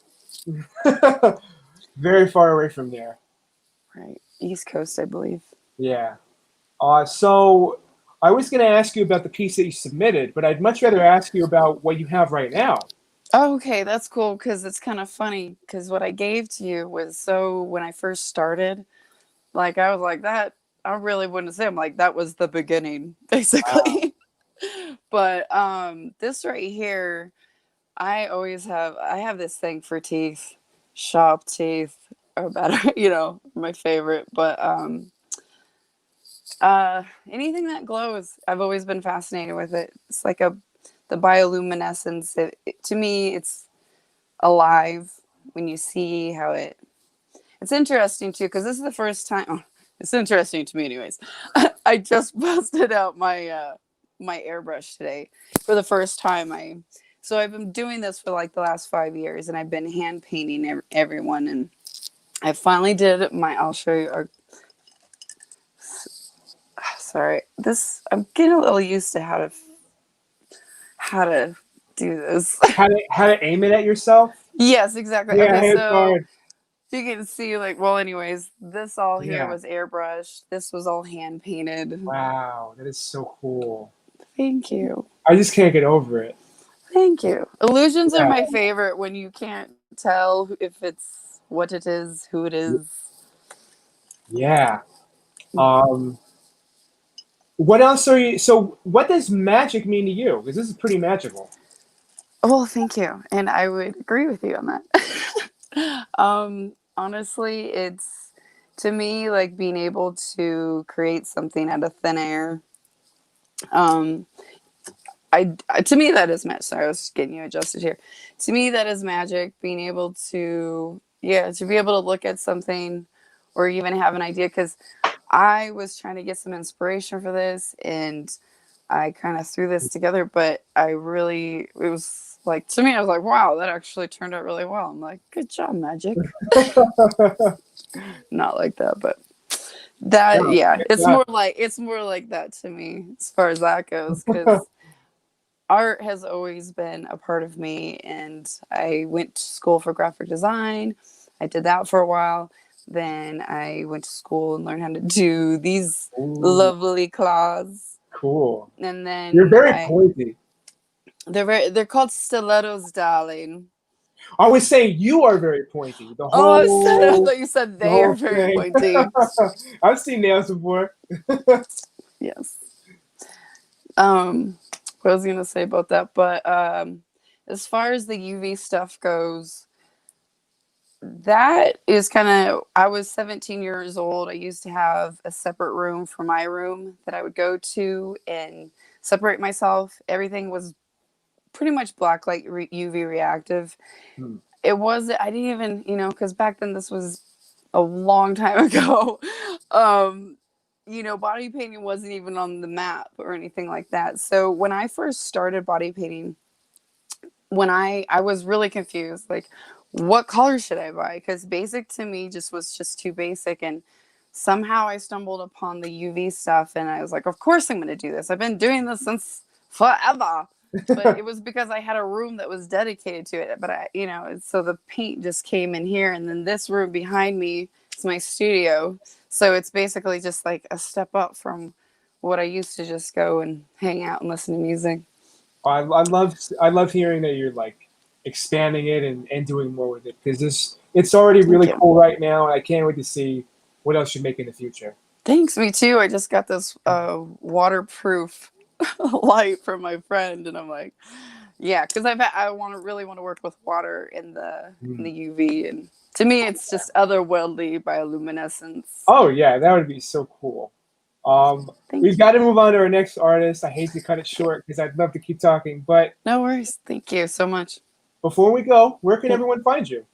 very far away from there. Right. East Coast, I believe. Yeah. So I was going to ask you about the piece that you submitted, but I'd much rather ask you about what you have right now. Oh, okay, that's cool because it's kind of funny because what I gave to you was when I first started, like I was like that. I really wouldn't say I'm like that was the beginning basically. Wow. But this right here, I have this thing for teeth, sharp teeth are better, my favorite. But anything that glows, I've always been fascinated with it. It's like the bioluminescence. To me, it's alive when you see how it's interesting too, because this is the first time. Oh, it's interesting to me, anyways. I just busted out my my airbrush today for the first time. So I've been doing this for like the last 5 years, and I've been hand painting everyone, and I finally did I'll show you. Sorry, I'm getting a little used to how to do this. How to aim it at yourself? Yes, exactly. Yeah, okay, it's so hard. you can see anyways, this all here was airbrushed. This was all hand painted. Wow, that is so cool. Thank you. I just can't get over it. Thank you. Illusions are my favorite when you can't tell if it's what it is, who it is. Yeah. What else are you? So, what does magic mean to you? Because this is pretty magical. Oh, thank you, and I would agree with you on that. Honestly, it's to me like being able to create something out of thin air. To me that is magic. Sorry, I was getting you adjusted here. To me, that is magic. Being able to be able to look at something or even have an idea, because I was trying to get some inspiration for this and I kind of threw this together, but it was like, to me, I was like, wow, that actually turned out really well. I'm like, good job, Magic. Not like that, but that, No, yeah, it's not. it's more like that to me as far as that goes, because art has always been a part of me, and I went to school for graphic design. I did that for a while. Then I went to school and learned how to do these Ooh, lovely claws. cool. And then You're very pointy. they're called stilettos, darling. I was saying you are very pointy. The Oh, I whole, thought you said the they are whole very thing. pointy. I've seen nails before. Yes. What I was gonna say about that, but as far as the UV stuff goes, that is kind of, I was 17 years old. I used to have a separate room for my room that I would go to and separate myself. Everything was pretty much blacklight UV reactive. Hmm. It was, I didn't even, because back then, this was a long time ago. Body painting wasn't even on the map or anything like that. So when I first started body painting, when I was really confused, like, what color should I buy? Because basic to me was just too basic, and somehow I stumbled upon the UV stuff, and I was like, of course I'm going to do this. I've been doing this since forever. But it was because I had a room that was dedicated to it. But so the paint just came in here, and then this room behind me is my studio. So it's basically just like a step up from what I used to just go and hang out and listen to music. I love hearing that you're like expanding it and doing more with it, because it's already really cool right now, and I can't wait to see what else you make in the future. Thanks, me too. I just got this waterproof light from my friend, and I'm like, yeah, because really want to work with water in the UV, and to me, it's just otherworldly bioluminescence. Oh yeah, that would be so cool. We've got to move on to our next artist. I hate to cut it short because I'd love to keep talking, but no worries. Thank you so much. Before we go, where can everyone find you?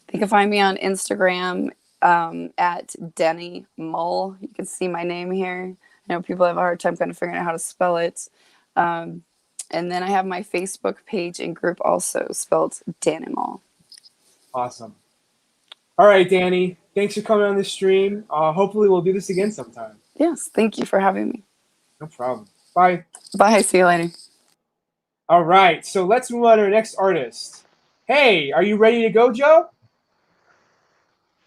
They can find me on Instagram at Denny Mull. You can see my name here. I know people have a hard time kind of figuring out how to spell it. And then I have my Facebook page and group also spelled Danny Mull. Awesome. All right, Danny. Thanks for coming on the stream. Hopefully we'll do this again sometime. Yes, thank you for having me. No problem. Bye. Bye. See you later. All right, so let's move on to our next artist. Hey, are you ready to go, Joe?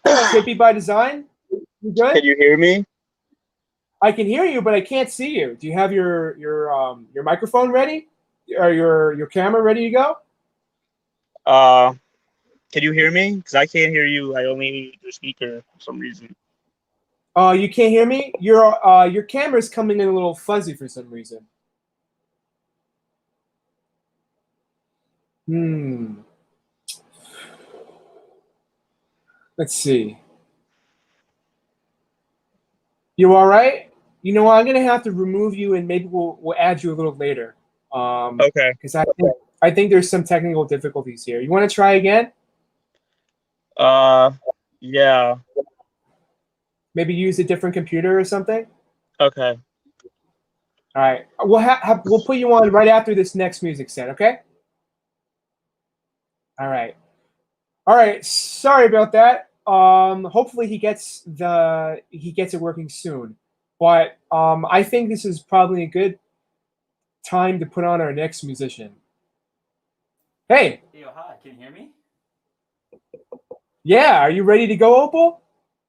Trippy by Design? You good? Can you hear me? I can hear you, but I can't see you. Do you have your microphone ready? Or your camera ready to go? Can you hear me? Because I can't hear you. I only hear your speaker for some reason. You can't hear me? Your camera's coming in a little fuzzy for some reason. Let's see. You all right? You know what? I'm gonna have to remove you, and maybe we'll add you a little later. Okay. Because I think there's some technical difficulties here. You want to try again? Yeah. Maybe use a different computer or something. Okay. All right. We'll put you on right after this next music set. Okay. All right. All right. Sorry about that. Hopefully he gets it working soon. But I think this is probably a good time to put on our next musician. Hey. Yo, hi. Can you hear me? Yeah. Are you ready to go, Opal?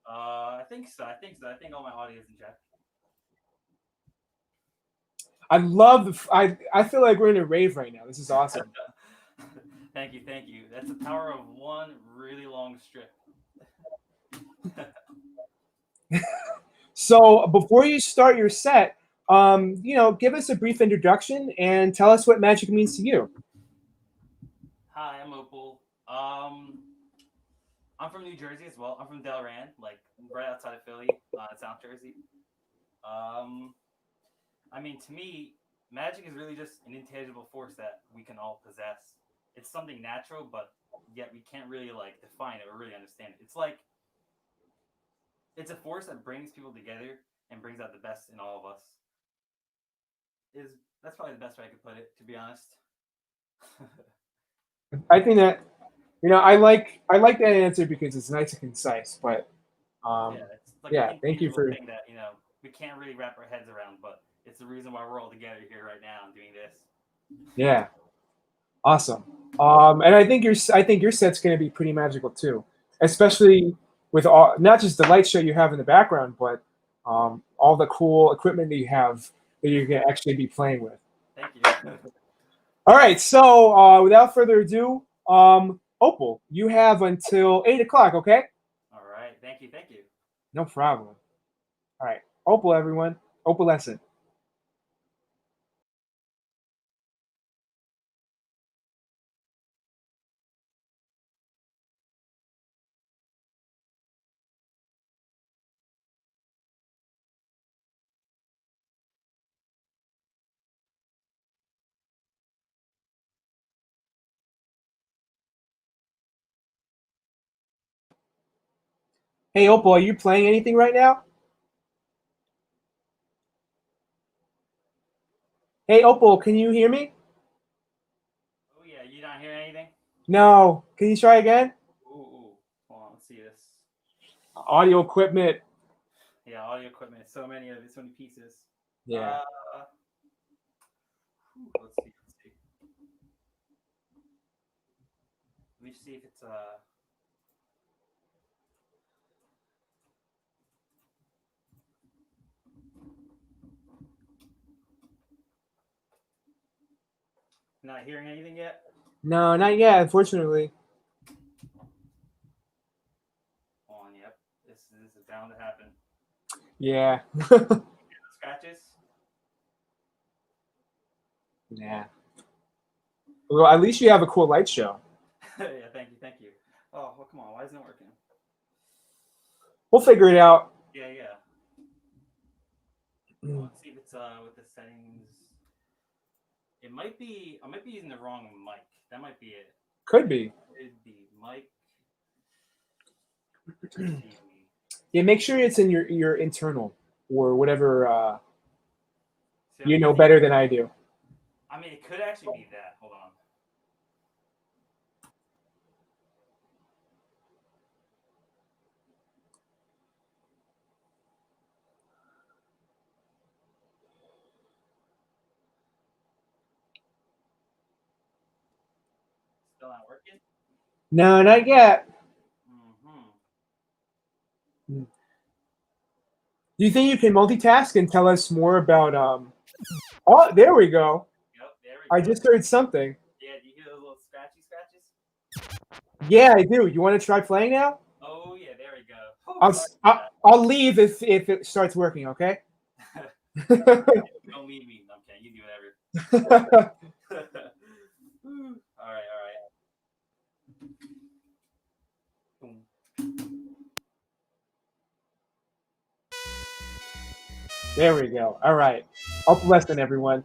I think so. I think all my audio is in check. I love I feel like we're in a rave right now. This is awesome. Thank you. That's the power of one really long strip. So before you start your set, give us a brief introduction and tell us what magic means to you. Hi, I'm Opal. I'm from New Jersey as well. I'm from Delran, like right outside of Philly, South Jersey. I mean, to me, magic is really just an intangible force that we can all possess. It's something natural, but yet we can't really like define it or really understand it. It's like it's a force that brings people together and brings out the best in all of us. That's probably the best way I could put it, to be honest. I think that I like that answer because it's nice and concise. But It's like yeah, an thank you intangible for thing that we can't really wrap our heads around, but it's the reason why we're all together here right now and doing this. yeah, awesome. And I think your set's going to be pretty magical too, especially with all not just the light show you have in the background, but all the cool equipment that you have that you're going to actually be playing with. Thank you. All right, so without further ado, Opal, you have until 8 o'clock, okay? All right, thank you. No problem. All right, Opal, everyone. Opal lesson. Hey, Opal, are you playing anything right now? Hey, Opal, can you hear me? Oh yeah, you not hearing anything? No. Can you try again? Ooh. Hold on, let's see this. Audio equipment. Yeah, audio equipment. So many of it, so many pieces. Yeah. Let's see. Let me see if it's not hearing anything yet. No, not yet, unfortunately. Hold on, yep. This is bound to happen. Yeah. Scratches? Yeah. Well, at least you have a cool light show. Yeah, thank you. Oh, well, come on. Why isn't it working? We'll figure it out. Yeah. Let's see if it's with the settings. I might be using the wrong mic. That might be it. Could be. It'd be mic. Yeah, make sure it's in your internal or whatever you know better than I do. I mean, it could actually be that. Hold on. Still not working? No, not yet. Do you think you can multitask and tell us more about Oh, there we go. Yep, there we I go. just heard something. Yeah, do you hear those little scratches? Yeah, I do. You want to try playing now? Oh yeah, there we go. I'll leave if it starts working, okay? Don't leave me. Okay, you do whatever. All right. There we go. All right. Up lesson, everyone.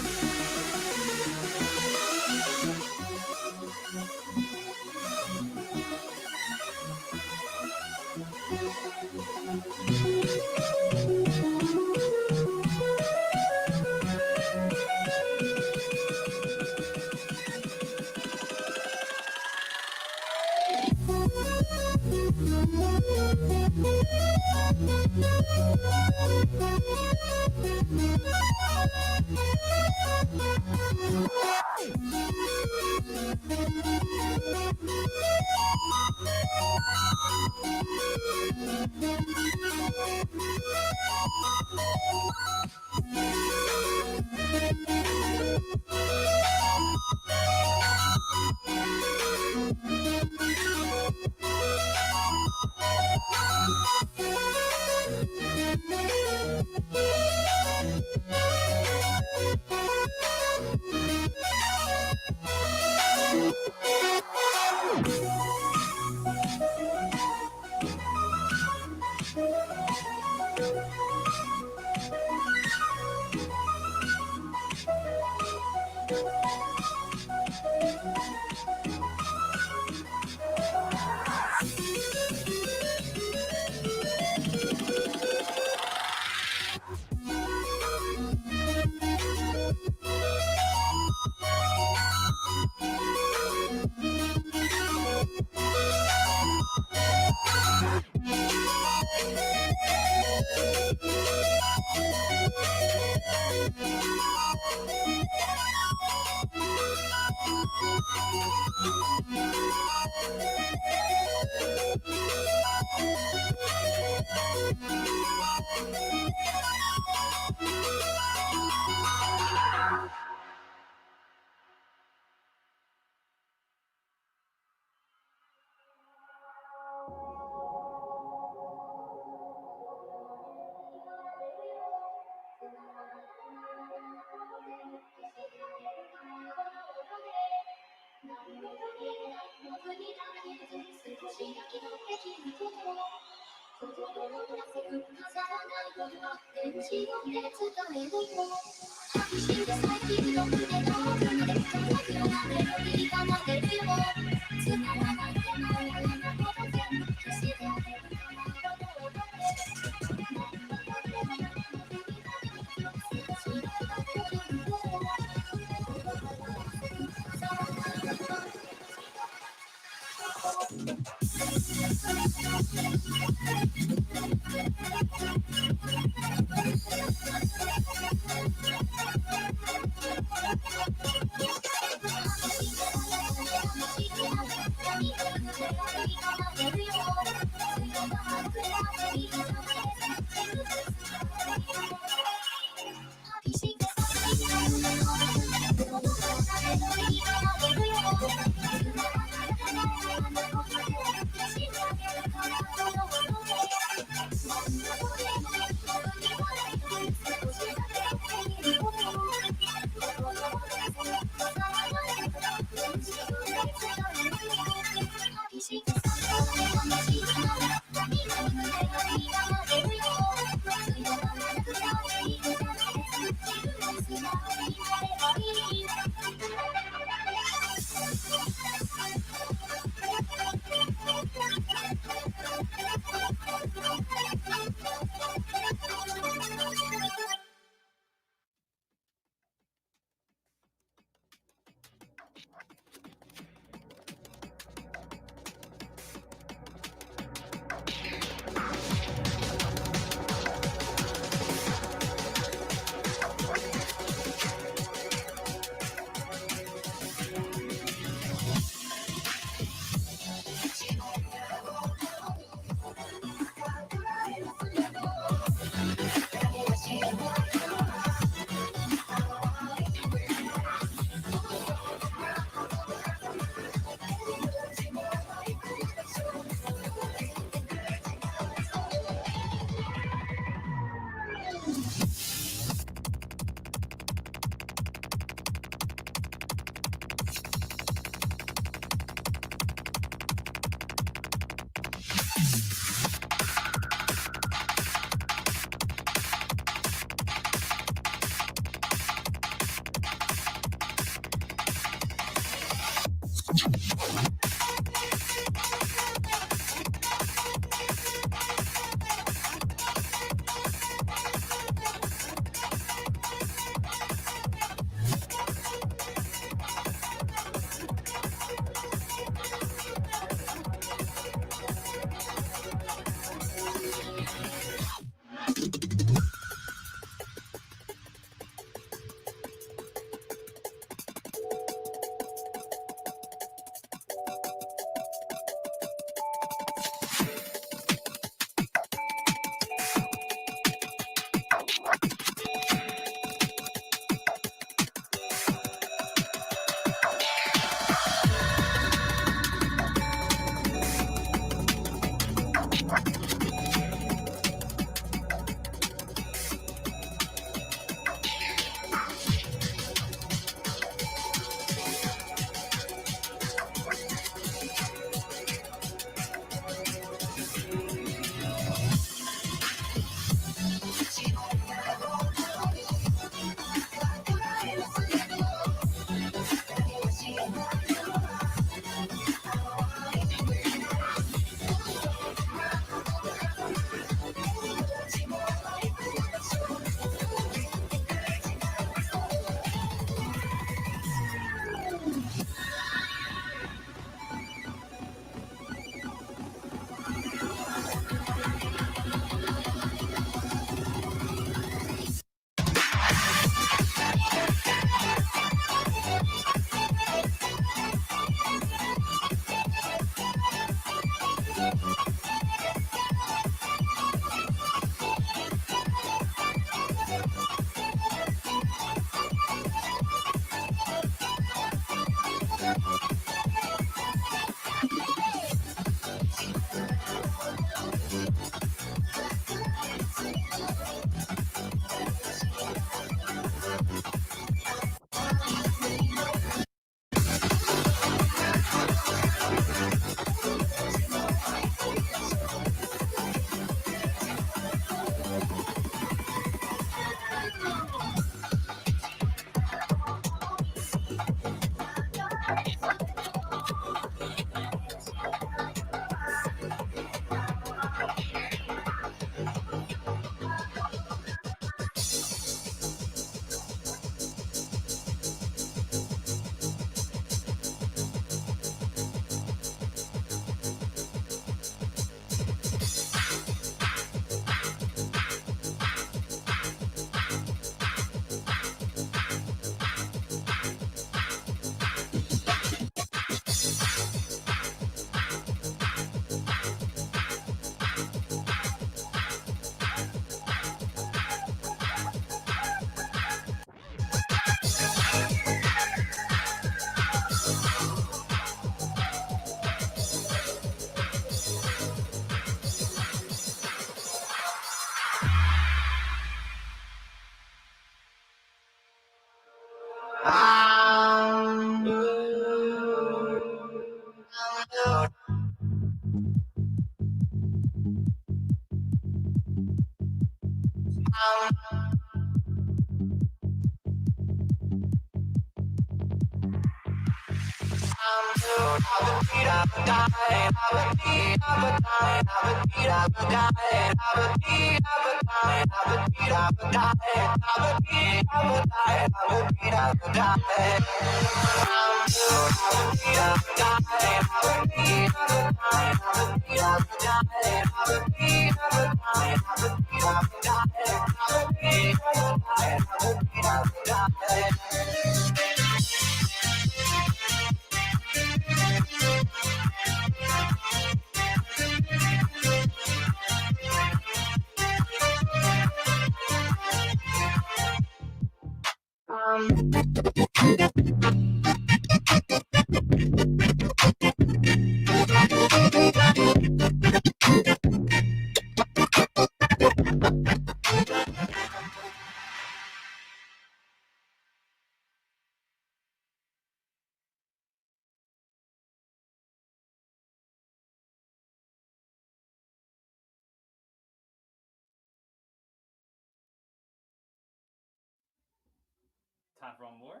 Time for one more.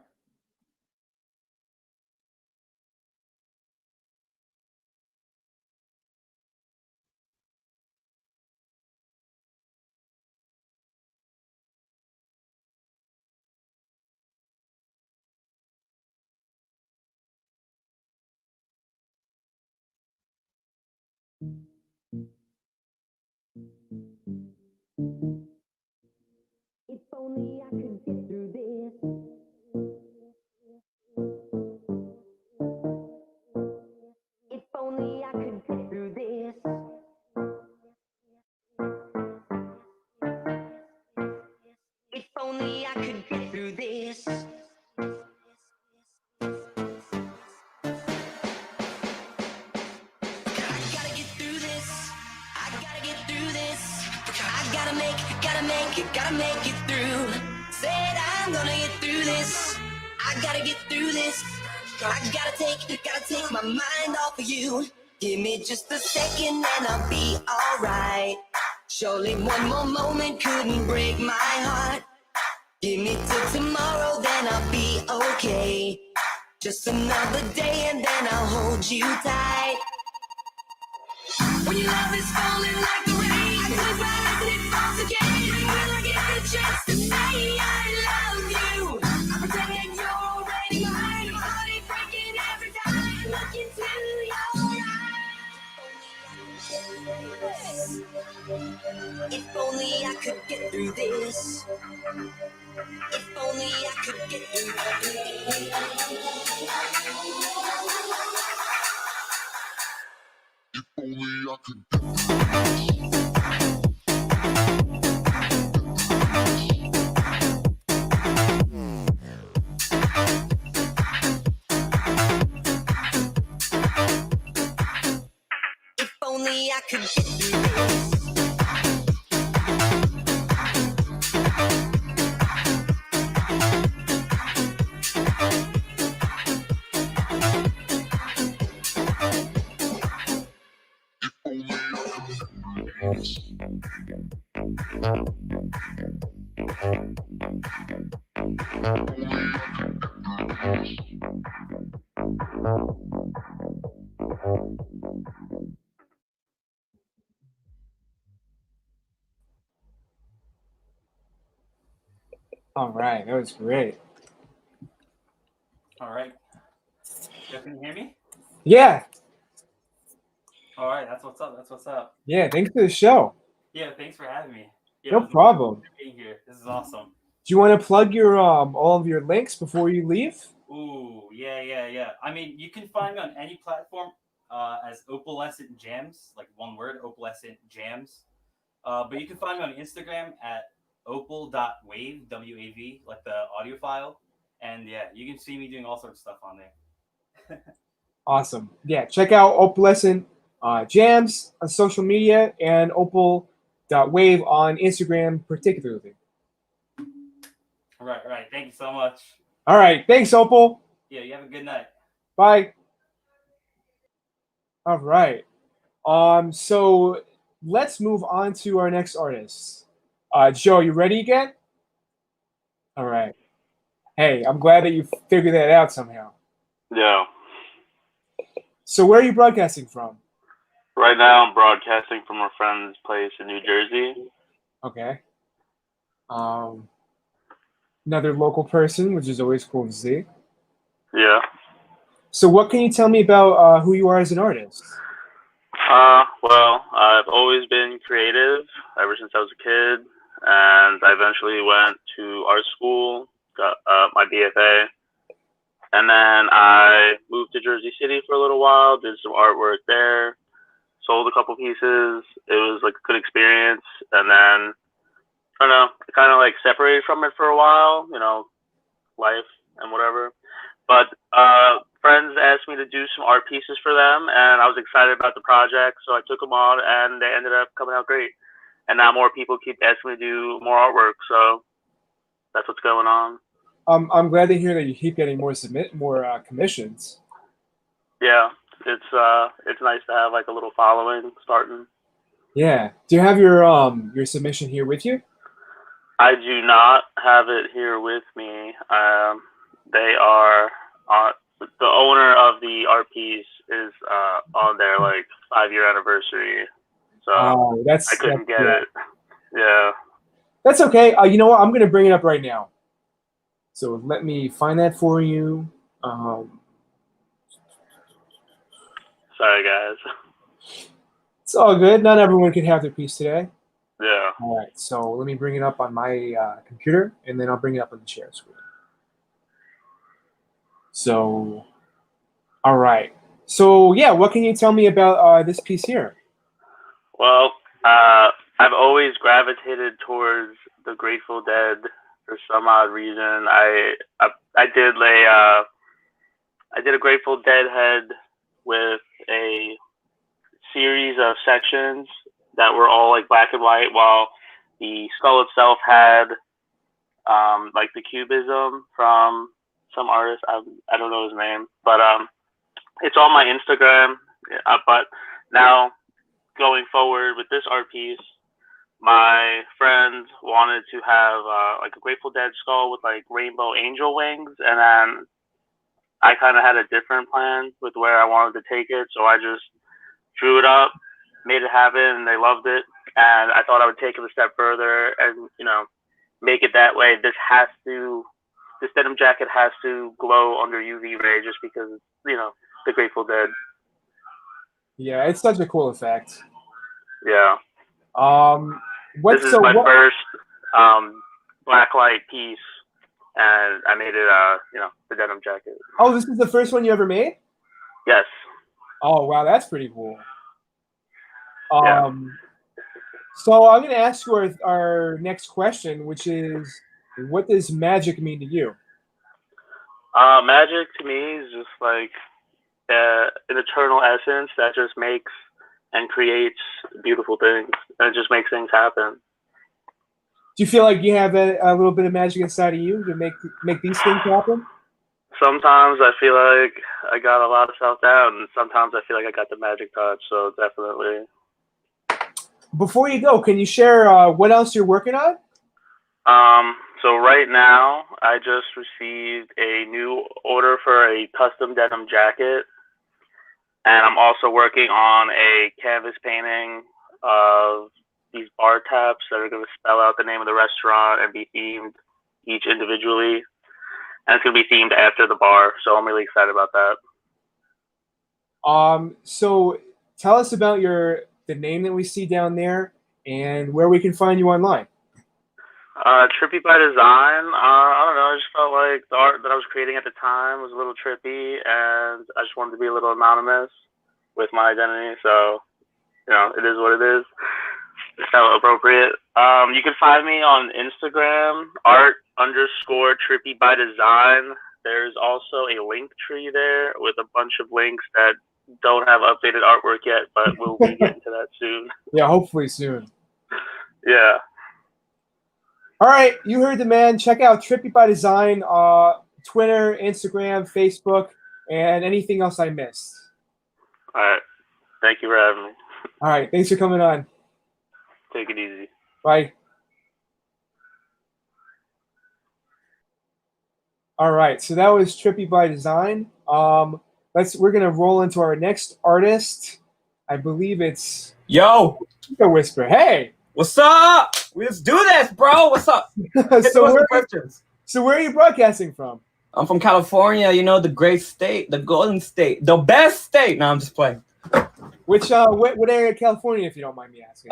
If only I could get through this. If only I could get through this. If only I could get through this. I gotta get through this. I gotta get through this. I gotta make it through. Said I'm gonna get through this. I gotta get through this. I gotta take my mind off of you. Give me just a second and I'll be alright. Surely one more moment couldn't break my heart. Give me till tomorrow, then I'll be okay. Just another day and then I'll hold you tight. When your love is falling like the rain, I close my eyes and it falls again. Will I get the chance to say I love you? I'm pretending you're already mine. My heart is breaking every time I look into your eyes. If only I could get through this. If only I could get through this. If only I could get If only I could get through this. All right, that was great. All right. You can hear me? Yeah, All right, that's what's up. That's what's up. yeah. Thanks for the show. Yeah, thanks for having me. Yeah, No it was problem. being here. This is awesome. Do you want to plug your all of your links before you leave? Ooh, yeah. I mean, you can find me on any platform as Opalescent Jams, like one word, Opalescent Jams. But you can find me on Instagram at opal.wave, W-A-V, like the audio file. And yeah, you can see me doing all sorts of stuff on there. Awesome. Yeah, check out Opalescent Jams on social media and opal.wave on Instagram particularly. Right. Thank you so much. All right. Thanks, Opal. Yeah, you have a good night. Bye. All right. So let's move on to our next artist. Joe, you ready again? All right. Hey, I'm glad that you figured that out somehow. Yeah. So where are you broadcasting from? Right now, I'm broadcasting from a friend's place in New Jersey. Okay. Another local person, which is always cool to see. Yeah. So what can you tell me about who you are as an artist? Well, I've always been creative ever since I was a kid, and I eventually went to art school, got my BFA, and then I moved to Jersey City for a little while, did some artwork there, sold a couple pieces. It was like a good experience, and then I don't know, I kind of like separated from it for a while, you know, life and whatever. But friends asked me to do some art pieces for them, and I was excited about the project, so I took them on, and they ended up coming out great. And now more people keep asking me to do more artwork, so that's what's going on. I'm glad to hear that you keep getting more commissions. Yeah, it's nice to have like a little following starting. Yeah. Do you have your submission here with you? I do not have it here with me. They are the owner of the art piece is on their like 5-year anniversary, so I couldn't get it. Yeah. That's okay. You know what? I'm gonna bring it up right now. So let me find that for you. Sorry, guys. It's all good. Not everyone can have their piece today. Yeah. All right. So let me bring it up on my computer, and then I'll bring it up on the share screen. So, all right. So yeah, what can you tell me about this piece here? Well, I've always gravitated towards the Grateful Dead for some odd reason. I did a Grateful Dead head with a series of sections that were all like black and white, while the skull itself had like the cubism from some artist. I don't know his name, but it's on my Instagram. But now going forward with this art piece, my friend wanted to have like a Grateful Dead skull with like rainbow angel wings, and then I kind of had a different plan with where I wanted to take it, so I just drew it up, made it happen, and they loved it. And I thought I would take it a step further and, you know, make it that way. This denim jacket has to glow under UV ray just because it's, you know, the Grateful Dead. Yeah, it's such a cool effect. Yeah. This is my first blacklight piece, and I made it, you know, the denim jacket. Oh, this is the first one you ever made? Yes. Oh, wow, that's pretty cool. Yeah. So I'm going to ask you our next question, which is, what does magic mean to you? Magic to me is just like an eternal essence that just makes and creates beautiful things, and it just makes things happen. Do you feel like you have a little bit of magic inside of you to make these things happen? Sometimes I feel like I got a lot of self-doubt, and sometimes I feel like I got the magic touch, so definitely. Before you go, can you share what else you're working on? So right now, I just received a new order for a custom denim jacket, and I'm also working on a canvas painting of these bar taps that are going to spell out the name of the restaurant and be themed each individually. And it's going to be themed after the bar, so I'm really excited about that. So tell us about the name that we see down there and where we can find you online. Trippy by design. I don't know. I just felt like the art that I was creating at the time was a little trippy, and I just wanted to be a little anonymous with my identity. So, you know, it is what it is. It felt appropriate. You can find me on Instagram, art_trippy by design. There's also a link tree there with a bunch of links that don't have updated artwork yet, but we'll be getting to that soon. Yeah, hopefully soon. Yeah. All right, you heard the man. Check out Trippy by Design, Twitter, Instagram, Facebook, and anything else I missed. All right. Thank you for having me. All right, thanks for coming on. Take it easy. Bye. All right, so that was Trippy by Design. We're gonna roll into our next artist. I believe it's Ego Whisper. Hey, what's up? Let's do this, bro. What's up? So where are you broadcasting from? I'm from California. You know, the great state, the golden state, the best state. No, I'm just playing. Which what area of California, if you don't mind me asking?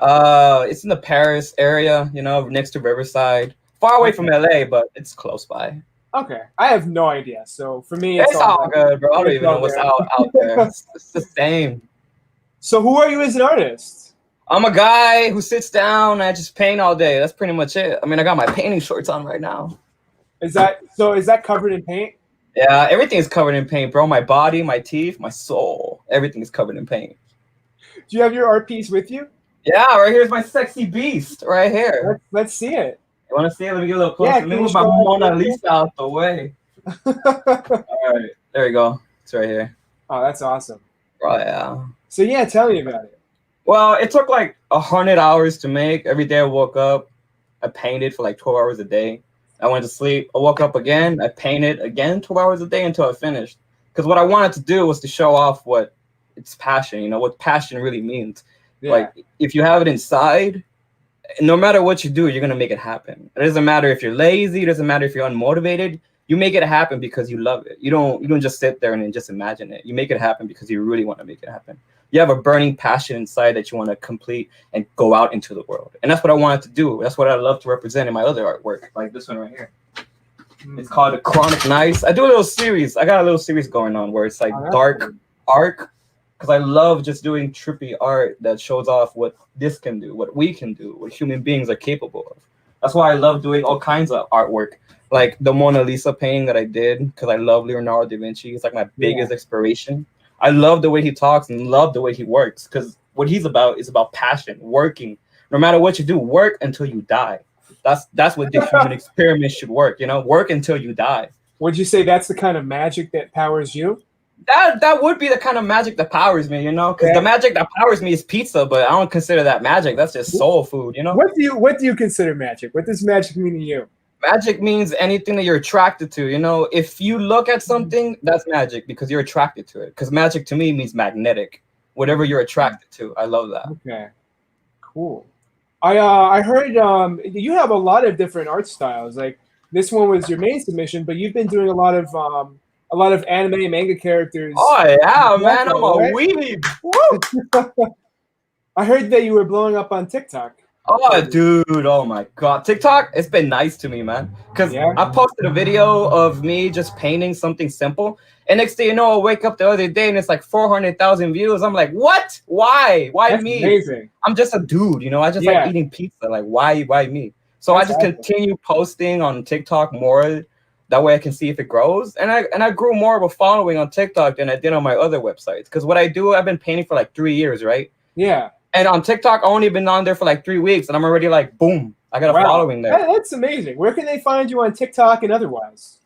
It's in the Paris area. You know, next to Riverside, far away from LA, but it's close by. Okay, I have no idea. So for me, it's all good, bro. I don't even know what's out there. It's the same. So who are you as an artist? I'm a guy who sits down and I just paint all day. That's pretty much it. I mean, I got my painting shorts on right now. Is that covered in paint? Yeah, everything is covered in paint, bro. My body, my teeth, my soul, everything is covered in paint. Do you have your art piece with you? Yeah, right here's my sexy beast, right here. Let's see it. You want to see it? Let me get a little closer. Yeah, Let me move my Mona Lisa out the way. All right, there you go. It's right here. Oh, that's awesome. Oh, yeah. So yeah, tell me about it. Well, it took like 100 hours to make. Every day I woke up, I painted for like 12 hours a day. I went to sleep. I woke up again. I painted again 12 hours a day until I finished. Because what I wanted to do was to show off what it's passion, you know, what passion really means. Yeah. Like, if you have it inside, no matter what you do, you're going to make it happen. It doesn't matter if you're lazy. It doesn't matter if you're unmotivated. You make it happen because you love it. You don't just sit there and just imagine it. You make it happen because you really want to make it happen. You have a burning passion inside that you want to complete and go out into the world. And that's what I wanted to do. That's what I love to represent in my other artwork, like this one right here. It's called the Chronic Nights. I do a little series. I got a little series going on where it's like dark art, because I love just doing trippy art that shows off what this can do, what we can do, what human beings are capable of. That's why I love doing all kinds of artwork, like the Mona Lisa painting that I did, because I love Leonardo da Vinci. He's like my biggest inspiration. I love the way he talks and love the way he works, because what he's about is about passion, working. No matter what you do, work until you die. That's what the human experiment should work, you know? Work until you die. Would you say that's the kind of magic that powers you? That would be the kind of magic that powers me, you know? Because the magic that powers me is pizza, but I don't consider that magic. That's just soul food, you know? What do you consider magic? What does magic mean to you? Magic means anything that you're attracted to, you know? If you look at something, that's magic because you're attracted to it. Because magic to me means magnetic. Whatever you're attracted to. I love that. Okay. Cool. I heard you have a lot of different art styles. Like this one was your main submission, but you've been doing a lot of anime and manga characters. Oh yeah, man, I'm a weeb. Woo! I heard that you were blowing up on TikTok. Oh, dude, oh my God. TikTok, it's been nice to me, man. Because I posted a video of me just painting something simple. And next thing you know, I wake up the other day and it's like 400,000 views. I'm like, what? Why? Why That's me? amazing. I'm just a dude, you know? I just like eating pizza. Like, why me? So I just continue posting on TikTok more. That way I can see if it grows. And I grew more of a following on TikTok than I did on my other websites. Because what I do, I've been painting for like 3 years, right? Yeah. And on TikTok, I only been on there for like 3 weeks, and I'm already like, boom, I got a following there. That's amazing. Where can they find you on TikTok and otherwise?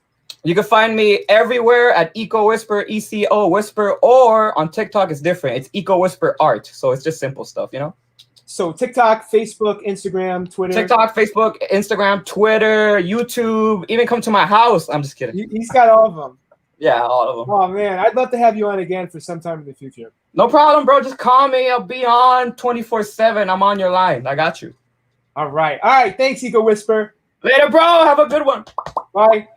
You can find me everywhere at Eco Whisper, ECO Whisper, or on TikTok, it's different. It's Eco Whisper Art, so it's just simple stuff, you know? So TikTok, Facebook, Instagram, Twitter. TikTok, Facebook, Instagram, Twitter, YouTube, even come to my house. I'm just kidding. He's got all of them. Yeah, all of them. Oh, man. I'd love to have you on again for some time in the future. No problem, bro. Just call me. I'll be on 24/7. I'm on your line. I got you. All right. All right. Thanks, Eco Whisper. Later, bro. Have a good one. Bye.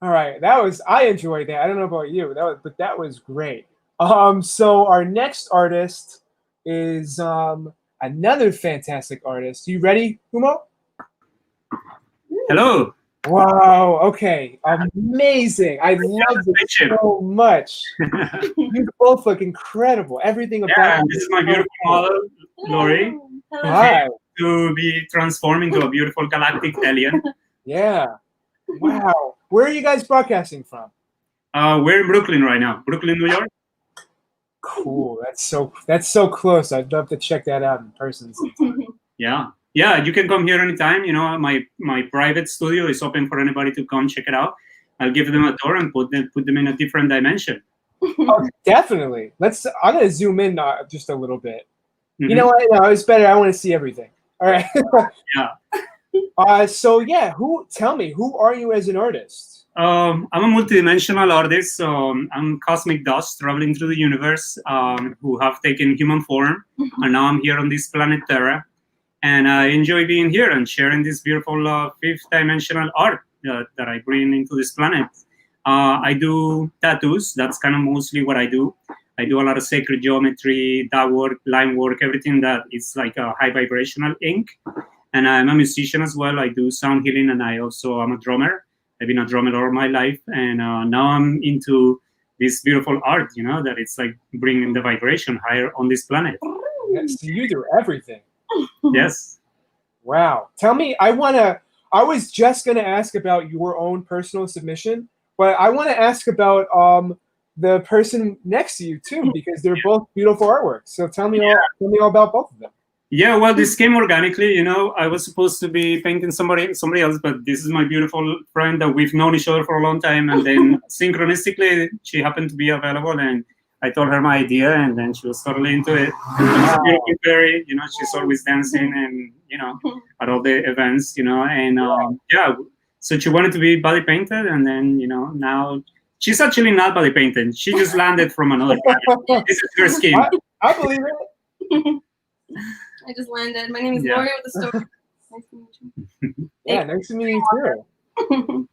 All right. I enjoyed that. I don't know about you, but that was great. So our next artist is another fantastic artist. You ready, Humo? Hello. Wow. Okay. Amazing. I love it so much. You both look incredible. Everything about Yeah, this is my beautiful model, Lori. Hi. To be transformed into a beautiful galactic alien. Yeah. Wow. Where are you guys broadcasting from? We're in Brooklyn right now. Brooklyn, New York. Cool. That's so close. I'd love to check that out in person sometime. Yeah, you can come here anytime. You know, my private studio is open for anybody to come check it out. I'll give them a tour and put them in a different dimension. Oh, definitely. I'm gonna zoom in just a little bit. You know what? No, it's better. I want to see everything. All right. Yeah. So yeah, tell me, who are you as an artist? I'm a multidimensional artist. So I'm cosmic dust traveling through the universe, who have taken human form, and now I'm here on this planet Terra, and I enjoy being here and sharing this beautiful fifth dimensional art that I bring into this planet. I do tattoos. That's kind of mostly what I do. I do a lot of sacred geometry, dot work, line work, everything that is like a high vibrational ink. And I'm a musician as well. I do sound healing, and I also am a drummer. I've been a drummer all my life, and now I'm into this beautiful art. You know, that it's like bringing the vibration higher on this planet. Yes, so you do everything. Yes. Wow. Tell me, I was just gonna ask about your own personal submission, but I want to ask about the person next to you too, because they're both beautiful artworks. So tell me all about both of them. Yeah, well, this came organically. You know, I was supposed to be painting somebody else, but this is my beautiful friend that we've known each other for a long time, and then synchronistically, she happened to be available, and I told her my idea, and then she was totally into it. She's a beautiful fairy, you know. She's always dancing, and you know, at all the events, you know, and yeah. So she wanted to be body painted, and then you know, now she's actually not body painted. She just landed from another planet. This is her skin. I believe it. I just landed. My name is Lori with the story. Nice to meet you. Yeah, nice to meet you too.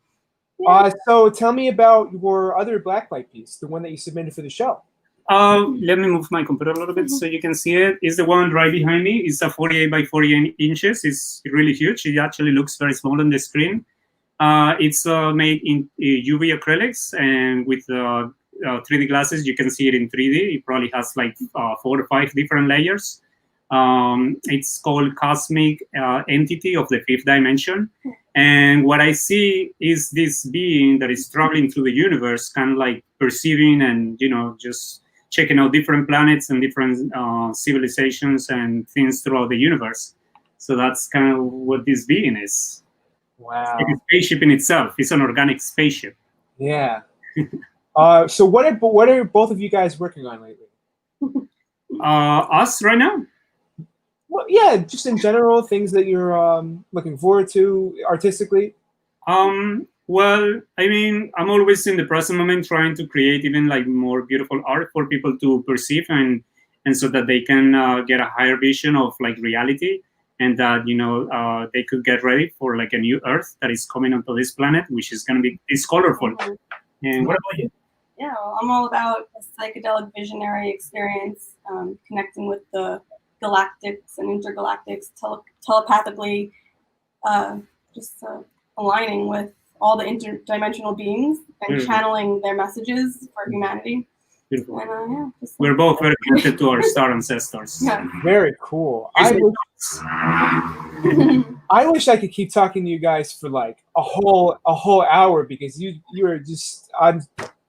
So tell me about your other blacklight piece, the one that you submitted for the show. Let me move my computer a little bit so you can see it. It's the one right behind me. It's a 48 by 48 inches. It's really huge. It actually looks very small on the screen. It's made in UV acrylics, and with 3D glasses, you can see it in 3D. It probably has like 4 or 5 different layers. It's called Cosmic Entity of the Fifth Dimension. And what I see is this being that is traveling through the universe, kind of like perceiving and, you know, just checking out different planets and different civilizations and things throughout the universe. So that's kind of what this being is. Wow. It's like a spaceship in itself. It's an organic spaceship. Yeah. So what are both of you guys working on lately? Us right now? Well, yeah, just in general, things that you're looking forward to artistically. Well, I mean, I'm always in the present moment trying to create even like more beautiful art for people to perceive, and so that they can get a higher vision of like reality, and that, you know, they could get ready for like a new Earth that is coming onto this planet, which is going to be colorful. And what about you? Yeah, well, I'm all about a psychedelic visionary experience, connecting with the galactics and intergalactics, telepathically, aligning with all the interdimensional beings and channeling their messages for humanity. Beautiful. And, We're both very connected to our star ancestors. Yeah. Very cool. I wish I could keep talking to you guys for like a whole hour, because you are just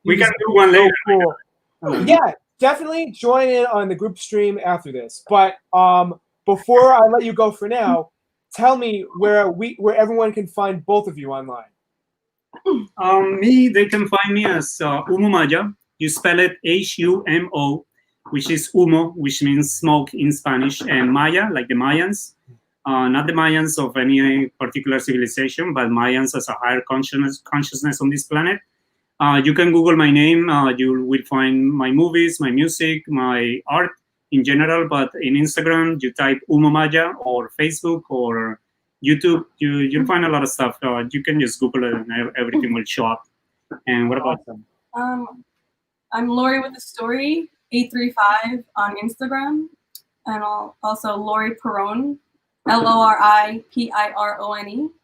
we can do one later. Cool. Yeah, definitely join in on the group stream after this. But before I let you go for now, tell me where everyone can find both of you online. They can find me as Humo Maya. You spell it Humo, which is humo, which means smoke in Spanish, and Maya, like the Mayans. Not the Mayans of any particular civilization, but Mayans as a higher consciousness on this planet. You can Google my name. You will find my movies, my music, my art in general. But in Instagram, you type Humo Maya, or Facebook, or YouTube. You'll find a lot of stuff. You can just Google it, and everything will show up. And what about them? I'm Lori with the Story 835 on Instagram, and also Lori Perrone, LORIPIRONE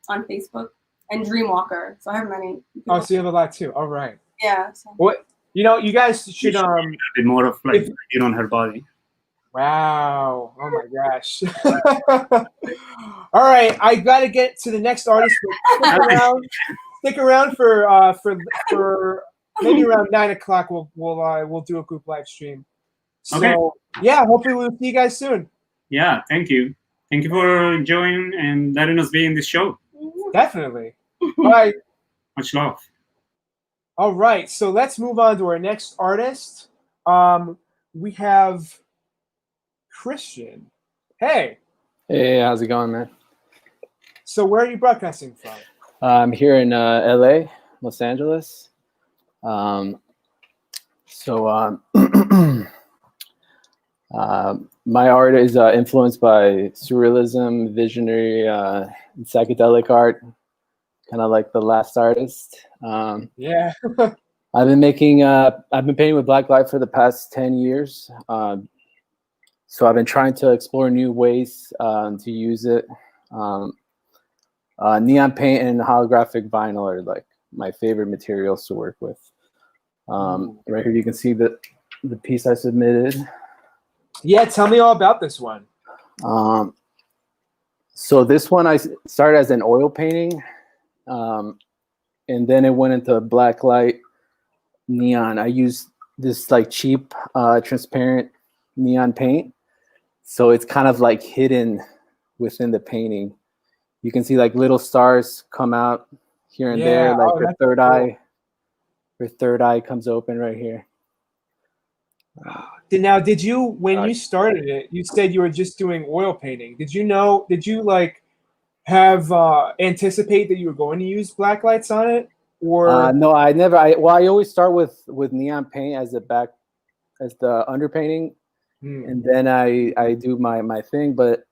on Facebook, and Dreamwalker. So I have many. Oh, so you have a lot too. All right. Yeah. So. What, you know, you guys should a bit more of like you on her body. Wow. Oh my gosh. All right, I gotta get to the next artist. Stick around for maybe around 9 o'clock. We'll do a group live stream. So Okay. yeah, hopefully we'll see you guys soon. Yeah, thank you. Thank you for joining and letting us be in this show. Definitely. Bye. Much love. All right, so let's move on to our next artist. We have Christian. Hey. Hey, how's it going, man? So where are you broadcasting from? I'm here in LA, Los Angeles. My art is influenced by surrealism, visionary, and psychedelic art, kind of like the last artist. Yeah. I've been painting with black light for the past 10 years. So I've been trying to explore new ways to use it. Neon paint and holographic vinyl are like my favorite materials to work with. Right here you can see the piece I submitted. Yeah, tell me all about this one. So this one I started as an oil painting, and then it went into black light neon. I used this like cheap transparent neon paint, so it's kind of like hidden within the painting. You can see like little stars come out here and there, like her third eye. Her third eye comes open right here. Now, did you, when you started it, you said you were just doing oil painting. Did you like have anticipate that you were going to use black lights on it? Or no, I never. I always start with neon paint as the underpainting, and then I do my thing. But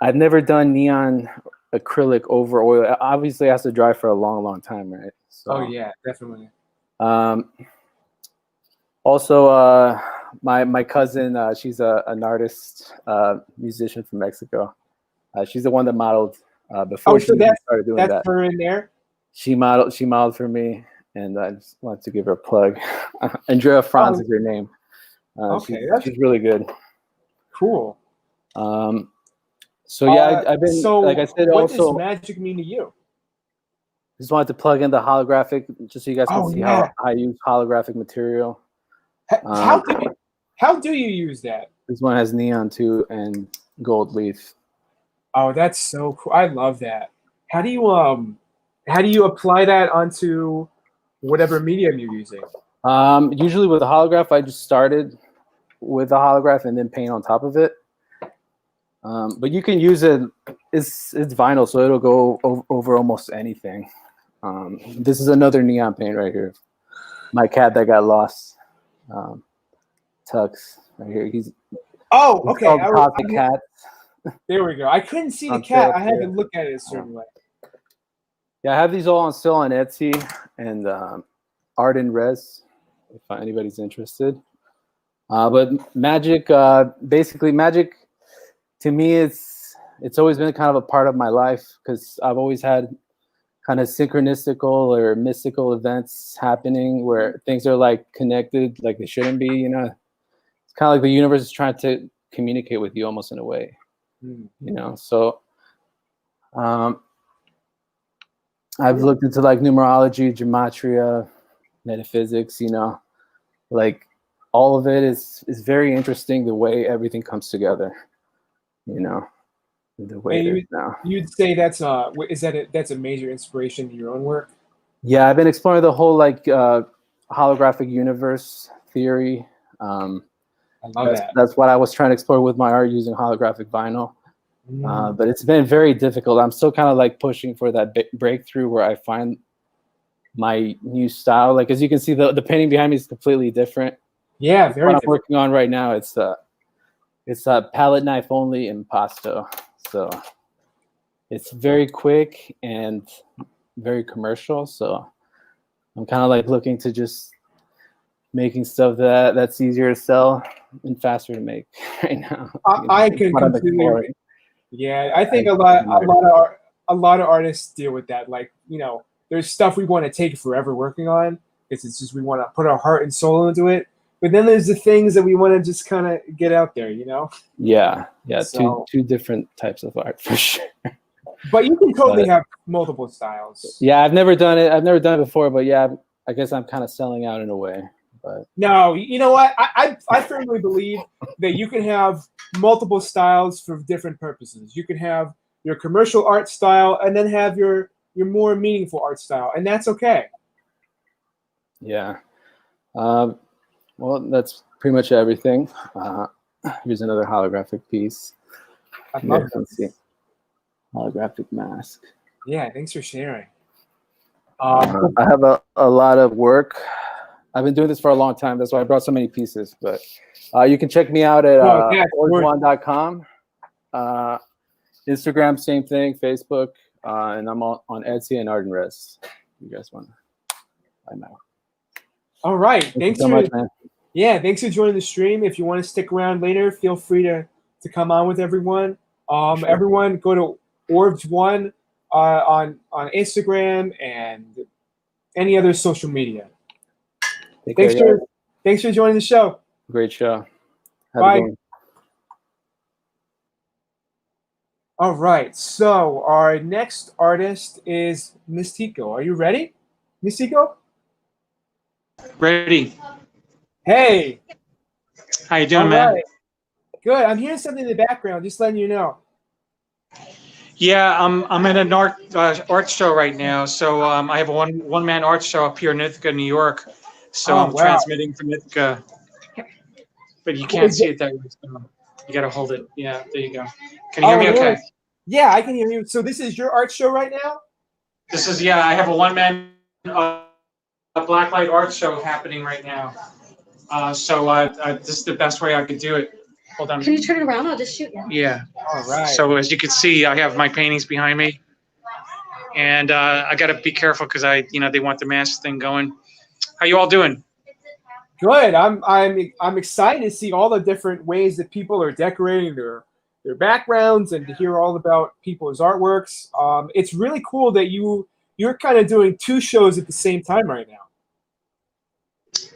I've never done neon acrylic over oil. Obviously, it has to dry for a long time, right? So, oh yeah, definitely. Also, my cousin, she's an artist, musician from Mexico. She's the one that modeled before she started doing that. That's her in there. She modeled for me, and I just wanted to give her a plug. Andrea Franz is her name. She's really good. Cool. So yeah, I've been, so like I said, what also does magic mean to you? just wanted to plug in the holographic just so you guys can see how I use holographic material. How do you use that? This one has neon too and gold leaf. Oh, that's so cool. I love that. How do you apply that onto whatever medium you're using? Usually with a holograph, I just started with a holograph and then paint on top of it. But you can use it. It's vinyl, so it'll go over almost anything. This is another neon paint right here. My cat that got lost. Tux right here. He's okay. Cosmic Cat. There we go. I couldn't see the cat. I had to look at it a certain way. Yeah, I have these all on sale on Etsy and Art and Res, if anybody's interested. But magic, basically magic, to me, it's always been kind of a part of my life because I've always had kind of synchronistical or mystical events happening where things are like connected, like they shouldn't be. You know, it's kind of like the universe is trying to communicate with you almost in a way. You know, so I've looked into like numerology, gematria, metaphysics. You know, like all of it is very interesting. The way everything comes together. You know, the way it is now. You'd say that's that's a major inspiration in your own work? Yeah, I've been exploring the whole like holographic universe theory. I love that. That's what I was trying to explore with my art using holographic vinyl. But it's been very difficult. I'm still kind of like pushing for that breakthrough where I find my new style. Like as you can see, the painting behind me is completely different. Yeah, very. What I'm working on right now, it's a palette knife only impasto. So it's very quick and very commercial. So I'm kind of like looking to just making stuff that's easier to sell and faster to make right now. I can completely. Yeah, I think a lot of artists deal with that. Like, you know, there's stuff we want to take forever working on because it's just we want to put our heart and soul into it. But then there's the things that we want to just kind of get out there, you know? Yeah. So, two different types of art for sure. But you can totally have multiple styles. Yeah, I've never done it. I've never done it before, but yeah, I guess I'm kind of selling out in a way. But no, you know what? I firmly believe that you can have multiple styles for different purposes. You can have your commercial art style and then have your more meaningful art style, and that's okay. Yeah. Well, that's pretty much everything. Here's another holographic piece. I love that. See. holographic mask. Yeah, thanks for sharing. I have a lot of work. I've been doing this for a long time. That's why I brought so many pieces. But you can check me out at orangeone.com. Instagram, same thing. Facebook, and I'm on Etsy and Arden Res. You guys want to find out? All right. Thanks so much, man. Yeah, thanks for joining the stream. If you want to stick around later, feel free to come on with everyone. Sure. Everyone, go to Orbs1 on Instagram and any other social media. Thanks for joining the show. Great show. Bye. All right, so our next artist is Mystico. Are you ready, Mystico? Ready. Hey. How you doing, man? Right. Good. I'm hearing something in the background. Just letting you know. Yeah, I'm at an art show right now. So I have a one man art show up here in Ithaca, New York. So I'm transmitting from Ithaca, but you can't see it that way. So you got to hold it. Yeah, there you go. Can you hear me? Okay. Yeah, I can hear you. So this is your art show right now? This is I have a one man blacklight art show happening right now. This is the best way I could do it. Hold on. Can you turn it around? I'll just shoot you. Yeah. All right. So as you can see, I have my paintings behind me, and I got to be careful because they want the mask thing going. How you all doing? Good. I'm excited to see all the different ways that people are decorating their backgrounds and to hear all about people's artworks. It's really cool that you're kind of doing two shows at the same time right now.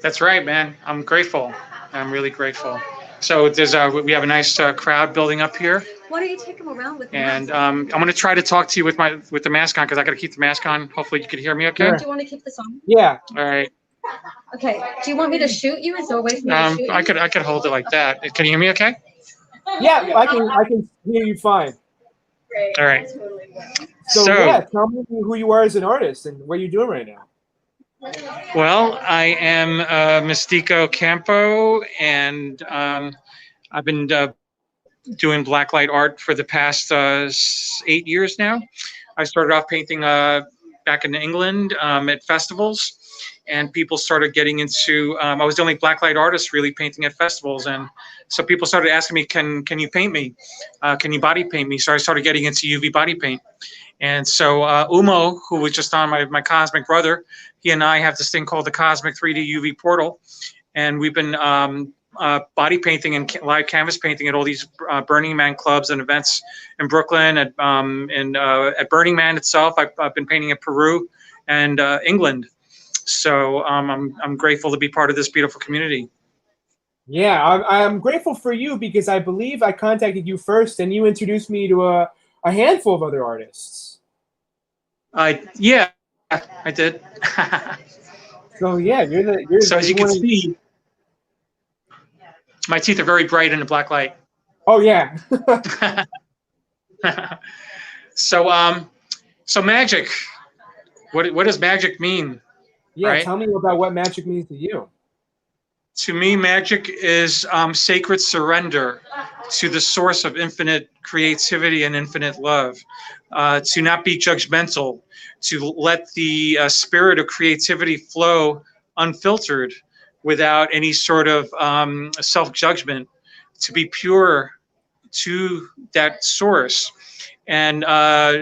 That's right, man. I'm grateful. I'm really grateful. So we have a nice crowd building up here. Why don't you take him around with me? And I'm going to try to talk to you with the mask on because I got to keep the mask on. Hopefully you can hear me okay. Sure. Do you want to keep this on? Yeah. All right. Okay. Do you want me to shoot you? Is there a way for me to shoot you? I could hold it like that. Can you hear me okay? Yeah, I can hear you fine. Great. All right. So yeah, tell me who you are as an artist and what you're doing right now. Well, I am Mystico Campo, and I've been doing blacklight art for the past 8 years now. I started off painting back in England at festivals, and people started getting into. I was the only blacklight artist really painting at festivals, and so people started asking me, "Can you paint me? Can you body paint me?" So I started getting into UV body paint. And so Umo, who was just on my cosmic brother, he and I have this thing called the Cosmic 3D UV Portal. And we've been body painting and live canvas painting at all these Burning Man clubs and events in Brooklyn, at Burning Man itself. I've been painting in Peru and England. So I'm grateful to be part of this beautiful community. Yeah, I'm grateful for you because I believe I contacted you first and you introduced me to a handful of other artists. Yeah, I did. So yeah, you're so as you can see, my teeth are very bright in the black light. Oh yeah. So magic. What does magic mean? Yeah, right? Tell me about what magic means to you. To me, magic is sacred surrender to the source of infinite creativity and infinite love. To not be judgmental, to let the spirit of creativity flow unfiltered without any sort of self-judgment, to be pure to that source. And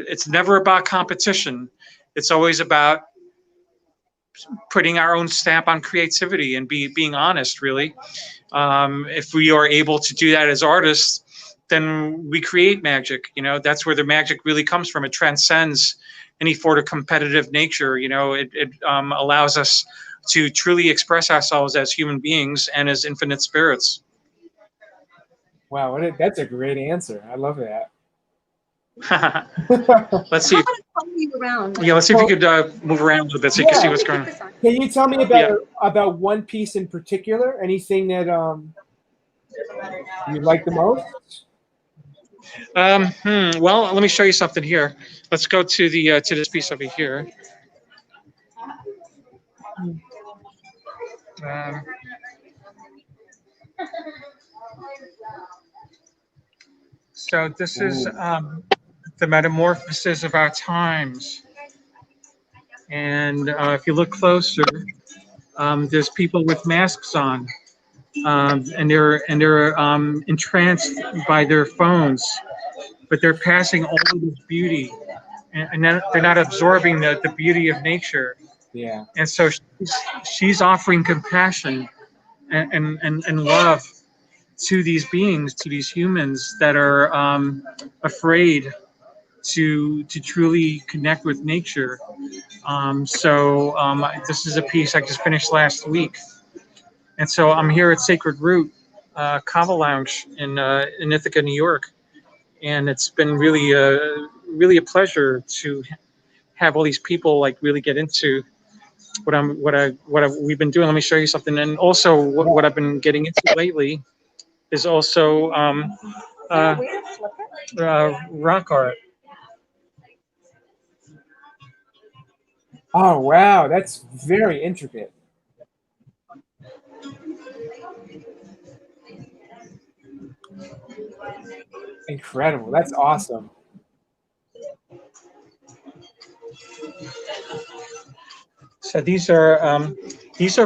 it's never about competition. It's always about putting our own stamp on creativity and being honest, really. If we are able to do that as artists, then we create magic. That's where the magic really comes from. It transcends any sort of competitive nature. It allows us to truly express ourselves as human beings and as infinite spirits. Wow, that's a great answer. I love that. Let's see. Yeah, let's see if you could move around a little bit so you can see what's going on. Can you tell me about one piece in particular? Anything that you like the most? Well, let me show you something here. Let's go to the to this piece over here. So this is the metamorphosis of our times. And if you look closer, there's people with masks on, and they're entranced by their phones, but they're passing all of this beauty, and they're not absorbing the beauty of nature. Yeah. And so she's offering compassion and love to these beings, to these humans that are afraid to truly connect with nature. This is a piece I just finished last week, and so I'm here at Sacred Root Kava Lounge in Ithaca, New York, and it's been really a pleasure to have all these people like really get into what we've been doing. Let me show you something, and also what I've been getting into lately is also rock art. Oh wow, that's very intricate. Incredible. That's awesome. So these are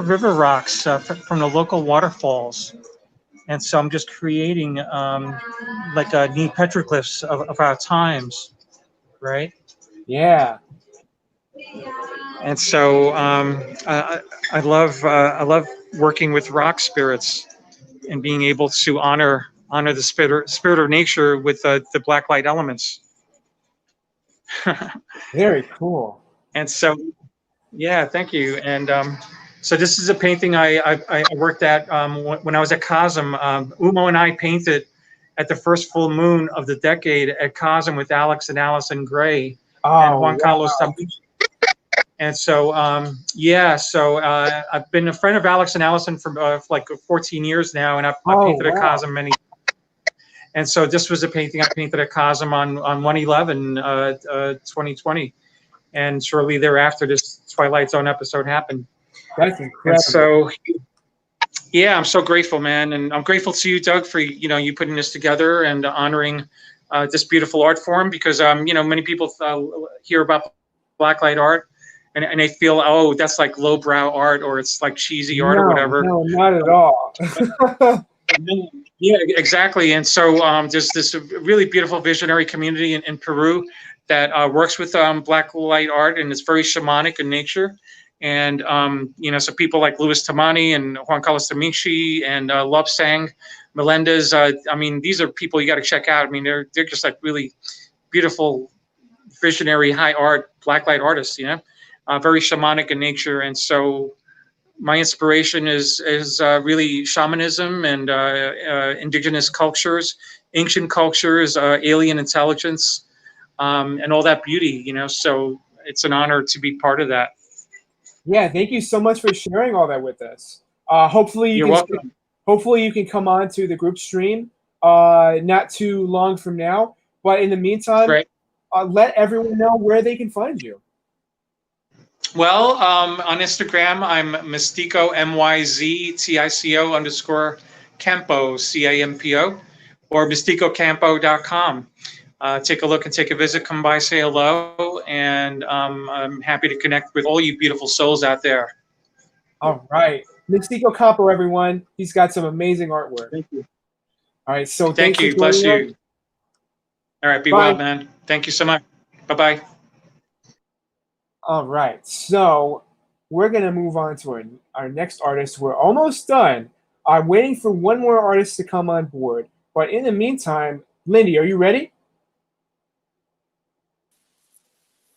river rocks from the local waterfalls, and so I'm just creating like neat petroglyphs of our times, right? Yeah. And so I love working with rock spirits and being able to honor the spirit of nature with the blacklight elements. Very cool. And so, yeah, thank you. And so this is a painting I worked at when I was at COSM. Umo and I painted at the first full moon of the decade at COSM with Alex and Allison Gray and Juan Carlos Tamucci. And so, I've been a friend of Alex and Allison for like 14 years now, and I've painted at COSM many. And so this was a painting I painted at COSM on 1/11/2020, and shortly thereafter, this Twilight Zone episode happened. That's incredible. And so, yeah, I'm so grateful, man, and I'm grateful to you, Doug, for you putting this together and honoring this beautiful art form, because many people hear about blacklight art. And they feel, oh, that's like lowbrow art, or it's like cheesy art or whatever. No, not at all. Yeah, exactly. And so there's this really beautiful visionary community in Peru that works with black light art, and it's very shamanic in nature. And so people like Luis Tamani and Juan Carlos Tamucci and Lobsang Melendez. These are people you got to check out. They're just like really beautiful, visionary, high art blacklight artists. Very shamanic in nature. And so my inspiration is really shamanism and indigenous cultures, ancient cultures, alien intelligence, and all that beauty. So it's an honor to be part of that. Yeah, thank you so much for sharing all that with us. Hopefully You're welcome. Hopefully you can come on to the group stream not too long from now. But in the meantime, let everyone know where they can find you. Well, on Instagram, I'm Mystico, MYZTICO _Campo, CAMPO, or mysticocampo.com. Take a look and take a visit. Come by, say hello, and I'm happy to connect with all you beautiful souls out there. All right. Mystico Campo, everyone. He's got some amazing artwork. Thank you. All right. So Thank you. Bless you. All right. Be well, man. Thank you so much. Bye-bye. All right. So we're going to move on to our next artist. We're almost done. I'm waiting for one more artist to come on board. But in the meantime, Lindy, are you ready?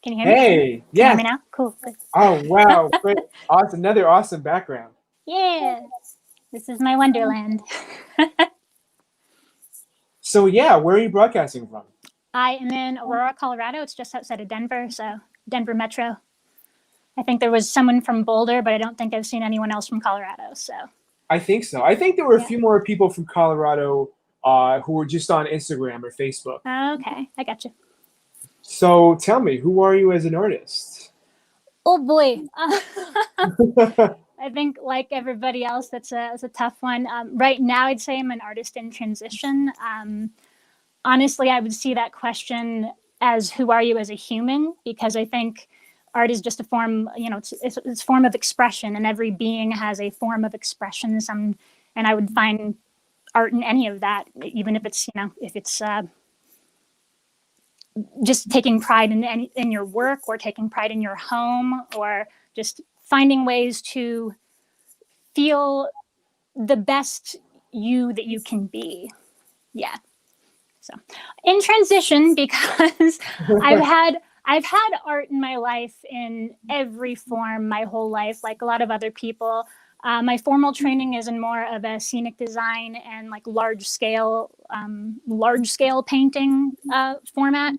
Can you hear me? Hey, Can you yeah. hear me now? Cool. Oh, wow. Great. Awesome. Another awesome background. Yeah. This is my wonderland. So, yeah, where are you broadcasting from? I am in Aurora, Colorado. It's just outside of Denver, so Denver Metro. I think there was someone from Boulder, but I don't think I've seen anyone else from Colorado, so. I think so. I think there were a few more people from Colorado who were just on Instagram or Facebook. Okay, I got you. So tell me, who are you as an artist? Oh boy. I think like everybody else, that's a tough one. Right now, I'd say I'm an artist in transition. Honestly, I would see that question as who are you as a human, because I think art is just a form, it's a form of expression, and every being has a form of expression. And I would find art in any of that, even if it's, if it's just taking pride in your work, or taking pride in your home, or just finding ways to feel the best you that you can be. Yeah. So in transition, because I've had art in my life in every form my whole life, like a lot of other people. My formal training is in more of a scenic design and like large scale painting format.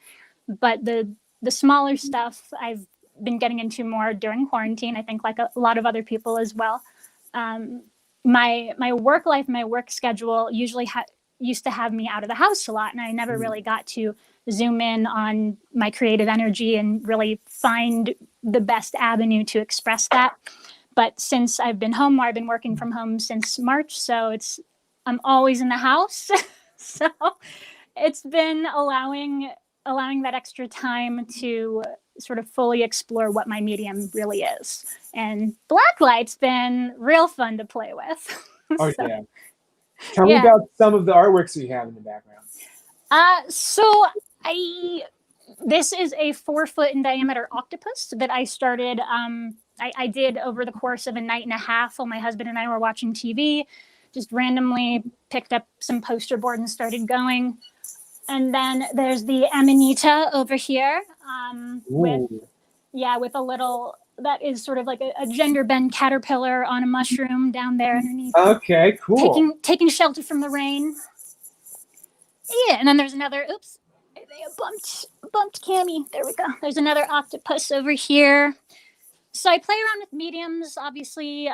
But the smaller stuff I've been getting into more during quarantine, I think, like a lot of other people as well. My work life, my work schedule usually used to have me out of the house a lot, and I never really got to zoom in on my creative energy and really find the best avenue to express that. But since I've been home, I've been working from home since March, so I'm always in the house. So it's been allowing that extra time to sort of fully explore what my medium really is. And blacklight's been real fun to play with. Oh, So, yeah. Tell me about some of the artworks you have in the background. So this is a 4-foot in diameter octopus that I started. I did over the course of a night and a half while my husband and I were watching TV. Just randomly picked up some poster board and started going. And then there's the Amanita over here with a little, that is sort of like a gender bend caterpillar on a mushroom down there underneath. Okay, cool. Taking shelter from the rain. Yeah, and then there's another, oops, they bumped Cammy. There we go. There's another octopus over here. So I play around with mediums, obviously,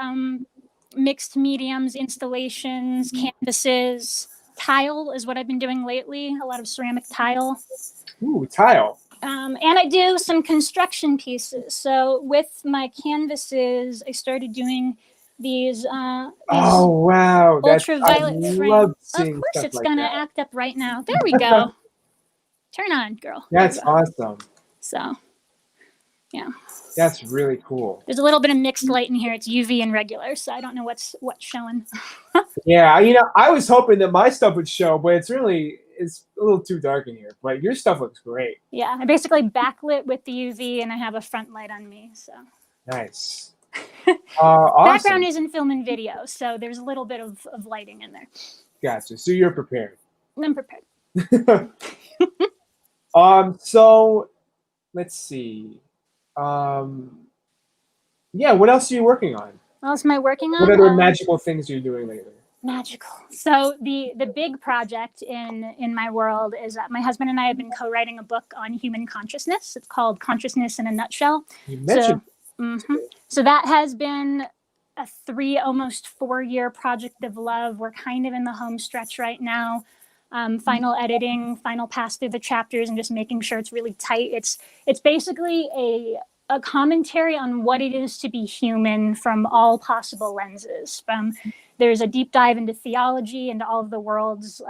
mixed mediums, installations, canvases. Tile is what I've been doing lately, a lot of ceramic tile. Ooh, tile. And I do some construction pieces. So with my canvases, I started doing these Oh, wow. ultraviolet I frames. love Of seeing course, stuff it's like gonna that. act up right now. There we go. Turn on, girl. That's awesome. So, yeah. That's really cool. There's a little bit of mixed light in here. It's UV and regular, so I don't know what's showing. Yeah, I was hoping that my stuff would show, but it's a little too dark in here. But your stuff looks great. Yeah, I basically backlit with the UV, and I have a front light on me. So Nice. Awesome. Background is in film and video, so there's a little bit of lighting in there. Gotcha. So you're prepared. I'm prepared. So let's see. Yeah, what else are you working on? What else am I working on? What other magical things are you doing lately? Magical. So the big project in my world is that my husband and I have been co-writing a book on human consciousness. It's called Consciousness in a Nutshell. You mentioned. So that has been a 3, almost 4-year project of love. We're kind of in the home stretch right now. Final editing, final pass through the chapters, and just making sure it's really tight. It's basically a commentary on what it is to be human from all possible lenses. There's a deep dive into theology, into all of the world's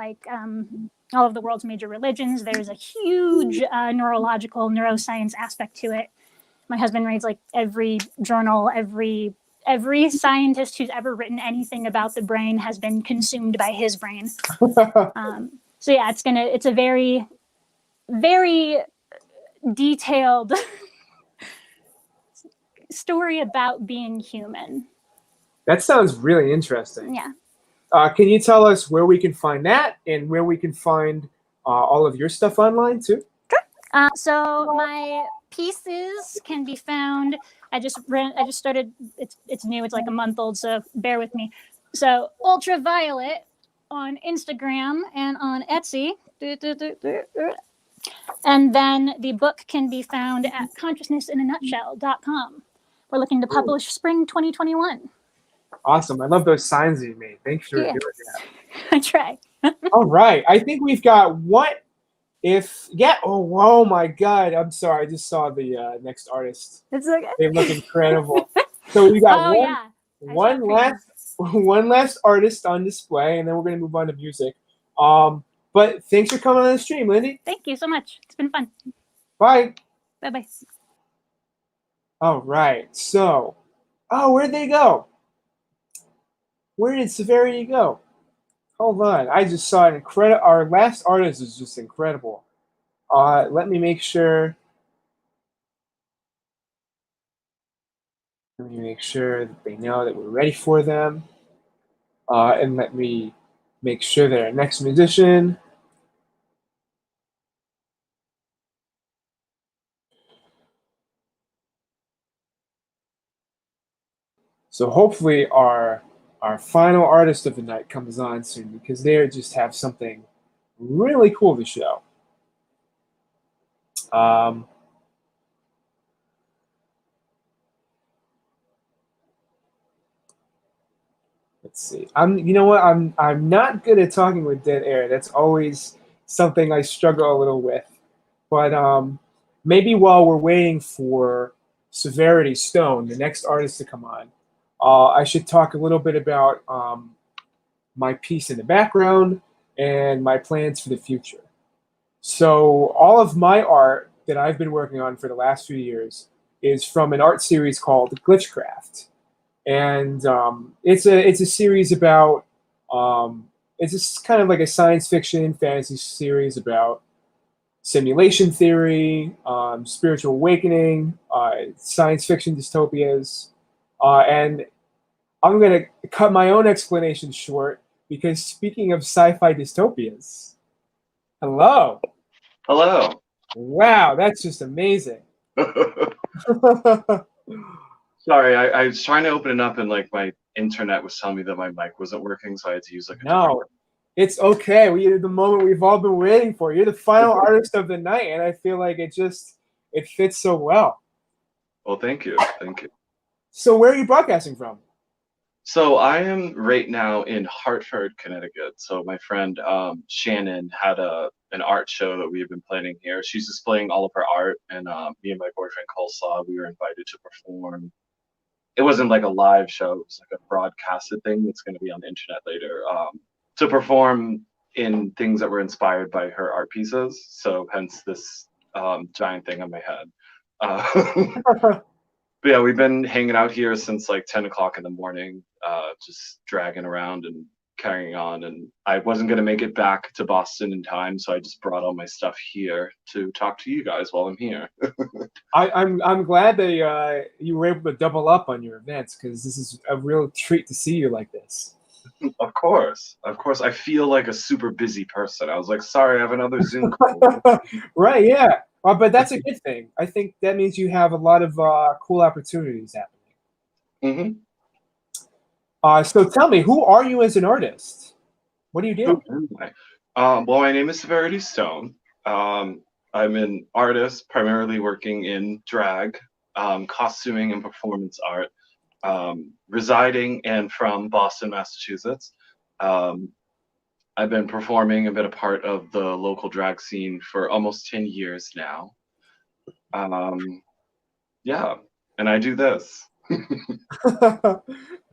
major religions. There's a huge neuroscience aspect to it. My husband reads like every journal, every scientist who's ever written anything about the brain has been consumed by his brain. So yeah, it's a very, very detailed story about being human. That sounds really interesting. Yeah. Can you tell us where we can find that and where we can find all of your stuff online too? Sure. So my pieces can be found. I just started. It's new. It's like a month old, so bear with me. So Ultraviolet on Instagram and on Etsy. And then the book can be found at consciousnessinanutshell.com. We're looking to publish spring 2021. Awesome. I love those signs that you made. Thanks for doing that. I try. All right. I think we've got what if, yeah. Oh my God. I'm sorry. I just saw the next artist. It's okay. They look incredible. So we got one last artist on display, and then we're going to move on to music. But thanks for coming on the stream, Lindy. Thank you so much. It's been fun. Bye. Bye-bye. All right. So, where'd they go? Where did Severity go? Hold on. I just saw an incredible. Our last artist is just incredible. Let me make sure. Let me make sure that they know that we're ready for them. And let me make sure that our next musician. So hopefully our final artist of the night comes on soon because they just have something really cool to show. Let's see. You know what? I'm not good at talking with dead air. That's always something I struggle a little with. But maybe while we're waiting for Severity Stone, the next artist to come on, I should talk a little bit about my piece in the background and my plans for the future. So all of my art that I've been working on for the last few years is from an art series called Glitchcraft. And it's a series about it's just kind of like a science fiction fantasy series about simulation theory, spiritual awakening, science fiction dystopias, and I'm gonna cut my own explanation short because speaking of sci-fi dystopias, hello, Hello. wow, that's just amazing. Sorry, I was trying to open it up and like my internet was telling me that my mic wasn't working, so I had to use like a different. No, it's okay. We are the moment we've all been waiting for. You're the final artist of the night, and I feel like it fits so well. Well, thank you, thank you. So, where are you broadcasting from? So I am right now in Hartford, Connecticut. So my friend Shannon had an art show that we have been planning here. She's displaying all of her art, and me and my boyfriend Coleslaw, we were invited to perform. It wasn't like a live show; it was like a broadcasted thing that's going to be on the internet later. To perform in things that were inspired by her art pieces. So hence this giant thing on my head. But yeah, we've been hanging out here since like 10 o'clock in the morning, just dragging around and carrying on. And I wasn't going to make it back to Boston in time, so I just brought all my stuff here to talk to you guys while I'm here. I'm glad that you were able to double up on your events because this is a real treat to see you like this. Of course. I feel like a super busy person. I was like, sorry, I have another Zoom call. Right, yeah. But that's a good thing. I think that means you have a lot of cool opportunities happening. So tell me, who are you as an artist? What do you do? Well, my name is Severity Stone. I'm an artist primarily working in drag, costuming, and performance art, residing and from Boston, Massachusetts. I've been performing and been a part of the local drag scene for almost 10 years now. Yeah, and I do this.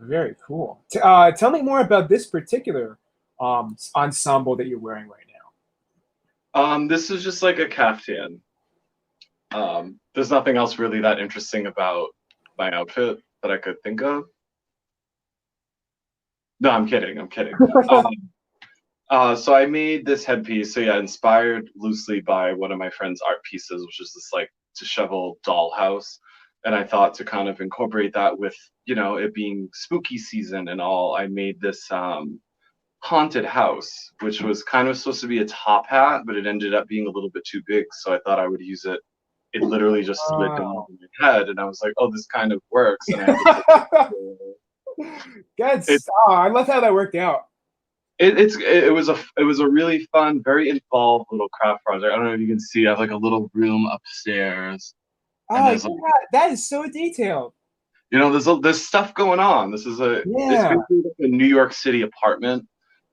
Very cool. Tell me more about this particular ensemble that you're wearing right now. This is just like a caftan. There's nothing else really that interesting about my outfit that I could think of. No, I'm kidding. So I made this headpiece. So yeah, inspired loosely by one of my friend's art pieces, which is this like disheveled dollhouse. And I thought to kind of incorporate that with, you know, it being spooky season and all, I made this haunted house, which was kind of supposed to be a top hat, but it ended up being a little bit too big. So I thought I would use it. It literally just slid down over my head, and I was like, "Oh, this kind of works." And I had Good. I love how that worked out. It was a really fun, very involved little craft project. I don't know if you can see. I have like a little room upstairs. Oh, yeah, that is so detailed. You know, there's stuff going on. It's basically like a New York City apartment,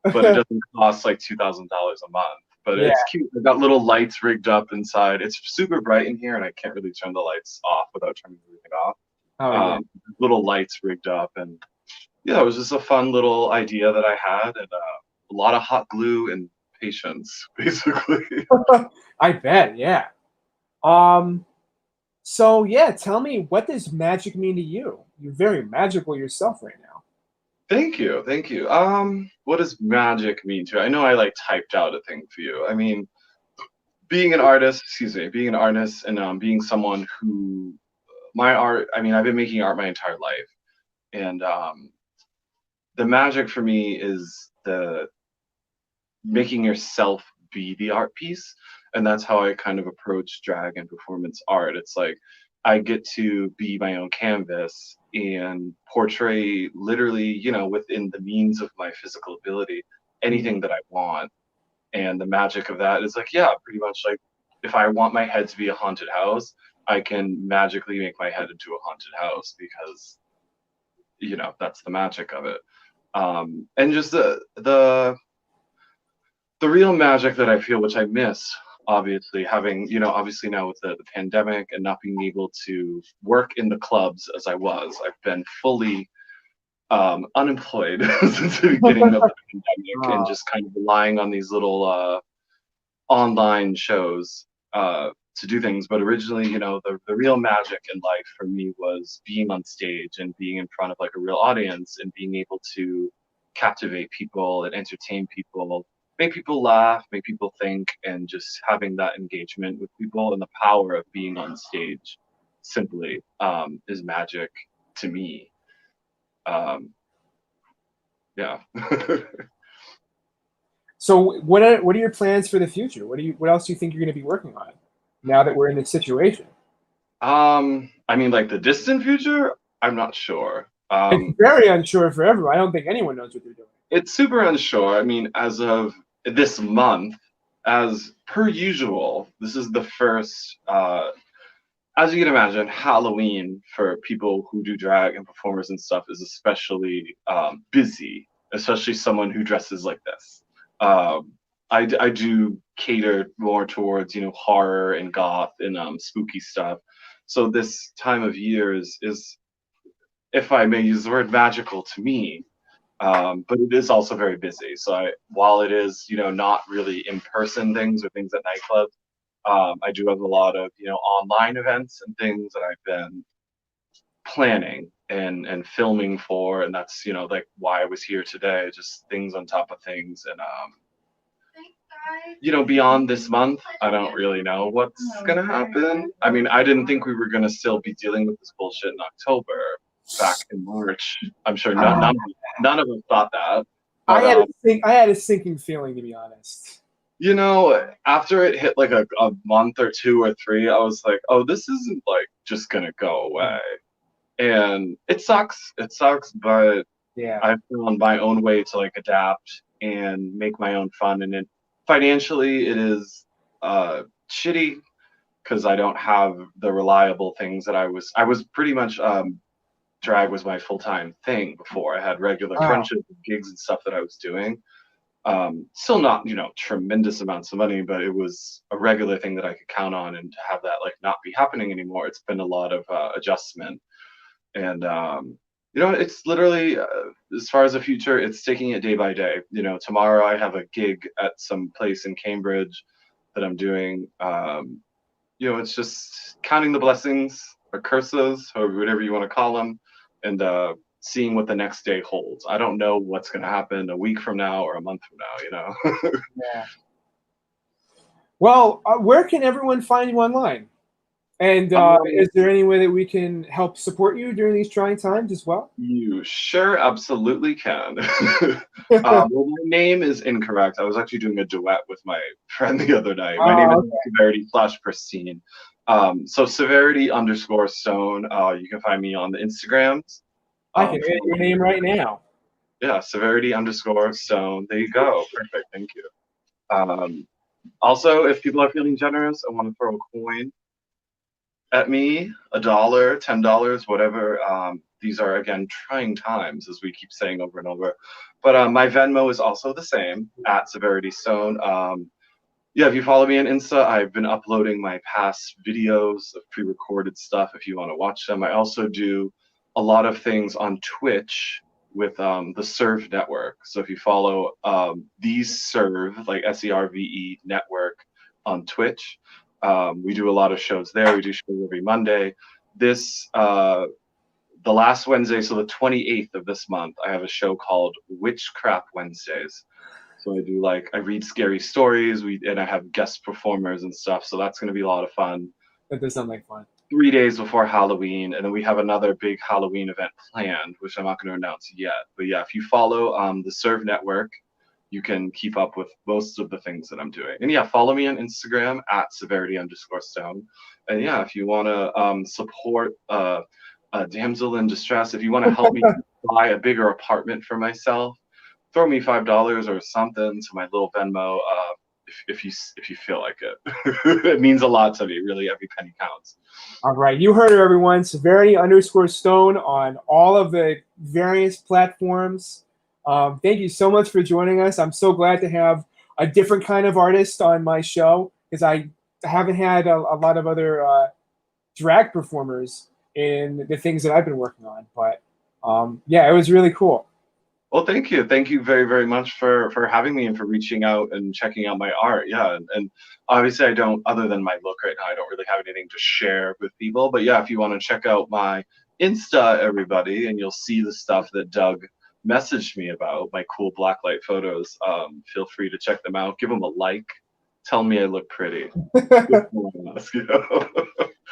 but it doesn't cost like $2,000 a month. But it's cute. I've got little lights rigged up inside. It's super bright in here, and I can't really turn the lights off without turning everything off. Little lights rigged up, and yeah, it was just a fun little idea that I had, and a lot of hot glue and patience, basically. I bet, yeah. So yeah, tell me, what does magic mean to you? You're very magical yourself right now. Thank you, thank you. What does magic mean to you? I know I like typed out a thing for you. I mean, being an artist, being an artist, and being someone who my art. I mean, I've been making art my entire life, and the magic for me is the making yourself be the art piece, and that's how I kind of approach drag and performance art. It's like I get to be my own canvas and portray literally, within the means of my physical ability, anything that I want. And the magic of that is like, yeah, pretty much like if I want my head to be a haunted house, I can magically make my head into a haunted house because that's the magic of it. And just the real magic that I feel, which I miss, obviously, having, obviously now with the pandemic and not being able to work in the clubs as I was, I've been fully unemployed since the beginning of the pandemic and just kind of relying on these little online shows to do things. But originally, the real magic in life for me was being on stage and being in front of like a real audience and being able to captivate people and entertain people, make people laugh, make people think, and just having that engagement with people. And the power of being on stage simply is magic to me. Yeah. So what are your plans for the future? What else do you think you're going to be working on now that we're in this situation? I mean, like the distant future, I'm not sure. It's very unsure for everyone. I don't think anyone knows what they're doing. It's super unsure. I mean, as of this month, as per usual, this is the first, as you can imagine, Halloween for people who do drag and performers and stuff is especially busy, especially someone who dresses like this. I do cater more towards, horror and goth and spooky stuff. So this time of year is, if I may use the word, magical to me. But it is also very busy. So while it is, not really in-person things or things at nightclubs, I do have a lot of, online events and things that I've been planning and filming for, and that's, like why I was here today, just things on top of things. And beyond this month, I don't really know what's gonna happen. I mean, I didn't think we were gonna still be dealing with this bullshit in October, back in March. I'm sure none of us thought that. But, I had a sinking feeling, to be honest. After it hit like a month or 2 or 3, I was like, oh, this isn't like just gonna go away. And it sucks. It sucks, but yeah, I found my own way to like adapt and make my own fun. And it financially, it is shitty because I don't have the reliable things that I was pretty much drag was my full-time thing before. I had regular friendships and gigs and stuff that I was doing. Still not, tremendous amounts of money, but it was a regular thing that I could count on, and to have that like not be happening anymore, it's been a lot of adjustment. And it's literally as far as the future, it's taking it day by day. Tomorrow I have a gig at some place in Cambridge that I'm doing. It's just counting the blessings or curses, or whatever you want to call them, and seeing what the next day holds. I don't know what's going to happen a week from now or a month from now. Yeah. Well, where can everyone find you online? And is there any way that we can help support you during these trying times as well? You sure absolutely can. Well, my name is incorrect. I was actually doing a duet with my friend the other night. My name is Severity/Pristine. So Severity_Stone. You can find me on the Instagrams. I can edit your name right now. Yeah, Severity_Stone. There you go. Perfect. Thank you. Also, if people are feeling generous and want to throw a coin at me, $1, $10, whatever. These are, again, trying times, as we keep saying over and over. But my Venmo is also the same, at Severity Stone. Yeah, if you follow me on Insta, I've been uploading my past videos of pre-recorded stuff if you want to watch them. I also do a lot of things on Twitch with the Serve Network. So if you follow these Serve, like SERVE network on Twitch, We do a lot of shows there. We do shows every Monday. This the last Wednesday, so the 28th of this month, I have a show called Witchcraft Wednesdays. So I read scary stories, and I have guest performers and stuff. So that's going to be a lot of fun. That does sound like fun. 3 days before Halloween, and then we have another big Halloween event planned, which I'm not going to announce yet. But yeah, if you follow the Serve Network, you can keep up with most of the things that I'm doing. And yeah, follow me on Instagram at severity_stone. And yeah, if you want to support a damsel in distress, if you want to help me buy a bigger apartment for myself, throw me $5 or something to my little Venmo. If you feel like it, it means a lot to me. Really, every penny counts. All right, you heard it, everyone. Severity_stone on all of the various platforms. Thank you so much for joining us. I'm so glad to have a different kind of artist on my show because I haven't had a lot of other drag performers in the things that I've been working on. But yeah, it was really cool. Well, thank you. Thank you very, very much for having me and for reaching out and checking out my art. Yeah, and obviously I don't, other than my look right now, I don't really have anything to share with people. But yeah, if you want to check out my Insta, everybody, and you'll see the stuff that Doug messaged me about, my cool blacklight photos, feel free to check them out. Give them a like. Tell me I look pretty.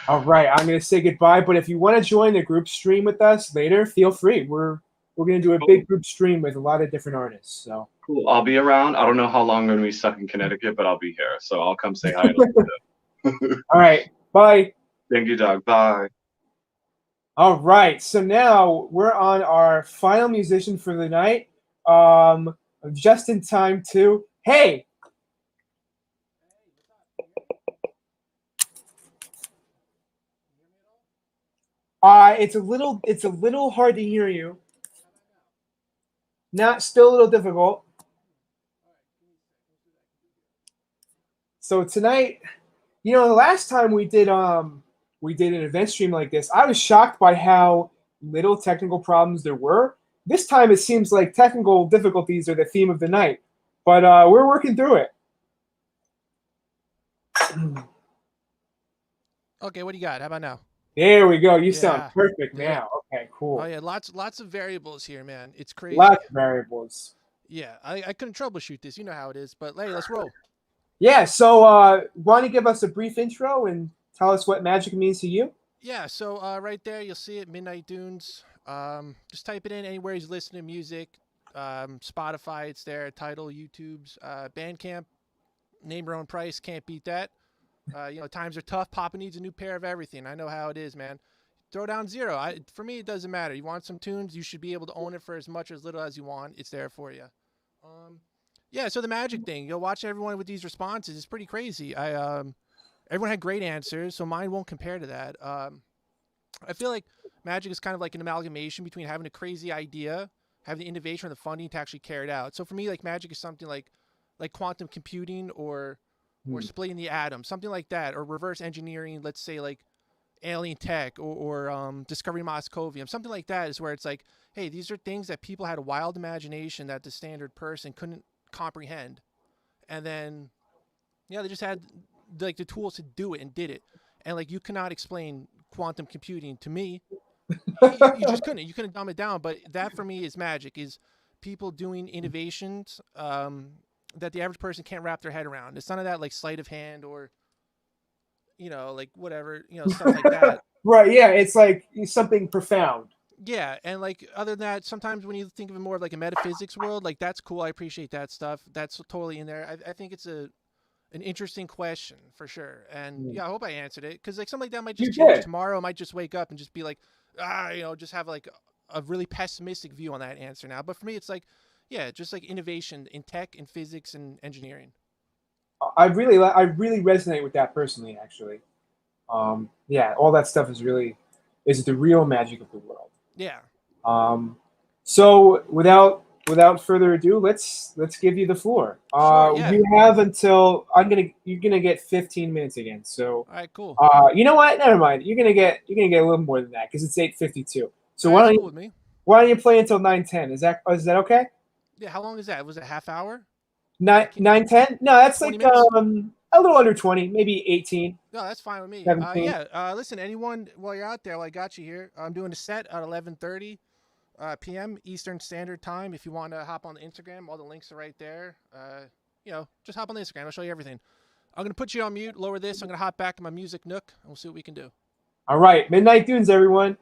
All right, I'm going to say goodbye. But if you want to join the group stream with us later, feel free. We're going to do a big group stream with a lot of different artists. So cool. I'll be around. I don't know how long I'm going to be stuck in Connecticut, but I'll be here. So I'll come say hi. All right. Bye. Thank you, Doug. Bye. All right. So now we're on our final musician for the night. Just in time too. Hey. It's a little hard to hear you. Still a little difficult. So tonight, the last time we did an event stream like this, I was shocked by how little technical problems there were. This time it seems like technical difficulties are the theme of the night, but we're working through it. Okay, what do you got? How about now? There we go. You sound perfect now. Okay, cool. Oh yeah, lots of variables here, man. It's crazy. Lots of variables. Yeah, I couldn't troubleshoot this. You know how it is. But hey, let's roll. Yeah. So, why don't you give us a brief intro and tell us what magic means to you? Yeah. So right there, you'll see it. Midnight Dunes. Just type it in anywhere you listen to music. Spotify, it's there. Tidal, YouTube's, Bandcamp. Name your own price. Can't beat that. Times are tough. Papa needs a new pair of everything. I know how it is, man. Throw down zero. For me, it doesn't matter. You want some tunes, you should be able to own it for as much or as little as you want. It's there for you. Yeah, so the magic thing. You'll watch everyone with these responses. It's pretty crazy. Everyone had great answers, so mine won't compare to that. I feel like magic is kind of like an amalgamation between having a crazy idea, having the innovation or the funding to actually carry it out. So for me, like magic is something like quantum computing or splitting the atom, something like that, or reverse engineering, let's say like alien tech or discovering Moscovium, something like that is where it's like, hey, these are things that people had a wild imagination that the standard person couldn't comprehend. And then, yeah, they just had like the tools to do it and did it. And like, you cannot explain quantum computing to me. You just couldn't. You couldn't dumb it down. But that for me is magic, is people doing innovations that the average person can't wrap their head around. It's none of that like sleight of hand or, like whatever, stuff like that. Right. Yeah. It's like something profound. Yeah. And like, other than that, sometimes when you think of it more of like a metaphysics world, like that's cool. I appreciate that stuff. That's totally in there. I think it's an interesting question for sure. And yeah, I hope I answered it. Cause like something like that might just change tomorrow. I might just wake up and just be like, just have like a really pessimistic view on that answer now. But for me, it's like, yeah, just like innovation in tech and physics and engineering. I really resonate with that personally, actually. Yeah, all that stuff is the real magic of the world. Yeah. So without further ado, let's give you the floor. Sure, yeah. You have until you're gonna get 15 minutes again. So all right, cool. You know what? Never mind. You're gonna get a little more than that because it's 8:52. So All right, cool with me. why don't you play until 9:10? Is that okay? Yeah, how long is that? Was it a half hour? 9:10? No, that's 20 like minutes? a little under 20, maybe 18. No, that's fine with me. 17. Listen, anyone while you're out there, well, I got you here. I'm doing a set at 11:30 p.m. Eastern Standard Time. If you want to hop on the Instagram, all the links are right there. Just hop on the Instagram. I'll show you everything. I'm going to put you on mute, lower this. I'm going to hop back in my music nook, and we'll see what we can do. All right. Midnight Dunes, everyone.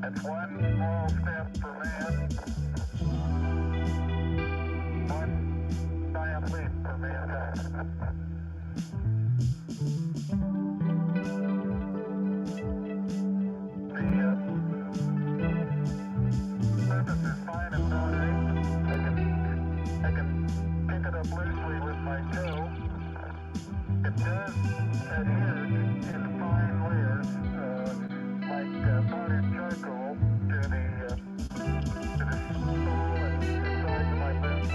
It's one small step for man, one giant leap for mankind. The surface is fine and powdery. I can pick it up loosely with my toe. It does adhere in fine layers, like powdered charcoal to the sole and insides of my boots.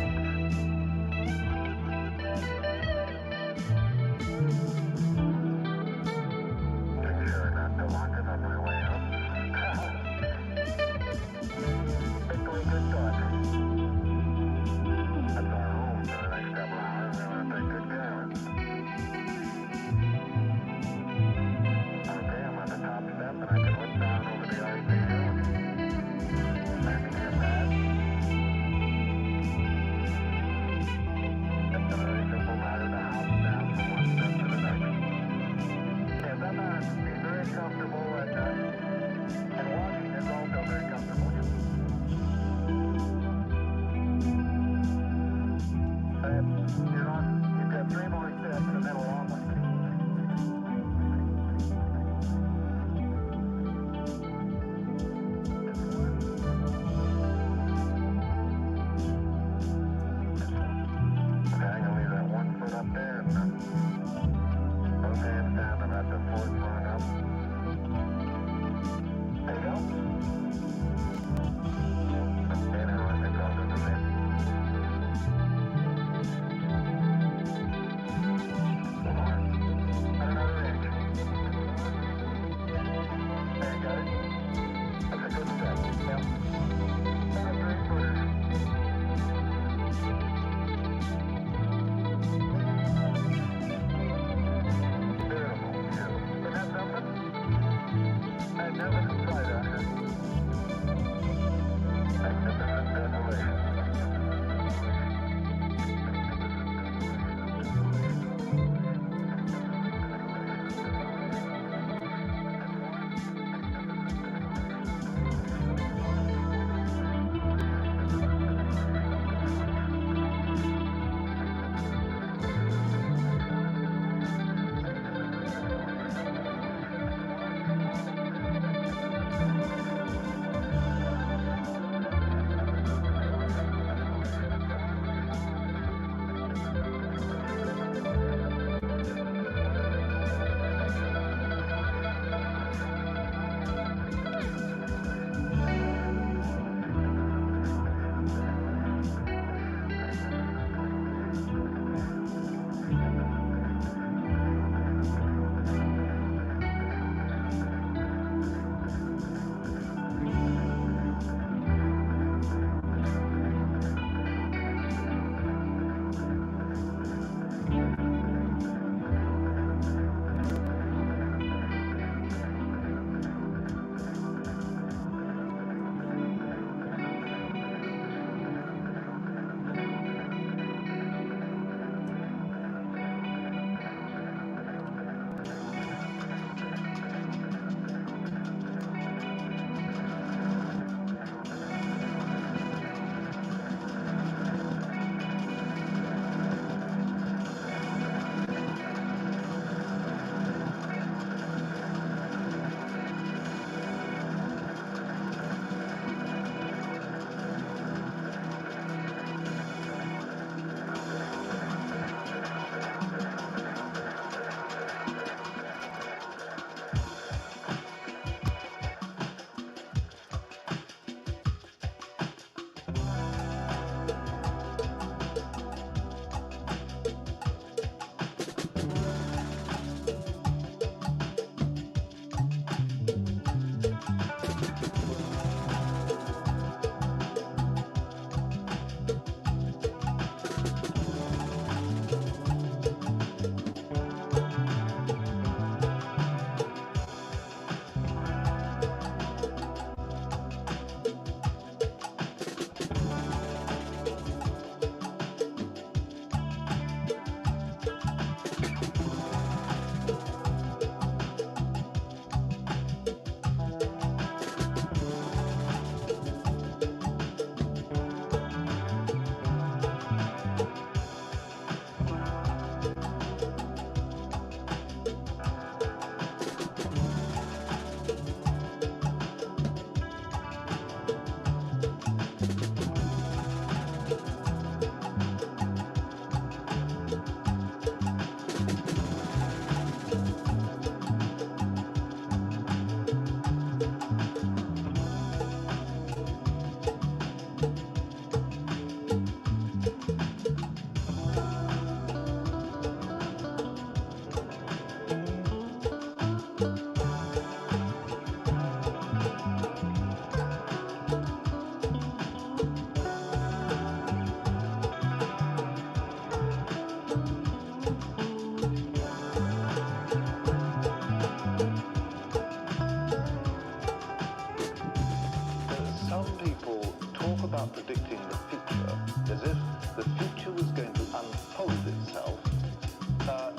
some people talk about predicting the future as if the future was going to unfold itself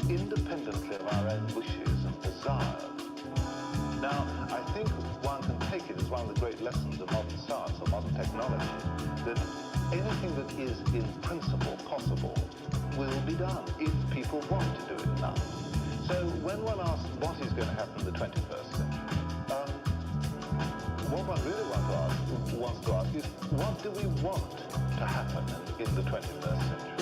independently of our own wishes and desires. Now, I think one can take it as one of the great lessons of modern science or modern technology, that anything that is in principle possible will be done if people want to do it now. So when one asks what is going to happen in the 21st century, what one really wants to ask is, what do we want to happen in the 21st century?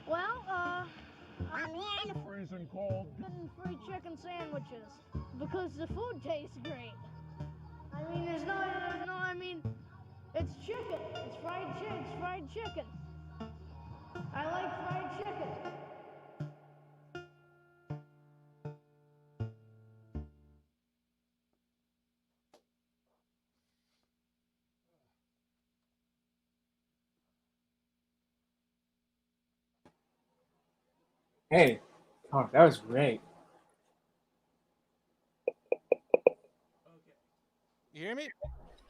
Well, I'm in the freezing cold. Getting free chicken sandwiches because the food tastes great. I mean, I mean, it's chicken. It's fried chicken. I like fried chicken. Hey, oh, that was great. You hear me?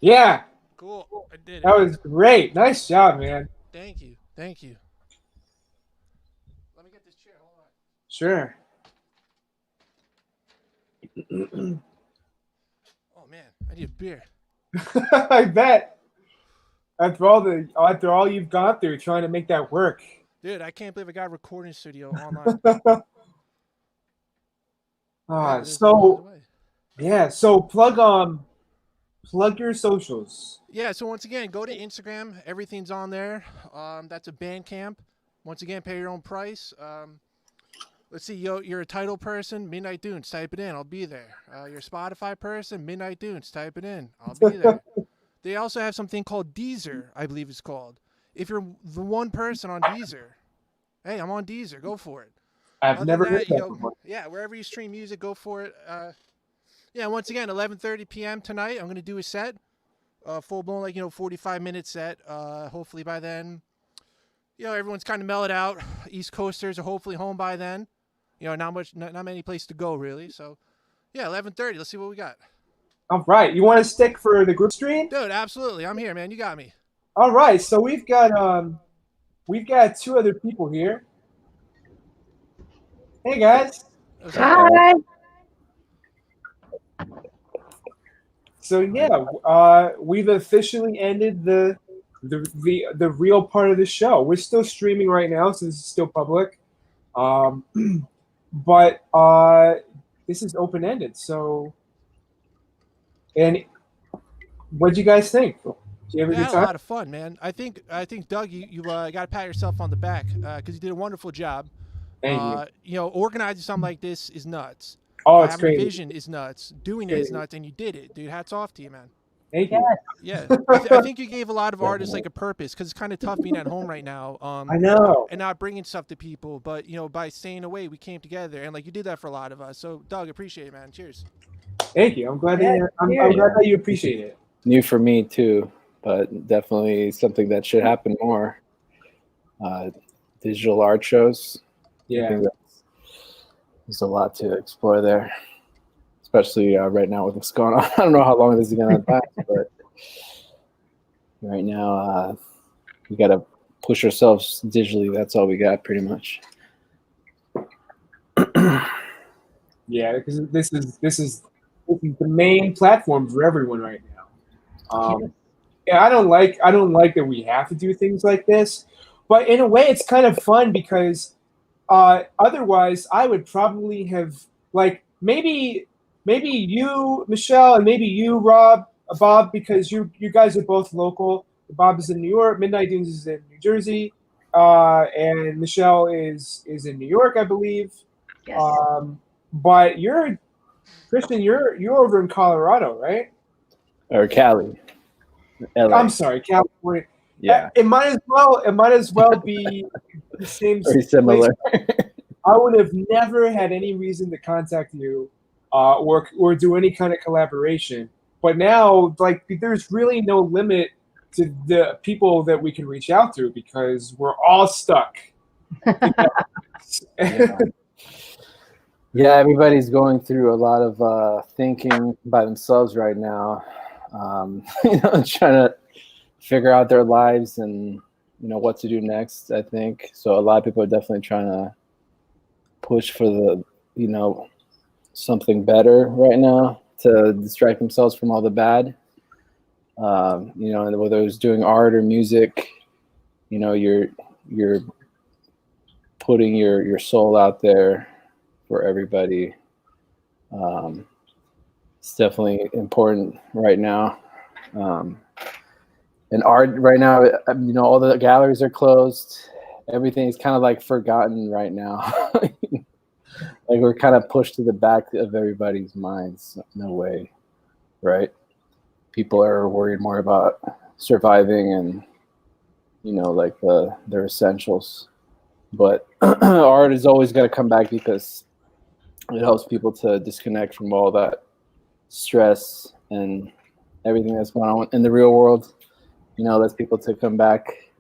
Yeah. Cool. I did it. That was great. Nice job, man. Thank you. Thank you. Let me get this chair. Hold on. Sure. Oh man, I need a beer. I bet. After all you've gone through trying to make that work. Dude, I can't believe I got a recording studio online. So plug your socials. Yeah, so once again, go to Instagram. Everything's on there. That's a Bandcamp. Once again, pay your own price. Let's see, you're a title person, Midnight Dunes, type it in, I'll be there. You're a Spotify person, Midnight Dunes, type it in, I'll be there. They also have something called Deezer, I believe it's called. If you're the one person on Deezer, hey, I'm on Deezer, go for it. I've Other never than heard that, that before. yeah, wherever you stream music, go for it. Yeah, once again, 11:30 p.m. tonight, I'm going to do a set, full-blown, like, 45-minute set. Hopefully by then, everyone's kind of mellowed out. East Coasters are hopefully home by then. Not many places to go, really. So, yeah, 11:30. Let's see what we got. All right. You want to stick for the group stream? Dude, absolutely. I'm here, man. You got me. All right. So we've got two other people here. Hey, guys. Hi. So, we've officially ended the real part of the show. We're still streaming right now, so this is still public. But this is open-ended. So, and what do you guys think? Did you have a Yeah, good I had a time? lot of fun, man. I think Doug, you got to pat yourself on the back because you did a wonderful job. Thank you. Organizing something like this is nuts. Oh, it's having crazy. a vision is nuts. Doing it is nuts, and you did it, dude. Hats off to you, man. Thank you. Yeah, I think you gave a lot of artists like a purpose because it's kind of tough being at home right now. I know. And not bringing stuff to people, but by staying away, we came together, and like you did that for a lot of us. So, Doug, appreciate it, man. Cheers. Thank you. I'm glad I'm glad that you appreciate it. New for me too, but definitely something that should happen more. Digital art shows. Yeah. I think there's a lot to explore there, especially right now with what's going on. I don't know how long this is going to last, but right now we got to push ourselves digitally. That's all we got, pretty much. Yeah, because this is the main platform for everyone right now. Yeah, I don't like that we have to do things like this, but in a way, it's kind of fun because otherwise, I would probably have maybe you, Michelle, and maybe you, Bob, because you guys are both local. Bob is in New York, Midnight Dunes is in New Jersey, and Michelle is in New York, I believe. Yes. But Christian, you're over in Colorado, right? Or Cali. LA. I'm sorry, California. Yeah. It might as well be the same. Very similar. I would have never had any reason to contact you, or do any kind of collaboration. But now, there's really no limit to the people that we can reach out to because we're all stuck. Yeah, everybody's going through a lot of thinking by themselves right now, trying to figure out their lives and what to do next. I think so. A lot of people are definitely trying to push for the something better right now to distract themselves from all the bad. And whether it's doing art or music, you're putting your soul out there for everybody. It's definitely important right now. And art right now, all the galleries are closed. Everything is kind of forgotten right now. We're kind of pushed to the back of everybody's minds in a way, right? People are worried more about surviving and, their essentials. But art is always going to come back because it helps people to disconnect from all that stress and everything that's going on in the real world. Lets people to come back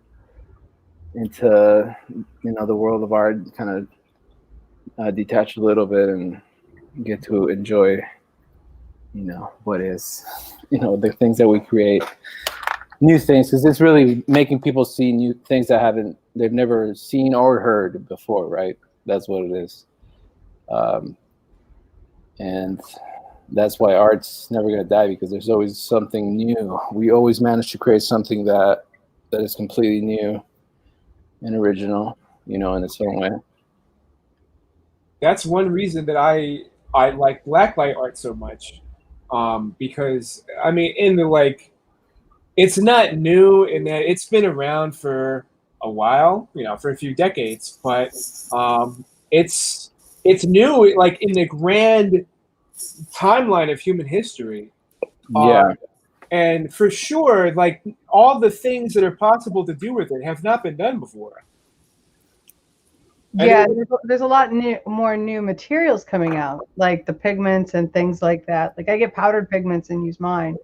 into, the world of art, kind of detach a little bit and get to enjoy, what is, the things that we create, new things, because it's really making people see new things that they've never seen or heard before, right? That's what it is. And that's why art's never going to die, because there's always something new. We always manage to create something that is completely new and original, in its own way. That's one reason that I like blacklight art so much, because it's not new in that it's been around for a while, for a few decades, but it's it's new, like in the grand timeline of human history. Yeah. And for sure, like all the things that are possible to do with it have not been done before. Yeah, there's a lot more new materials coming out, like the pigments and things like that. Like I get powdered pigments and use mine.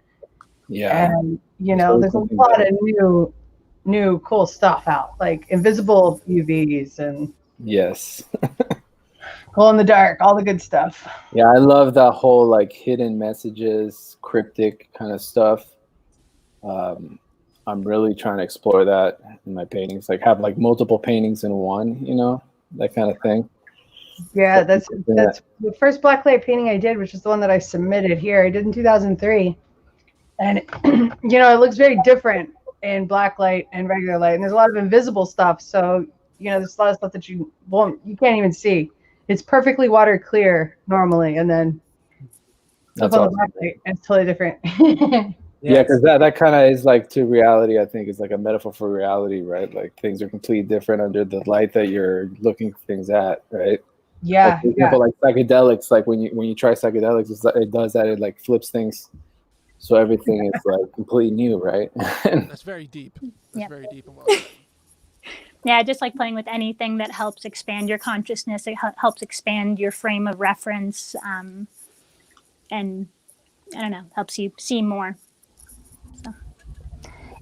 Yeah. And there's a lot of new cool stuff out, like invisible UVs and Yes. glow in the dark, all the good stuff. Yeah, I love that whole like hidden messages, cryptic kind of stuff. I'm really trying to explore that in my paintings, like have like multiple paintings in one, that kind of thing. Yeah, that's the first blacklight painting I did, which is the one that I submitted here. I did in 2003, and it looks very different in blacklight and regular light, and there's a lot of invisible stuff. So there's a lot of stuff that you can't even see. It's perfectly water clear normally, and then That's on awesome. the blacklight, it's totally different. Yeah, because that kind of is like to reality. I think is like a metaphor for reality, right? Like things are completely different under the light that you're looking things at, right? Yeah, like, for example, like psychedelics. Like when you try psychedelics, it does that. It like flips things, so everything is like completely new, right? That's very deep. That's very deep and well. Yeah, I just like playing with anything that helps expand your consciousness. It helps expand your frame of reference, and I don't know, helps you see more. So,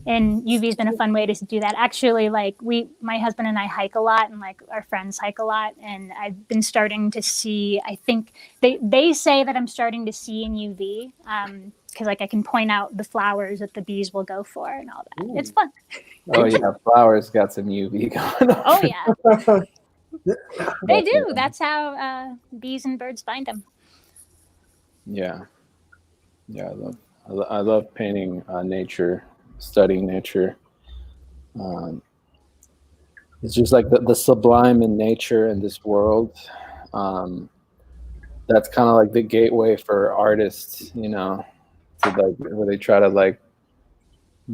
and UV's been a fun way to do that. Actually, like my husband and I hike a lot, and like our friends hike a lot, and I've been starting to see. I think they say that I'm starting to see in UV, because like I can point out the flowers that the bees will go for and all that. It's fun. Oh yeah, flowers got some UV going on. Oh yeah, they do. That's how bees and birds find them. Yeah, I love painting nature, studying nature. It's just like the sublime in nature in this world. That's kind of like the gateway for artists, to like where they try to like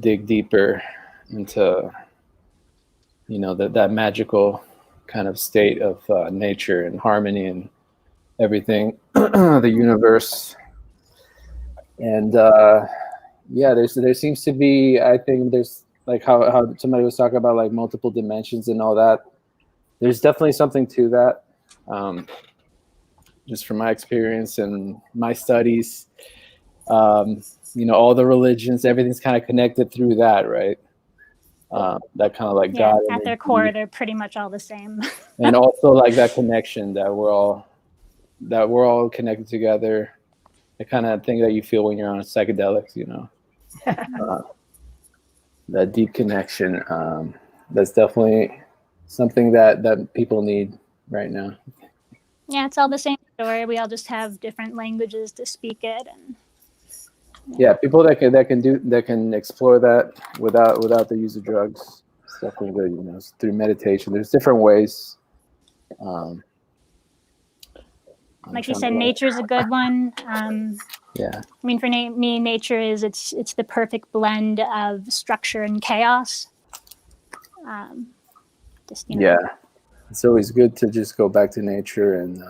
dig deeper into, that magical kind of state of nature and harmony and everything, the universe. And there seems to be, I think there's like how somebody was talking about like multiple dimensions and all that. There's definitely something to that. Just from my experience and my studies, all the religions, everything's kind of connected through that, right? That kind of like God at their core, they're pretty much all the same. and also like that connection that we're all connected together. The kind of thing that you feel when you're on psychedelics, that deep connection. That's definitely something that people need right now. Yeah, it's all the same story. We all just have different languages to speak it, and yeah, people that can explore that without the use of drugs. It's definitely good, through meditation. There's different ways. Like you said, nature's a good one. Yeah. I mean, for me, nature is it's the perfect blend of structure and chaos. Yeah, it's always good to just go back to nature and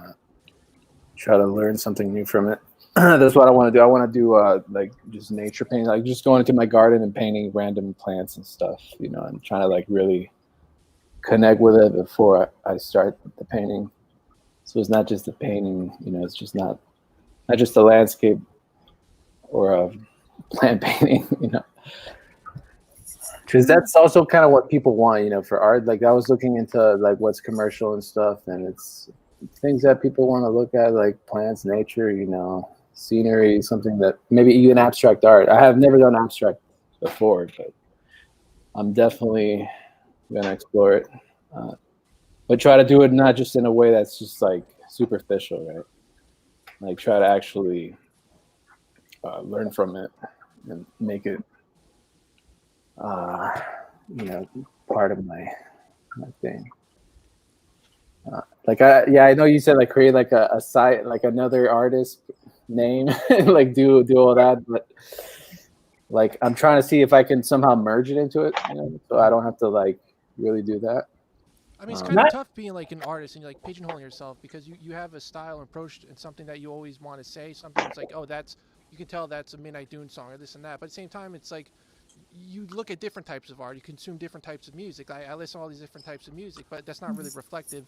try to learn something new from it. That's what I want to do. I want to do like just nature painting, like just going into my garden and painting random plants and stuff, and trying to like really connect with it before I start the painting. So it's not just the painting, it's just not just a landscape or a plant painting, because that's also kind of what people want, for art. Like I was looking into like what's commercial and stuff, and it's things that people want to look at, like plants, nature, scenery, something that maybe even abstract art. I have never done abstract before, but I'm definitely gonna explore it. But try to do it not just in a way that's just like superficial, right? Like try to actually learn from it and make it, part of my thing. I know you said like create like a site, like another artist name, like do all that, but like I'm trying to see if I can somehow merge it into it, so I don't have to like really do that. I mean, it's Um, kind of tough being like an artist and you're like pigeonholing yourself because you have a style and approach and something that you always want to say. Something that's like, oh, that's, you can tell that's a Midnight Dune song or this and that. But at the same time, it's like you look at different types of art, you consume different types of music. I listen to all these different types of music, but that's not really reflective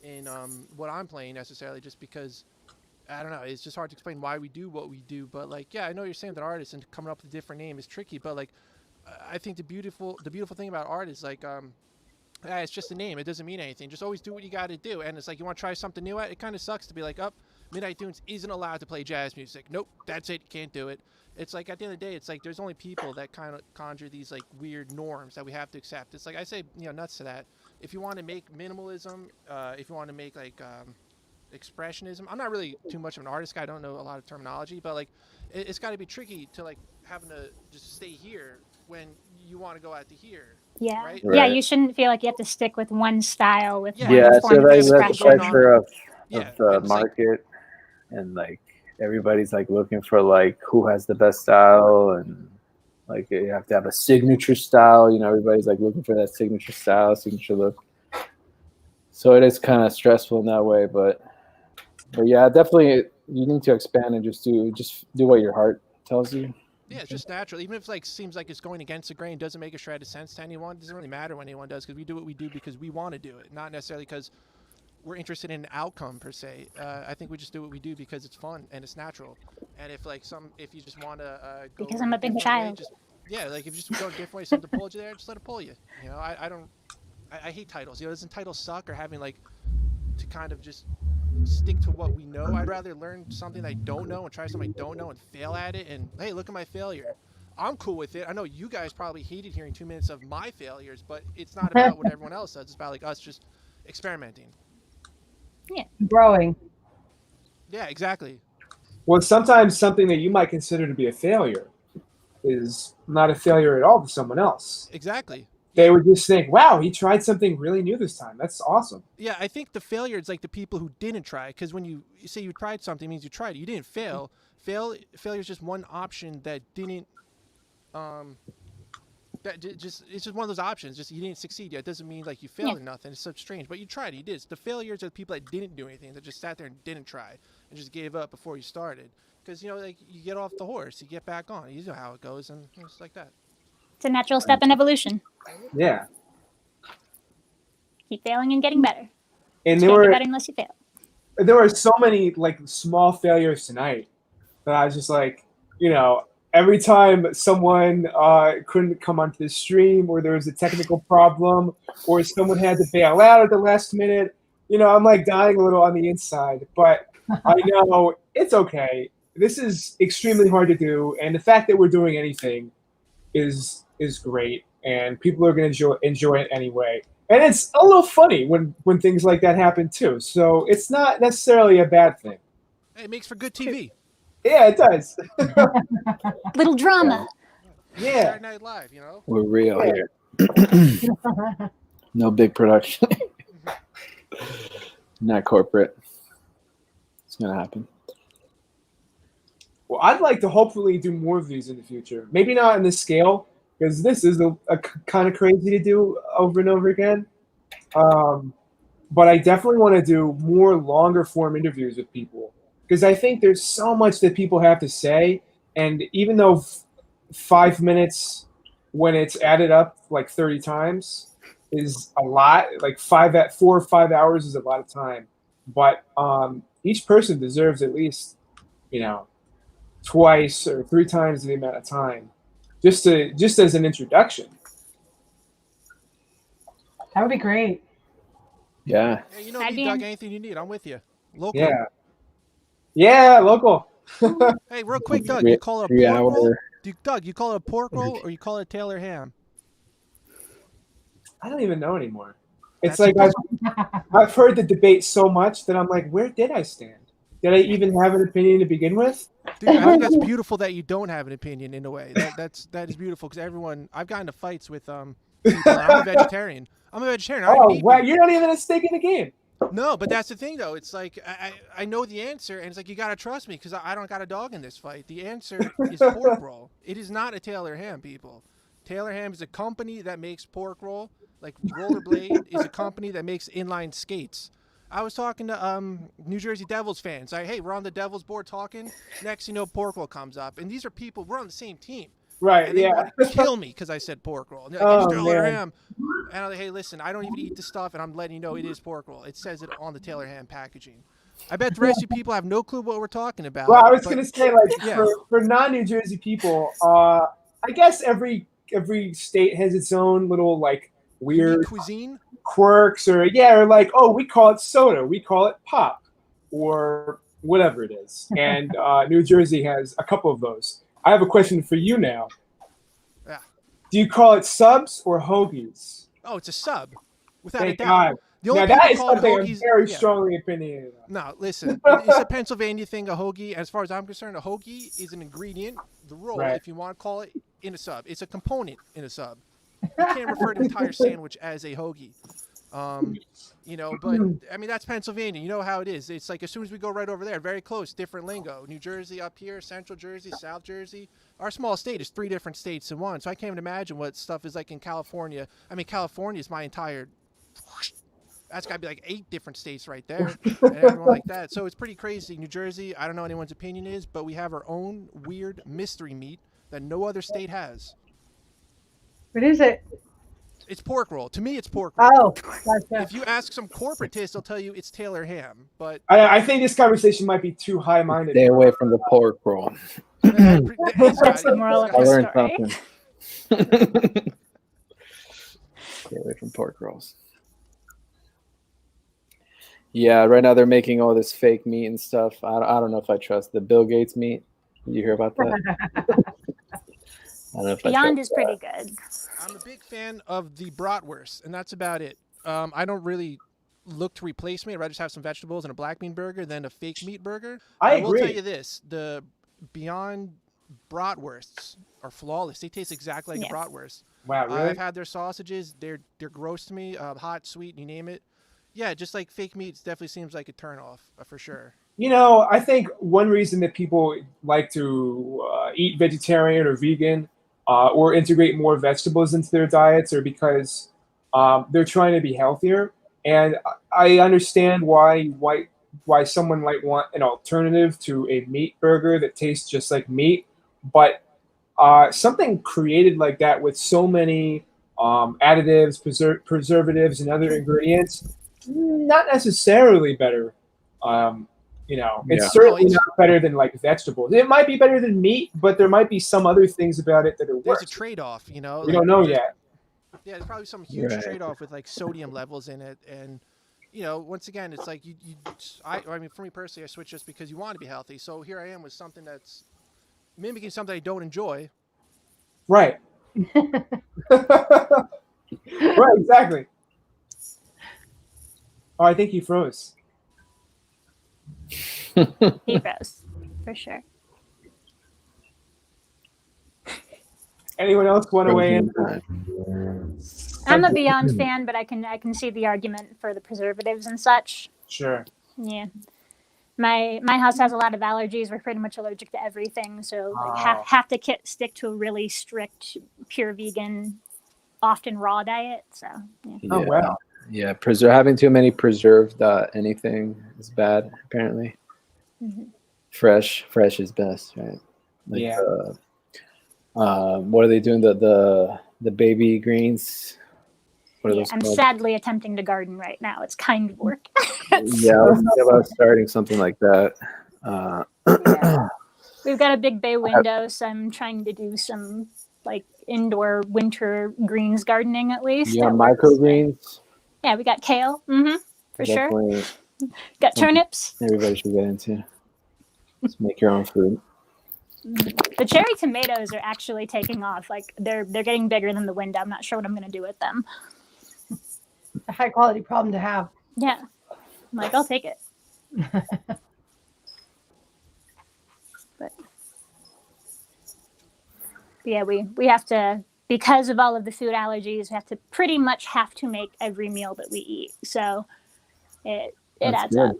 in what I'm playing necessarily, just because I don't know. It's just hard to explain why we do what we do. But like, yeah, I know you're saying that artists and coming up with a different name is tricky. But like, I think the beautiful thing about art is like, it's just a name. It doesn't mean anything. Just always do what you got to do. And it's like you want to try something new. It kind of sucks to be like, oh, Midnight Dunes isn't allowed to play jazz music. Nope, that's it. Can't do it. It's like at the end of the day, it's like there's only people that kind of conjure these like weird norms that we have to accept. It's like I say, nuts to that. If you want to make minimalism, if you want to make like expressionism, I'm not really too much of an artist guy. I don't know a lot of terminology, but like it's got to be tricky to like having to just stay here when you want to go out to here. Yeah. Right? Yeah, you shouldn't feel like you have to stick with one style with one Yeah, so form of that's the expression. pressure of the market, and like everybody's like looking for like who has the best style, and like you have to have a signature style. Everybody's like looking for that signature style, signature look. So it is kind of stressful in that way, but yeah, definitely you need to expand and just do what your heart tells you. Yeah, it's just natural. Even if like seems like it's going against the grain, doesn't make a shred of sense to anyone. It doesn't really matter what anyone does because we do what we do because we want to do it, not necessarily because we're interested in an outcome per se. I think we just do what we do because it's fun and it's natural. And if you just want to go Because I'm a big child. Like if you just go a different way, something to pull you there, just let it pull you. I hate titles. Doesn't titles suck or having like to kind of just stick to what we know? I'd rather learn something I don't know and try something I don't know and fail at it. And hey, look at my failure. I'm cool with it. I know you guys probably hated hearing 2 minutes of my failures, but it's not about what everyone else does. It's about like us just experimenting. Yeah, growing. Yeah, exactly. Well, sometimes something that you might consider to be a failure is not a failure at all to someone else. Exactly. They would just think, wow, he tried something really new this time. That's awesome. Yeah, I think the failure is like the people who didn't try. Because when you say you tried something, it means you tried it. You didn't fail. Failure is just one option that didn't. It's just one of those options. Just you didn't succeed yet. It doesn't mean like you failed or nothing. It's so strange, but you tried. You did. The failures are the people that didn't do anything. That just sat there and didn't try and just gave up before you started. Because like you get off the horse, you get back on. You know how it goes, and it's like that. It's a natural step in evolution. Yeah. Keep failing and getting better. And You can't get better unless you fail. there were so many like small failures tonight that I was just like, every time someone couldn't come onto the stream or there was a technical problem or someone had to bail out at the last minute, I'm like dying a little on the inside, but I know it's okay. This is extremely hard to do. And the fact that we're doing anything is great, and people are going to enjoy it anyway. And it's a little funny when things like that happen too. So it's not necessarily a bad thing. Hey, it makes for good TV. Yeah, it does. Little drama. Yeah. Saturday Night Live, We're real here. No big production. Not corporate. It's gonna happen. Well, I'd like to hopefully do more of these in the future. Maybe not in this scale, because this is a kind of crazy to do over and over again. But I definitely want to do more longer form interviews with people, because I think there's so much that people have to say. And even though 5 minutes, when it's added up like 30 times, is a lot, like 4 or 5 hours is a lot of time. But each person deserves at least, twice or 3 times the amount of time, just as an introduction. That would be great. Yeah. Hey, Doug, anything you need, I'm with you. Local. Yeah, local. Hey, real quick, Doug, you call it a pork roll? Doug, you call it a pork roll or you call it a Taylor ham? I don't even know anymore. It's like I've heard the debate so much that I'm like, where did I stand? Did I even have an opinion to begin with? Dude, I think that's beautiful that you don't have an opinion in a way. That is beautiful because I've gotten into fights with people. I'm a vegetarian. Oh, wow, you're not even a stake in the game. No, but that's the thing though. It's like I know the answer, and it's like you gotta trust me because I don't got a dog in this fight. The answer is pork roll. It is not a Taylor ham, people. Taylor Ham is a company that makes pork roll. Like Rollerblade is a company that makes inline skates. I was talking to New Jersey Devils fans. Hey, we're on the Devils board talking. Next, you know, pork roll comes up, and these are people. We're on the same team. Right. And they Yeah. want to kill me because I said pork roll. And they're like, Oh, it's Taylor man. ham. And I'm like, hey, listen, I don't even eat the stuff, and I'm letting you know it is pork roll. It says it on the Taylor ham packaging. I bet the rest of you people have no clue what we're talking about. Well, I was but- gonna say, like, yeah. for non-New Jersey people, I guess every state has its own little like weird cuisine quirks, or like, oh, we call it soda, we call it pop, or whatever it is. And New Jersey has a couple of those. I have a question for you now. Yeah. Do you call it subs or hoagies? Oh, it's a sub, without Thank a doubt. God. The only Now that people is call it something I'm hoagies. very yeah. strongly opinionated on. No, listen, it's a Pennsylvania thing, a hoagie. As far as I'm concerned, a hoagie is an ingredient, the roll, Right. if you want to call it, in a sub. It's a component in a sub. You can't refer to the entire sandwich as a hoagie. You know, but I mean, that's Pennsylvania. You know how it is. It's like as soon as we go right over there, very close, different lingo. New Jersey up here, Central Jersey, South Jersey. Our small state is 3 different states in one. So I can't even imagine what stuff is like in California. I mean, California is my entire... That's got to be like 8 different states right there, and everyone like that. So it's pretty crazy. New Jersey, I don't know what anyone's opinion is, but we have our own weird mystery meat that no other state has. What is it? It's pork roll. To me, it's pork roll. Oh, gotcha. If you ask some corporatists, they'll tell you it's Taylor ham. But I think this conversation might be too high-minded. Stay away from the pork roll. That's the moral of I the learned story. something. Stay away from pork rolls. Yeah, right now they're making all this fake meat and stuff. I don't know if I trust the Bill Gates meat. Did you hear about that? I don't know if Beyond I is trust pretty good. I'm a big fan of the bratwurst, and that's about it. I don't really look to replace meat. I'd rather just have some vegetables and a black bean burger than a fake meat burger. I will agree. tell you this: the Beyond bratwursts are flawless. They taste exactly like Yes. a bratwurst. Wow, really? I've had their sausages. They're gross to me. Hot, sweet, you name it. Yeah, just like fake meat, it definitely seems like a turnoff for sure. You know, I think one reason that people like to eat vegetarian or vegan or integrate more vegetables into their diets are because they're trying to be healthier. And I understand why someone might want an alternative to a meat burger that tastes just like meat. But something created like that with so many additives, preservatives, and other ingredients, not necessarily better. You know, it's Yeah. certainly not better than like vegetables. It might be better than meat, but there might be some other things about it that are There's worse. a trade-off, you know. We don't know yet. Yeah, there's probably some huge Right. trade-off with like sodium levels in it, and you know, once again, it's like I mean, for me personally, I switch just because you want to be healthy. So here I am with something that's mimicking something I don't enjoy. Right. Right, exactly. Oh, I think he froze. He froze, for sure. Anyone else want to weigh in? I'm a Beyond fan, but I can see the argument for the preservatives and such. Sure. Yeah. My house has a lot of allergies. We're pretty much allergic to everything, so like have to stick to a really strict, pure vegan, often raw diet. So yeah. Oh, wow. Yeah, having too many preserved anything is bad. Apparently, fresh is best, right? Like, Yeah. What are they doing? The baby greens. What are Yeah, those I'm called? sadly attempting to garden right now. It's kind of work. Yeah, I was thinking about starting something like that. We've got a big bay window, so I'm trying to do some like indoor winter greens gardening at least. Yeah, That works. microgreens. Yeah, we got kale. For sure. Definitely Got something turnips. Everybody should get into. Just make your own food. The cherry tomatoes are actually taking off. Like they're getting bigger than the window. I'm not sure what I'm going to do with them. A high quality problem to have. Yeah, I'm like I'll take it. But yeah, we have to, because of all of the food allergies, we have to pretty much make every meal that we eat. So it That's adds good. up.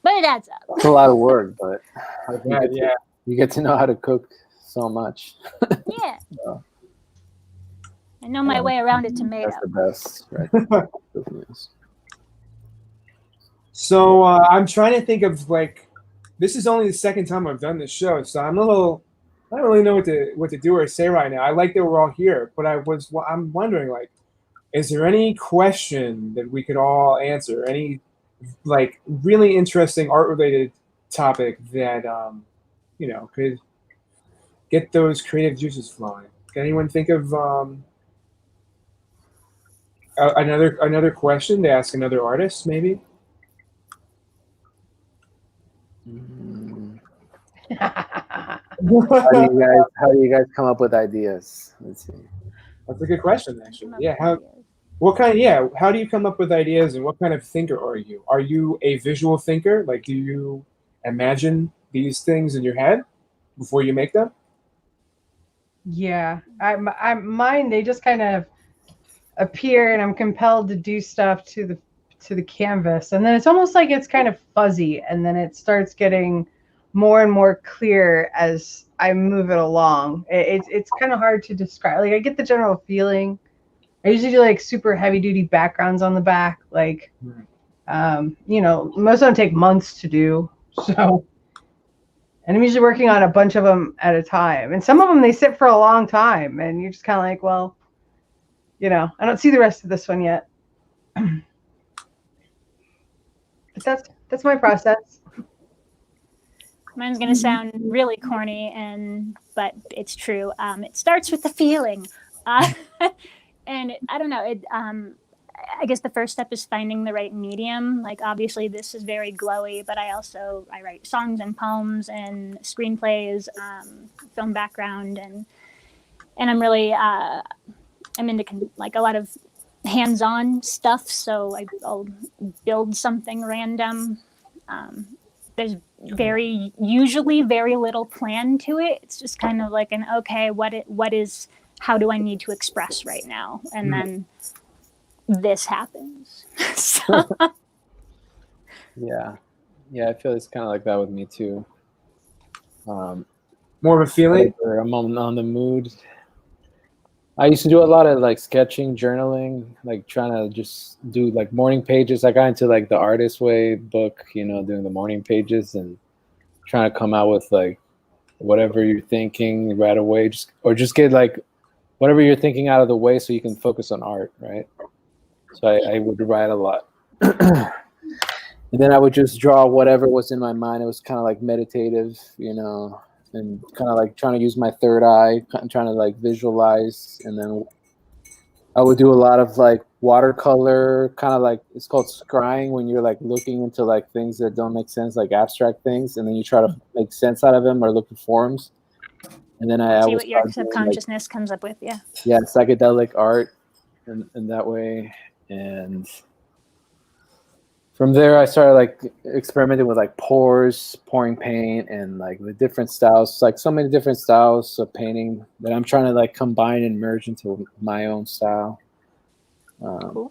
But it adds up. It's a lot of work, but Yeah. You get to know how to cook so much. Yeah. So, I know my way around a tomato. That's the best, right? Definitely is. So I'm trying to think of like, this is only the second time I've done this show, so I don't really know what to do or say right now. I like that we're all here, but I'm wondering, like, is there any question that we could all answer? Any like really interesting art related topic that could get those creative juices flowing? Can anyone think of another question to ask another artist, maybe? How do you guys come up with ideas? Let's see. That's a good question, actually. Yeah, how do you come up with ideas, and what kind of thinker are you? Are you a visual thinker? Like, do you imagine these things in your head before you make them? Yeah, mine. They just kind of appear, and I'm compelled to do stuff to the canvas, and then it's almost like it's kind of fuzzy, and then it starts getting more and more clear as I move it along. It's kind of hard to describe. Like, I get the general feeling. I usually do like super heavy duty backgrounds on the back, like most of them take months to do. So, and I'm usually working on a bunch of them at a time, and some of them they sit for a long time, and you're just kind of like, well, I don't see the rest of this one yet. But that's my process. Mine's gonna sound really corny, but it's true. It starts with the feeling, and I don't know. I guess the first step is finding the right medium. Like, obviously, this is very glowy, but I write songs and poems and screenplays, film background, and I'm really I'm into like a lot of hands-on stuff. So I'll build something random. There's usually very little plan to it. It's just kind of like how do I need to express right now? And then this happens. So. Yeah, I feel it's kind of like that with me too. More of a feeling? I'm on the mood. I used to do a lot of like sketching, journaling, like trying to just do like morning pages. I got into like the Artist Way book, doing the morning pages and trying to come out with like whatever you're thinking right away, just get like whatever you're thinking out of the way so you can focus on art, right? So I would write a lot. And then I would just draw whatever was in my mind. It was kind of like meditative, and kind of like trying to use my third eye, trying to like visualize. And then I would do a lot of like watercolor, kind of like, it's called scrying, when you're like looking into like things that don't make sense, like abstract things, and then you try to make sense out of them or look for forms. And then I See would what your start doing, subconsciousness comes up with. Yeah. yeah, psychedelic art in that way. And from there, I started like experimenting with like pouring paint, and like the different styles, like so many different styles of painting that I'm trying to like combine and merge into my own style. Cool.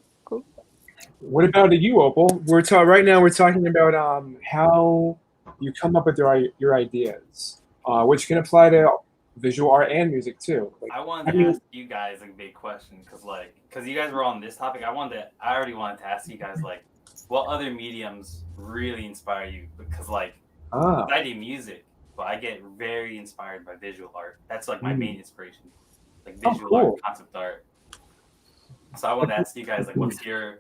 What about you, Opal? Right now we're talking about how you come up with your ideas, which can apply to visual art and music too. Like, I wanted to ask you guys a big question because you guys were on this topic. I already wanted to ask you guys like, what other mediums really inspire you? Because I do music, but I get very inspired by visual art. That's like my main inspiration, like visual art, concept art. So I wanted to ask you guys like, what's your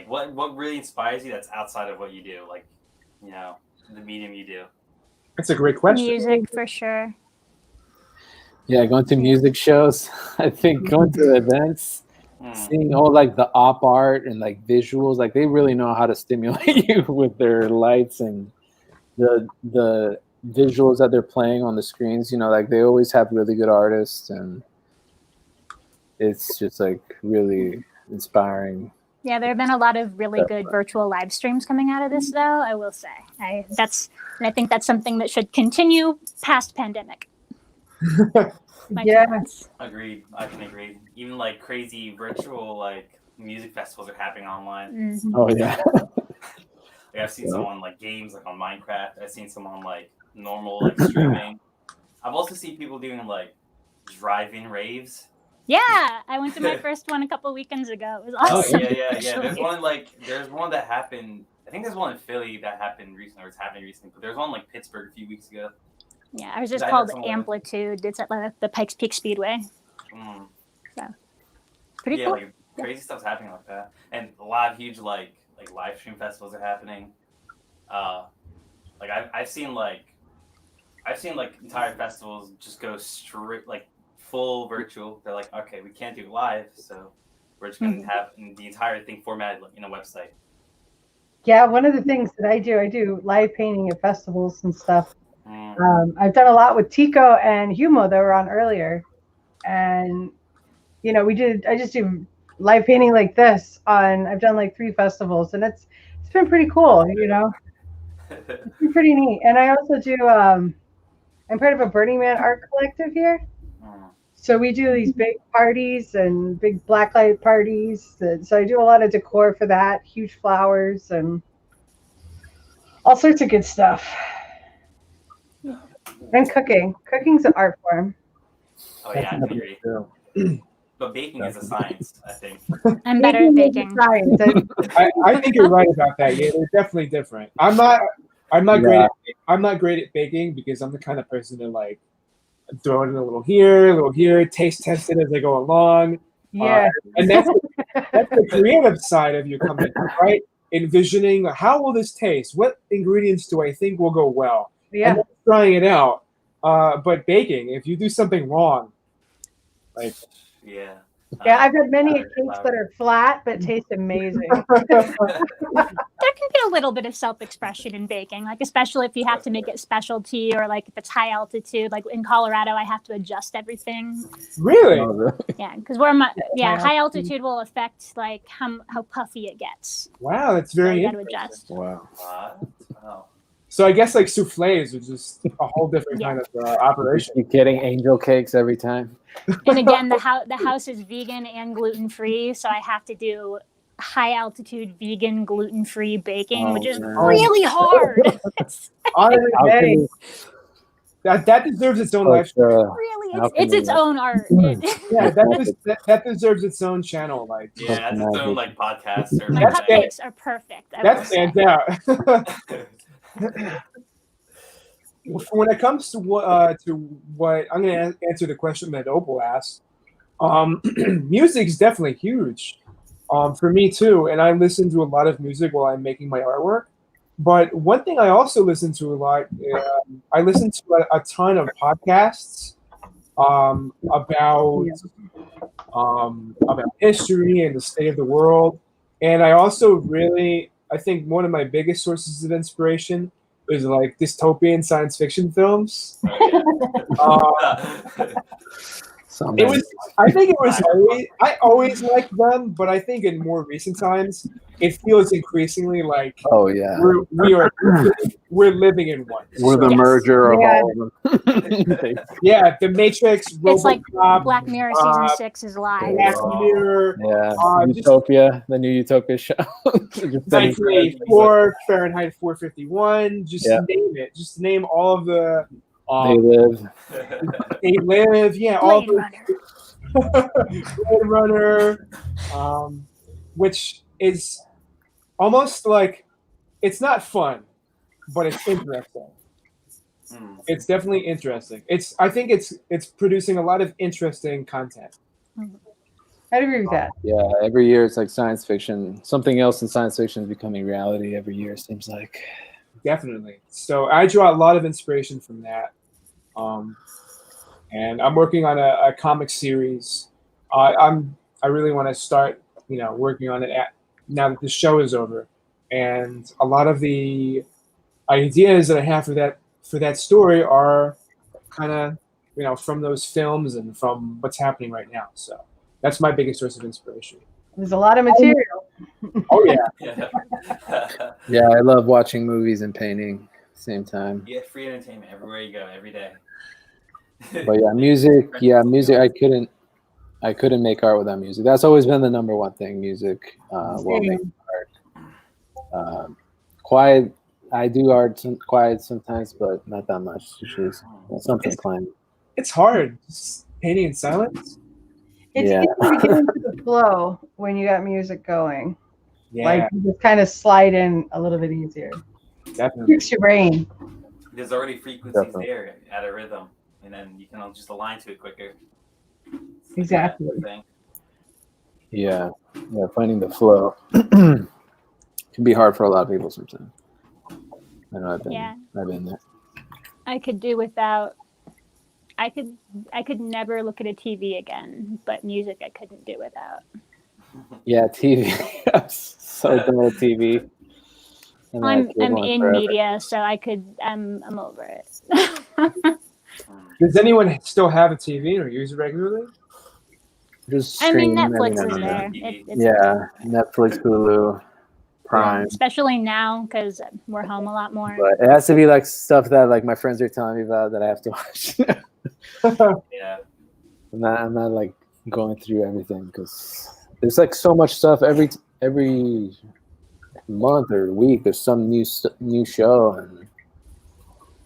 what really inspires you that's outside of what you do, like the medium you do? That's a great question. Music for sure. Yeah, going to music shows. I think going to events, seeing all like the op art and like visuals, like they really know how to stimulate you with their lights and the visuals that they're playing on the screens. Like they always have really good artists, and it's just like really inspiring. Yeah, there have been a lot of really good virtual live streams coming out of this, though, I will say. I think that's something that should continue past pandemic. Yes. Agreed. I can agree. Even like crazy virtual like music festivals are happening online. Mm-hmm. Oh yeah. Like, I've seen some on like games, like on Minecraft. I've seen some on like normal like streaming. I've also seen people doing like drive-in raves. Yeah, I went to my first one a couple weekends ago. It was Oh awesome. yeah. There's actually. one there's one that happened. I think there's one in Philly that happened recently, or it's happening recently. But there's one in, like Pittsburgh a few weeks ago. Yeah, ours is I know called somewhere. Amplitude. It's at the Pikes Peak Speedway. Mm. So pretty Yeah, cool. like crazy stuff's happening like that, and a lot of huge like live stream festivals are happening. Like I've seen like entire festivals just go straight like full virtual. They're like, okay, we can't do live, so we're just gonna have the entire thing formatted like in a website. Yeah, one of the things that I do live painting at festivals and stuff. Mm. I've done a lot with Tico and Humo that were on earlier, and I just do live painting like this on. I've done like 3 festivals, and it's been pretty cool. It's been pretty neat. And I also do. I'm part of a Burning Man art collective here. So we do these big parties and big blacklight parties. So I do a lot of decor for that, huge flowers and all sorts of good stuff. And cooking. Cooking's an art form. Oh yeah, I agree. But baking is a science, I think. I'm better at baking. I think you're right about that. Yeah, they're definitely different. I'm not great at baking because I'm the kind of person to like throw it in a little here, taste test it as I go along. Yeah. And that's the creative side of you coming in, right? Envisioning how will this taste? What ingredients do I think will go well? Yeah. And then trying it out. But baking, if you do something wrong, like yeah. Yeah, I've had many cakes that are flat but taste amazing. There can be a little bit of self-expression in baking, like especially if you have to make it specialty or like if it's high altitude. Like in Colorado, I have to adjust everything. Really? Yeah, because high altitude will affect like how puffy it gets. Wow, that's So very you got to interesting. adjust. Wow. Wow. So I guess like souffles are just a whole different kind of operation. You getting angel cakes every time? And again, the house is vegan and gluten-free, so I have to do high altitude vegan gluten-free baking, which is really hard. Honestly, that deserves its own live stream. Really, it's its own art. Yeah, that deserves its own channel. Like Yeah, that's its own like podcast. Or My cupcakes are perfect. That stands out. When it comes to what I'm going to answer the question that Opal asked, music's definitely huge for me too, and I listen to a lot of music while I'm making my artwork. But one thing I also listen to a lot, I listen to a ton of podcasts about history and the state of the world, and I also I think one of my biggest sources of inspiration is like dystopian science fiction films. I always liked them, but I think in more recent times, it feels increasingly like we're living in one. We're the merger of all of them. Yeah, The Matrix, It's like RoboCop, Black Mirror season 6 is live. Black Mirror, Utopia, the new Utopia show. 1984, Fahrenheit 451. Just name it. Just name all of the. They Live. They Live. Yeah, all Blade Runner, which is almost like it's not fun, but it's interesting. It's definitely interesting. I think it's producing a lot of interesting content. I'd agree with that. Yeah, every year it's like science fiction. Something else in science fiction is becoming reality every year, it seems like. Definitely. So I draw a lot of inspiration from that. And I'm working on a comic series. I really want to start, working on it now that the show is over. And a lot of the ideas that I have for that story are kind of, from those films and from what's happening right now. So that's my biggest source of inspiration. There's a lot of material. Oh yeah. Yeah, I love watching movies and painting at the same time. Yeah, free entertainment everywhere you go, every day. But yeah, music. I couldn't make art without music. That's always been the number one thing. Music, while making art. Quiet. I do art quiet sometimes, but not that much. Usually, something playing. It's hard. Just painting in silence. It's Yeah. easy to get into the flow when you got music going. Yeah, Like you just kind of slide in a little bit easier. definitely. Fix your brain. There's already frequencies Definitely. there at a rhythm, and then you can just align to it quicker. It's Exactly. Like that thing. Yeah. Yeah. Finding the flow can be hard for a lot of people sometimes. I know I've been there. I could do without. I could never look at a TV again, but music I couldn't do without. Yeah, TV. I'm so done with TV. And I'm cable in forever. media, so I'm over it. Does anyone still have a TV or use it regularly? Just I mean, stream every Netflix now is and there. then. It's Yeah, Netflix, Hulu, Prime. especially now because we're home a lot more. But it has to be like stuff that like my friends are telling me about that I have to watch. Yeah. I'm not like going through everything because there's like so much stuff every month or week. There's some new show, and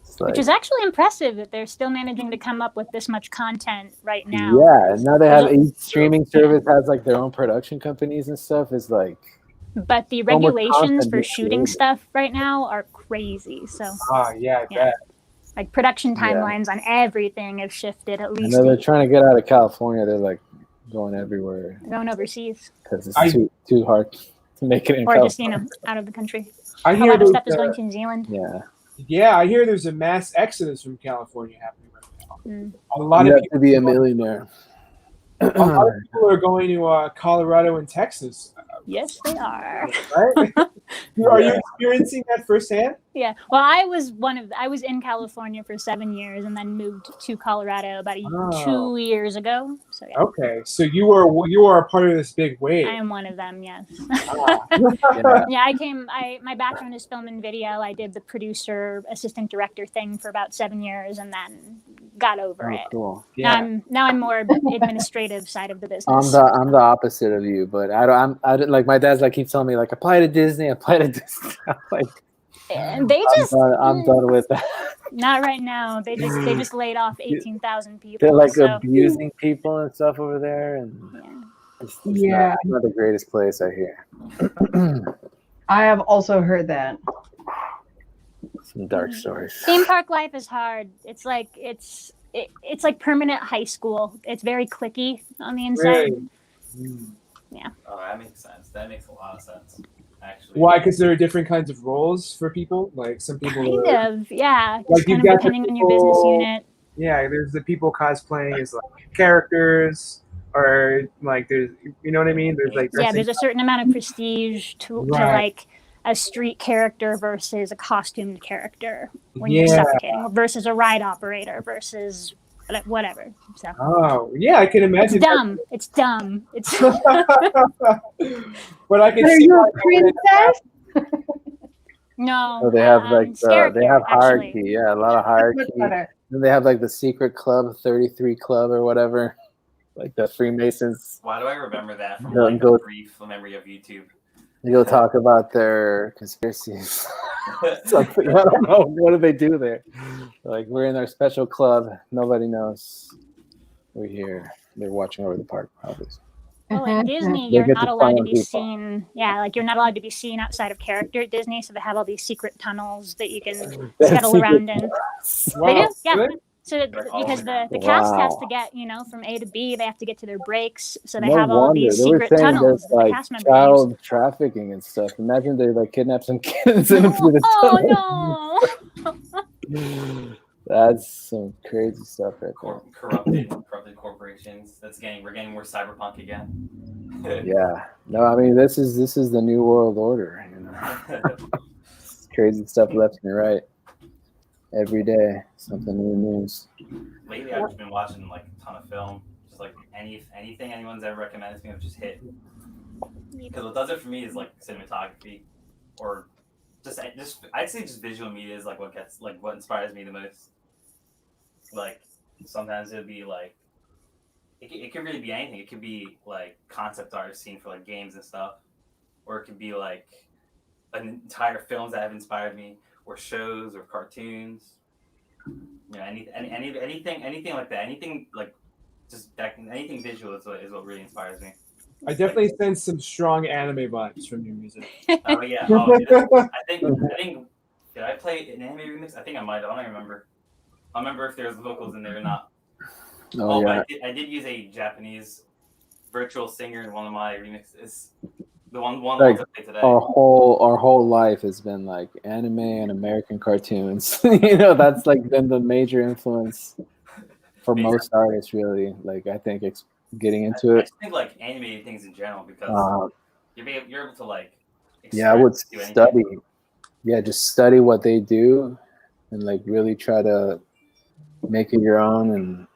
it's like, Which is actually impressive that they're still managing to come up with this much content right now. yeah. And now they have There's each streaming service has like their own production companies and stuff. It's like, But the so much regulations content for being shooting created. stuff right now are crazy. So Yeah, I bet. like production Yeah. timelines on everything have shifted at I least. know they're trying to get out of California. They're like going everywhere Going overseas because it's too hard to make it in or California. just out of the country. I A hear lot of there's stuff is going to New Zealand. Yeah. Yeah, I hear there's a mass exodus from California happening right now. A lot You of have people to be a millionaire. a lot of people are going to Colorado and Texas. Yes, they are. Right? Are you experiencing that firsthand? Yeah. Well, I was in California for 7 years and then moved to Colorado about 2 years ago. So yeah. Okay, so you are a part of this big wave. I am one of them, yes. Yeah. Yeah, my background is film and video. I did the producer, assistant director thing for about 7 years and then got over it. Cool. Now I'm more administrative side of the business. I'm the opposite of you, but I don't like my dad's like keeps telling me like apply to Disney. I'm like, And they just I'm done with that. not right now. They just laid off 18,000 people. They're like so. abusing people and stuff over there, and it's not the greatest place, I hear. I have also heard that. Some dark stories. Theme park life is hard. It's like it's like permanent high school. It's very cliquey on the inside. Really? Yeah. Oh, that makes sense. That makes a lot of sense, actually. Why? Because there are different kinds of roles for people. Like some people Kind of, yeah. Like Just you've kind of got the depending on your business people- unit. Yeah, there's the people cosplaying as like characters, or like there's, you know what I mean? There's like Yeah, there's a certain amount of prestige to Right. like a street character versus a costumed character when you're Yeah. suffocating, versus a ride operator versus whatever. So Oh, yeah, I can it's imagine. dumb. It's dumb. It's But I can Are see you why a princess? no. Oh, they have like character, they have actually. hierarchy. Yeah, a lot of hierarchy. better. Then they have like the secret club, 33 Club or whatever, like the Freemasons. Why do I remember that from Go- like go- a brief memory of YouTube? They go talk about their conspiracies. Something, I don't know. What do they do there? Like, we're in our special club. Nobody knows. We're here. They're watching over the park, probably. Well, at Disney, They you're get not to allowed to find be people. seen. Yeah, like you're not allowed to be seen outside of character at Disney. So they have all these secret tunnels that you can They have scuttle secret around in. tunnels. They do, Wow, yeah. really? So because the cast has to get from A to B, they have to get to their breaks. So they No have all wonder. these They were secret saying tunnels there's that the like cast members use. child trafficking and stuff. Imagine they like kidnap some kids and through the tunnel. Oh no! That's some crazy stuff right there. Corrupted corporations. We're getting more cyberpunk again. Yeah. No, I mean this is the new world order, you know. Crazy stuff left and right. Every day, something new news. Lately, I've just been watching like a ton of film. Just like anything anyone's ever recommended to me, I've just hit. Because what does it for me is like cinematography, or just I'd say just visual media is like what inspires me the most. Like sometimes it'll be like it could really be anything. It could be like concept art seen for like games and stuff, or it could be like an entire films that have inspired me, or shows or cartoons. You know, anything like that. Anything like just anything visual is what really inspires me. I definitely sense some strong anime vibes from your music. Oh yeah. Oh, I think. Did I play an anime remix? I think I might. I don't even remember. I remember if there's vocals in there or not. Oh, yeah. But I did use a Japanese virtual singer in one of my remixes. The one Like I played today. our whole life has been like anime and American cartoons. That's like been the major influence for most artists, really. Like I think it's getting into I it. just think like animated things in general because you're able to like. Yeah, I would do anything. study. Yeah, just study what they do, and like really try to make it your own. And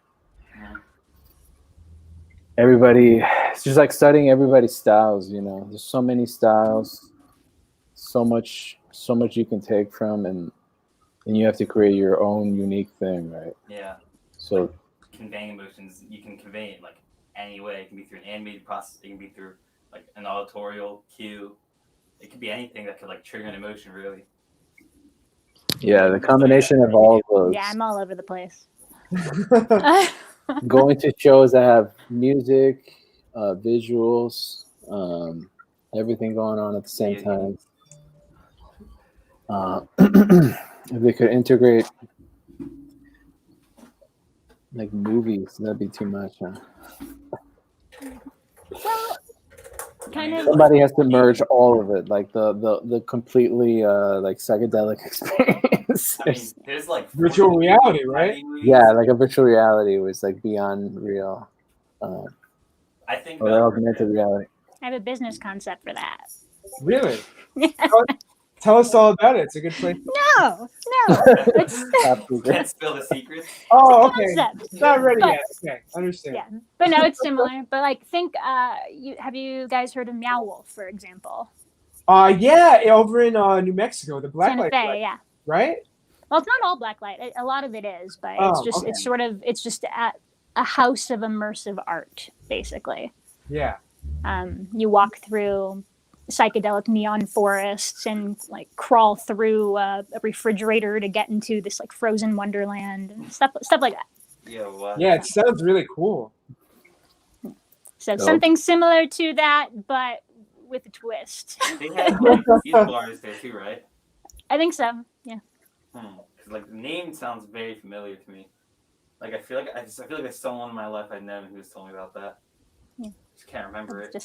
everybody, it's just like studying everybody's styles. There's so many styles, so much you can take from, and you have to create your own unique thing, right? Yeah. So like, conveying emotions, you can convey it like any way. It can be through an animated process. It can be through like an auditorial cue. It could be anything that could like trigger an emotion, really. yeah, the combination of all of those. Yeah, I'm all over the place. Going to shows that have music, visuals, everything going on at the same time. If they could integrate like movies, that'd be too much, huh? Well, kind of. Somebody has to merge all of it, like the completely like psychedelic experience. I mean, there's like virtual reality, right? Yeah, like a virtual reality was like beyond real. I think or augmented reality. I have a business concept for that. Really? Tell us all about it. It's a good place. No. It's Can't spill the secrets. Oh, okay. Concept. Not ready But- yet. Okay, understand. Yeah, but no, it's similar. But like, think, have you guys heard of Meow Wolf, for example? Yeah, over in New Mexico, the Santa blacklight, Fe, yeah. right? Well, it's not all blacklight. A lot of it is, but Oh, it's just okay. it's just a house of immersive art, basically. Yeah. You walk through psychedelic neon forests and like crawl through a refrigerator to get into this like frozen wonderland and stuff like that. Yeah. What? Yeah, it sounds really cool. So something similar to that, but with a twist. They have like, musical artists there too, right? I think so. Yeah. 'Cause, like the name sounds very familiar to me. Like I feel like there's someone in my life I've known who's told me about that. Yeah. Just can't remember it.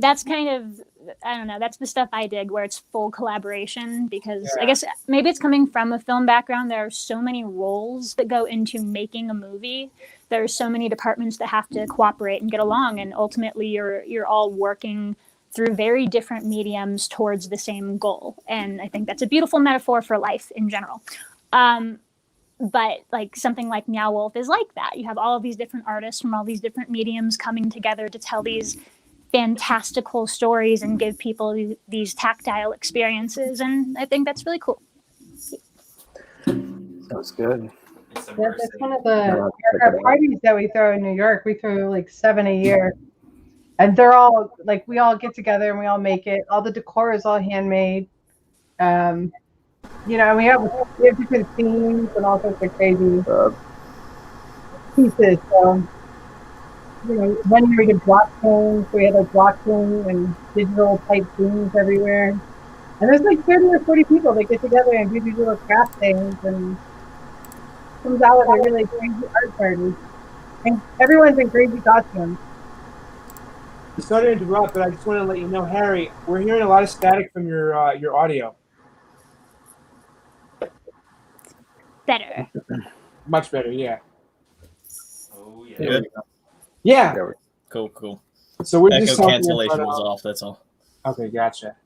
That's kind of, I don't know, that's the stuff I dig where it's full collaboration because Yeah. I guess maybe it's coming from a film background. There are so many roles that go into making a movie. There are so many departments that have to cooperate and get along, and ultimately you're all working through very different mediums towards the same goal. And I think that's a beautiful metaphor for life in general. But like something like Meow Wolf is like that. You have all of these different artists from all these different mediums coming together to tell these fantastical stories and give people these tactile experiences, and I think that's really cool. Sounds good. Yeah, that's one of our parties that we throw in New York. We throw like 7 a year, and they're all like we all get together and we all make it. All the decor is all handmade. And we have different themes and all sorts of crazy pieces. So. 1 year we did blockchain, so we had like blockchain and digital type themes everywhere. And there's like 30 or 40 people that get together and do these little craft things and comes out with a really crazy art party. And everyone's in crazy costumes. Sorry to interrupt, but I just want to let you know, Harry, we're hearing a lot of static from your audio. Better. Much better, yeah. Oh yeah. Good. Yeah. Cool. So we're Echo just talking cancellation about, was off. That's all. Okay, gotcha.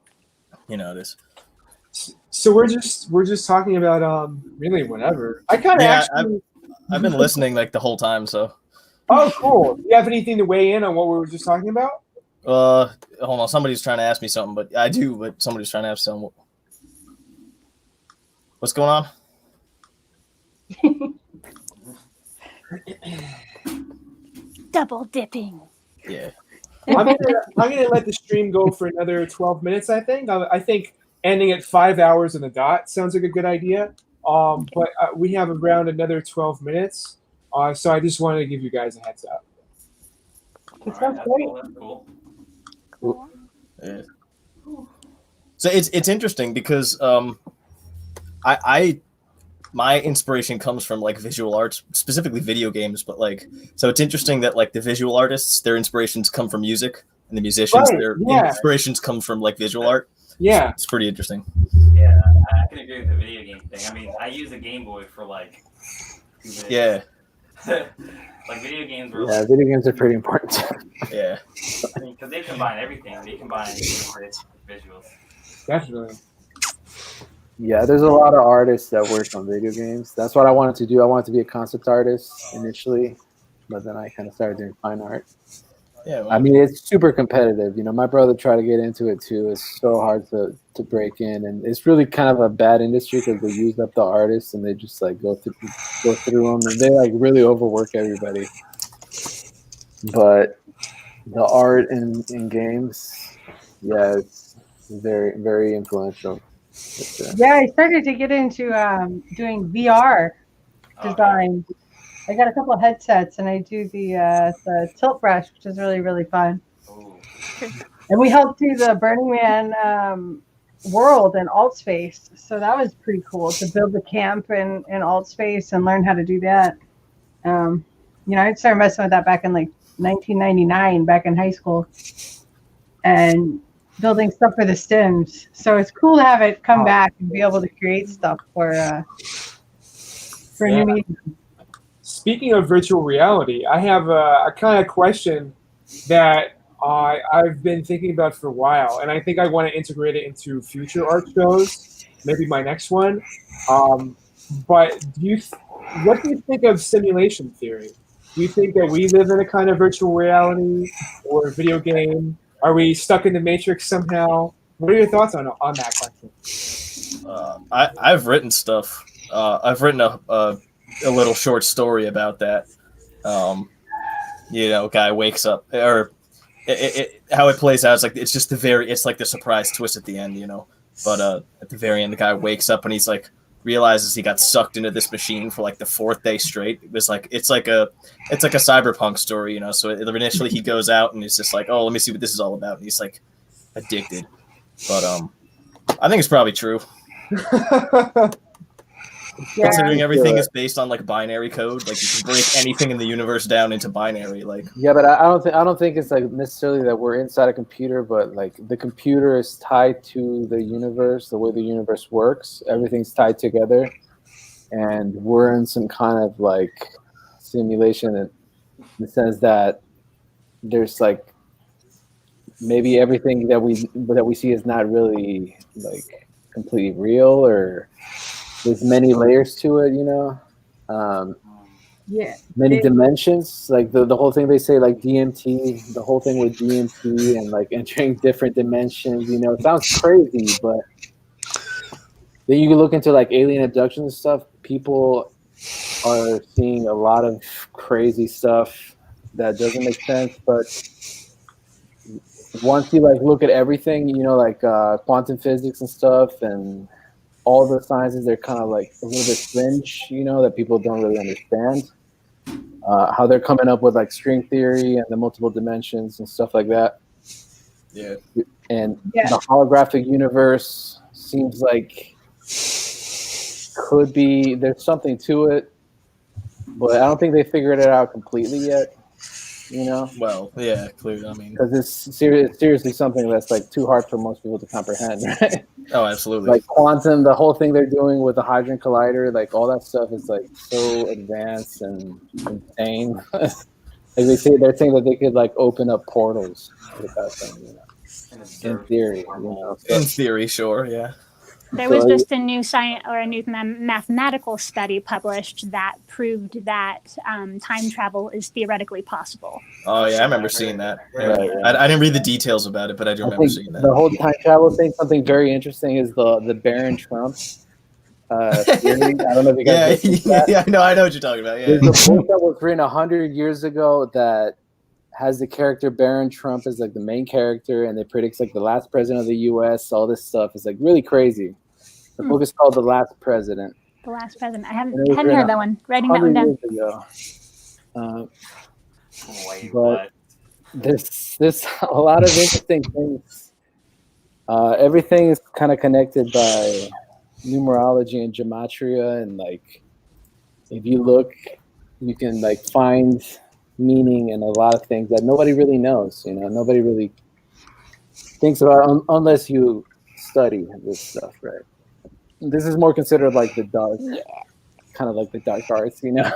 You know it is. So we're just talking about really whatever. I kind of actually. I've been listening like the whole time. So. Oh, cool. Do you have anything to weigh in on what we were just talking about? Hold on. Somebody's trying to ask me something, but I do. But somebody's trying to ask something. What's going on? Double dipping. Yeah. I'm gonna let the stream go for another 12 minutes. I think ending at 5 hours on the dot sounds like a good idea. But we have around another 12 minutes. So I just wanted to give you guys a heads up. It sounds great. That's cool. Yeah. So it's interesting because I my inspiration comes from like visual arts, specifically video games, but like so it's interesting that like the visual artists, their inspirations come from music, and the musicians, Right, their yeah. inspirations come from like visual art. Yeah. It's pretty interesting. Yeah, I can agree with the video game thing. I mean, I use a Game Boy for like 2 minutes. Yeah. Like video games were Yeah, like, video games are pretty important. Yeah. I mean, because they combine everything. They combine visuals. Definitely. Yeah, there's a lot of artists that work on video games. That's what I wanted to do. I wanted to be a concept artist initially, but then I kind of started doing fine art. Yeah, I mean, it's super competitive. You know, my brother tried to get into it too. It's so hard to break in, and it's really kind of a bad industry because they use up the artists and they just like go through them, and they like really overwork everybody. But the art in games, yeah, it's very, very influential. Yeah, I started to get into doing VR design. I got a couple of headsets, and I do the tilt brush, which is really, really fun. And we helped do the Burning Man world in Altspace, so that was pretty cool to build the camp in Altspace and learn how to do that. You know, I started messing with that back in like 1999, back in high school, and building stuff for The Sims. So it's cool to have it come back and be able to create stuff for new media. Speaking of virtual reality, I have a kind of question that I've been thinking about for a while, and I think I want to integrate it into future art shows, maybe my next one. But what do you think of simulation theory? Do you think that we live in a kind of virtual reality or video game? Are we stuck in the Matrix somehow? What are your thoughts on that question? I've written stuff. I've written a little short story about that. You know, guy wakes up, or how it plays out is like it's just it's like the surprise twist at the end, you know. But at the very end, the guy wakes up and he's like realizes he got sucked into this machine for like the 4th day straight. It was like it's like a cyberpunk story, you know. So initially he goes out and he's just like, oh, let me see what this is all about. And he's like addicted. But I think it's probably true. Yeah. Considering everything is based on like binary code, like you can break anything in the universe down into binary. Like Yeah, but I don't think it's like necessarily that we're inside a computer, but like the computer is tied to the universe, the way the universe works. Everything's tied together, and we're in some kind of like simulation in the sense that there's like maybe everything that we see is not really like completely real, or there's many layers to it, you know. Yeah. Many dimensions, like the whole thing they say, like DMT, the whole thing with DMT and like entering different dimensions, you know, it sounds crazy, but then you can look into like alien abduction and stuff. People are seeing a lot of crazy stuff that doesn't make sense, but once you like look at everything, you know, like quantum physics and stuff and all the sciences, they're kind of like a little bit fringe, you know, that people don't really understand. How they're coming up with like string theory and the multiple dimensions and stuff like that. Yeah. And the holographic universe seems like there's something to it, but I don't think they figured it out completely yet. You know? Well, yeah, clearly. I mean, because it's seriously something that's like too hard for most people to comprehend, right? Oh, absolutely. Like quantum, the whole thing they're doing with the Hadron Collider, like all that stuff is like so advanced and insane. Like they're saying that they could like open up portals with that thing, you know? In theory, you know. In theory, sure, yeah. There was just a new mathematical study published that proved that time travel is theoretically possible. Oh yeah, I remember seeing that. Right. I didn't read the details about it, but I do remember seeing that. The whole time travel thing, something very interesting is the Baron Trump theory. I don't know if you guys I know what you're talking about. Yeah. There's a book that was written 100 years ago that has the character Baron Trump as like the main character, and it predicts like the last president of the U.S. All this stuff is like really crazy. The book is called The Last President. The Last President. I hadn't heard that one. Writing that one down. Wait, but what? there's a lot of interesting things. Everything is kind of connected by numerology and gematria, and like if you look, you can like find meaning in a lot of things that nobody really knows. You know, nobody really thinks about unless you study this stuff, right? This is more considered like the dark, kind of like the dark arts, you know.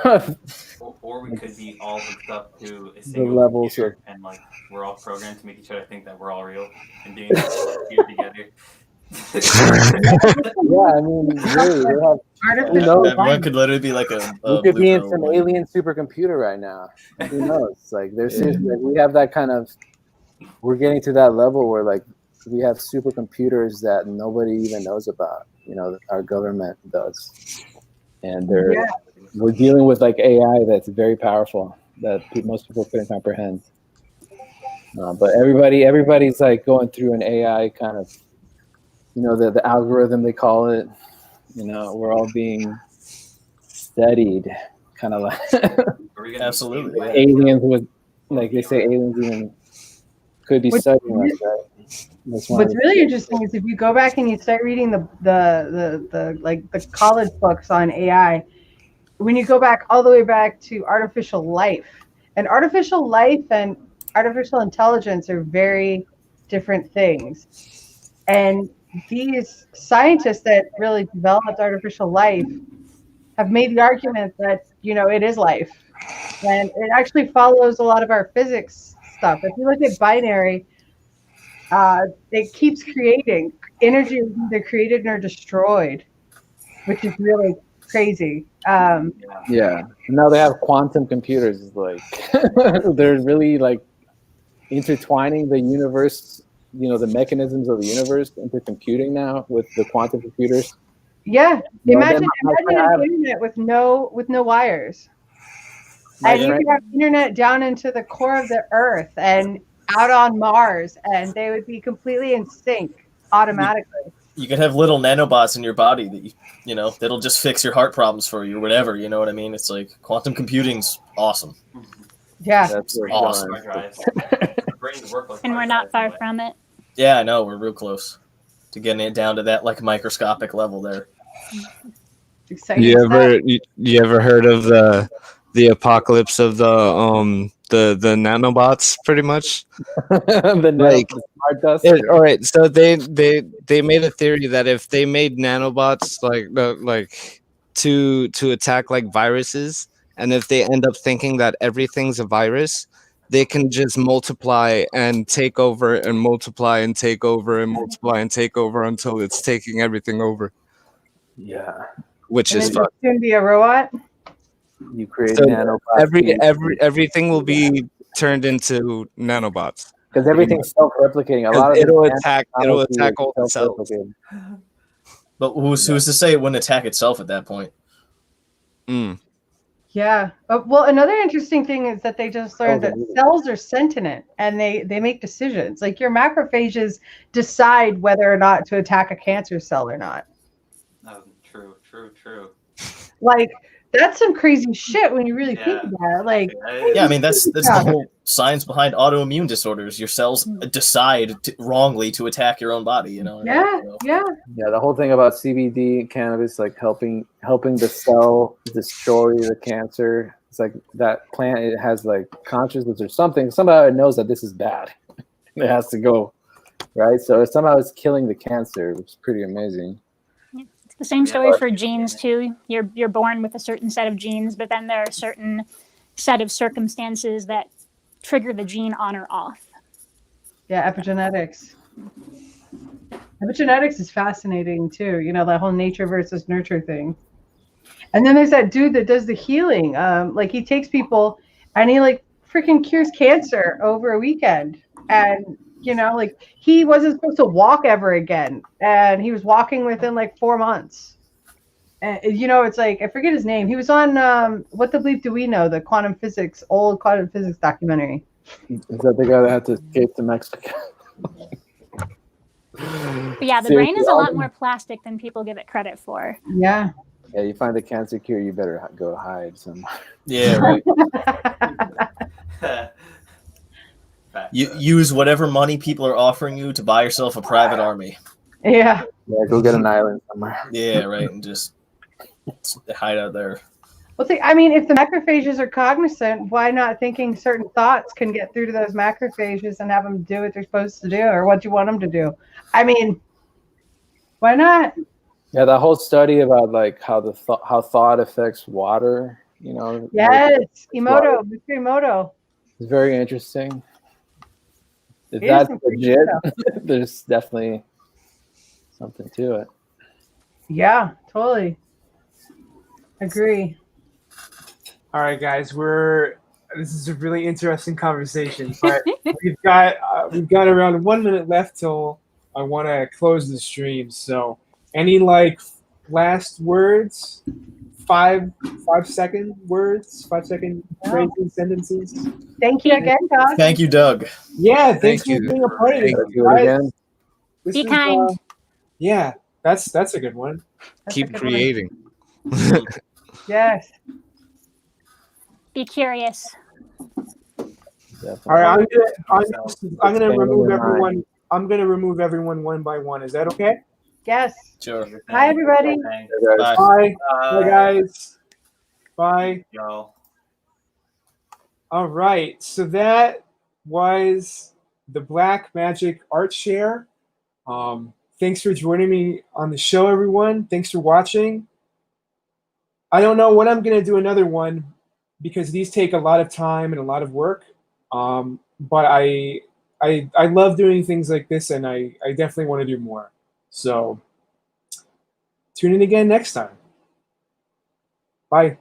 Or we could be all hooked up to a The single levels computer, and like we're all programmed to make each other think that we're all real and doing this here together. Yeah, I mean, really, they have. Who knows? Everyone could literally be like We a could blue be in pill some one. alien supercomputer right now. Who knows? Like, there's seriously, like, we have that kind of. We're getting to that level where like we have supercomputers that nobody even knows about. You know, our government does, and we're dealing with like AI that's very powerful that most people couldn't comprehend. But everybody's like going through an AI kind of, you know, the algorithm they call it. You know, we're all being studied, kind of like Absolutely, yeah. aliens with, like they say, aliens even could be studying us, right? That's one of What's the- really interesting is if you go back and you start reading the like the college books on AI, when you go back all the way back to artificial life, and artificial life and artificial intelligence are very different things. And these scientists that really developed artificial life have made the argument that, you know, it is life. And it actually follows a lot of our physics stuff. If you look at binary, it keeps creating. Energy is either created or destroyed, which is really crazy. Yeah. Now they have quantum computers. Like they're really like intertwining the universe. You know, the mechanisms of the universe into computing now with the quantum computers. Yeah. You know, Imagine I have- an internet with no wires. My And you friend- could have internet down into the core of the earth and out on Mars, and they would be completely in sync automatically. You could have little nanobots in your body that you know that'll just fix your heart problems for you or whatever. You know what I mean? It's like quantum computing's awesome. Yeah, that's awesome. Hard drives. Brains work like And we're not far from it. Yeah, I know. We're real close to getting it down to that like microscopic level there. Exciting You ever heard of the apocalypse of the nanobots? Pretty much. like the smart dust. All right, so they made a theory that if they made nanobots like to attack like viruses, and if they end up thinking that everything's a virus, they can just multiply and take over and multiply and take over and multiply and take over until it's taking everything over. Yeah. Which And is then fucked. it's going to be a robot. You create So nanobots. everything will be turned into nanobots. Because everything's self-replicating. A lot of it'll this attack nanotechnology all the is cells. self-replicating. But who's to say it wouldn't attack itself at that point? Yeah. Well, another interesting thing is that they just learned that Absolutely. cells are sentient and they make decisions. Like your macrophages decide whether or not to attack a cancer cell or not. True. Like that's some crazy shit when you really think about it. Like, Yeah, I mean that's the whole science behind autoimmune disorders. Your cells decide wrongly to attack your own body. You know. Yeah. Yeah, the whole thing about CBD and cannabis, like helping the cell destroy the cancer. It's like that plant. It has like consciousness or something. Somehow it knows that this is bad. It has to go, right? So somehow it's killing the cancer, which is pretty amazing. It's the same story for genes too. You're born with a certain set of genes, but then there are a certain set of circumstances that trigger the gene on or off. Yeah, epigenetics. Epigenetics is fascinating too. You know, that whole nature versus nurture thing. And then there's that dude that does the healing. Like he takes people and he like freaking cures cancer over a weekend. And you know, like he wasn't supposed to walk ever again, and he was walking within like 4 months. And you know, it's like I forget his name. He was on What the Bleep Do We Know, the old quantum physics documentary. Is that the guy that had to escape to Mexico? But yeah, the brain is a lot more plastic than people give it credit for. Yeah. Yeah, you find the cancer cure, you better go hide somewhere. Yeah, right. You use whatever money people are offering you to buy yourself a private army. Yeah. Yeah, go get an island somewhere. Yeah, right, and just hide out there. Well, see, I mean, if the macrophages are cognizant, why not thinking certain thoughts can get through to those macrophages and have them do what they're supposed to do or what you want them to do? I mean, why not? Yeah, that whole study about like how how thought affects water, you know. Yes, like, Emoto, Mr. Emoto. it's very interesting. If It is that's some freaky legit, stuff. there's definitely something to it. Yeah, totally. Agree. All right, guys, this is a really interesting conversation, but we've got around 1 minute left till I want to close the stream. So, any like last words? 5-second words, 5-second phrases, sentences. Thank you again, Doug. Thank you, Doug. Yeah, thanks Thank for you. being a part of Thank this. you. Guys. Again. This Be is, kind. yeah, that's a good one. Keep creating. Yes. Be curious. All right, I'm gonna remove Expanding your everyone. mind. I'm gonna remove everyone one by one. Is that okay? Yes. Sure. Hi, everybody. Bye. Bye. Bye, guys. Bye. Y'all. All right, so that was the Black Magic Art Share. Thanks for joining me on the show, everyone. Thanks for watching. I don't know when I'm going to do another one because these take a lot of time and a lot of work. But I love doing things like this, and I definitely want to do more. So tune in again next time. Bye.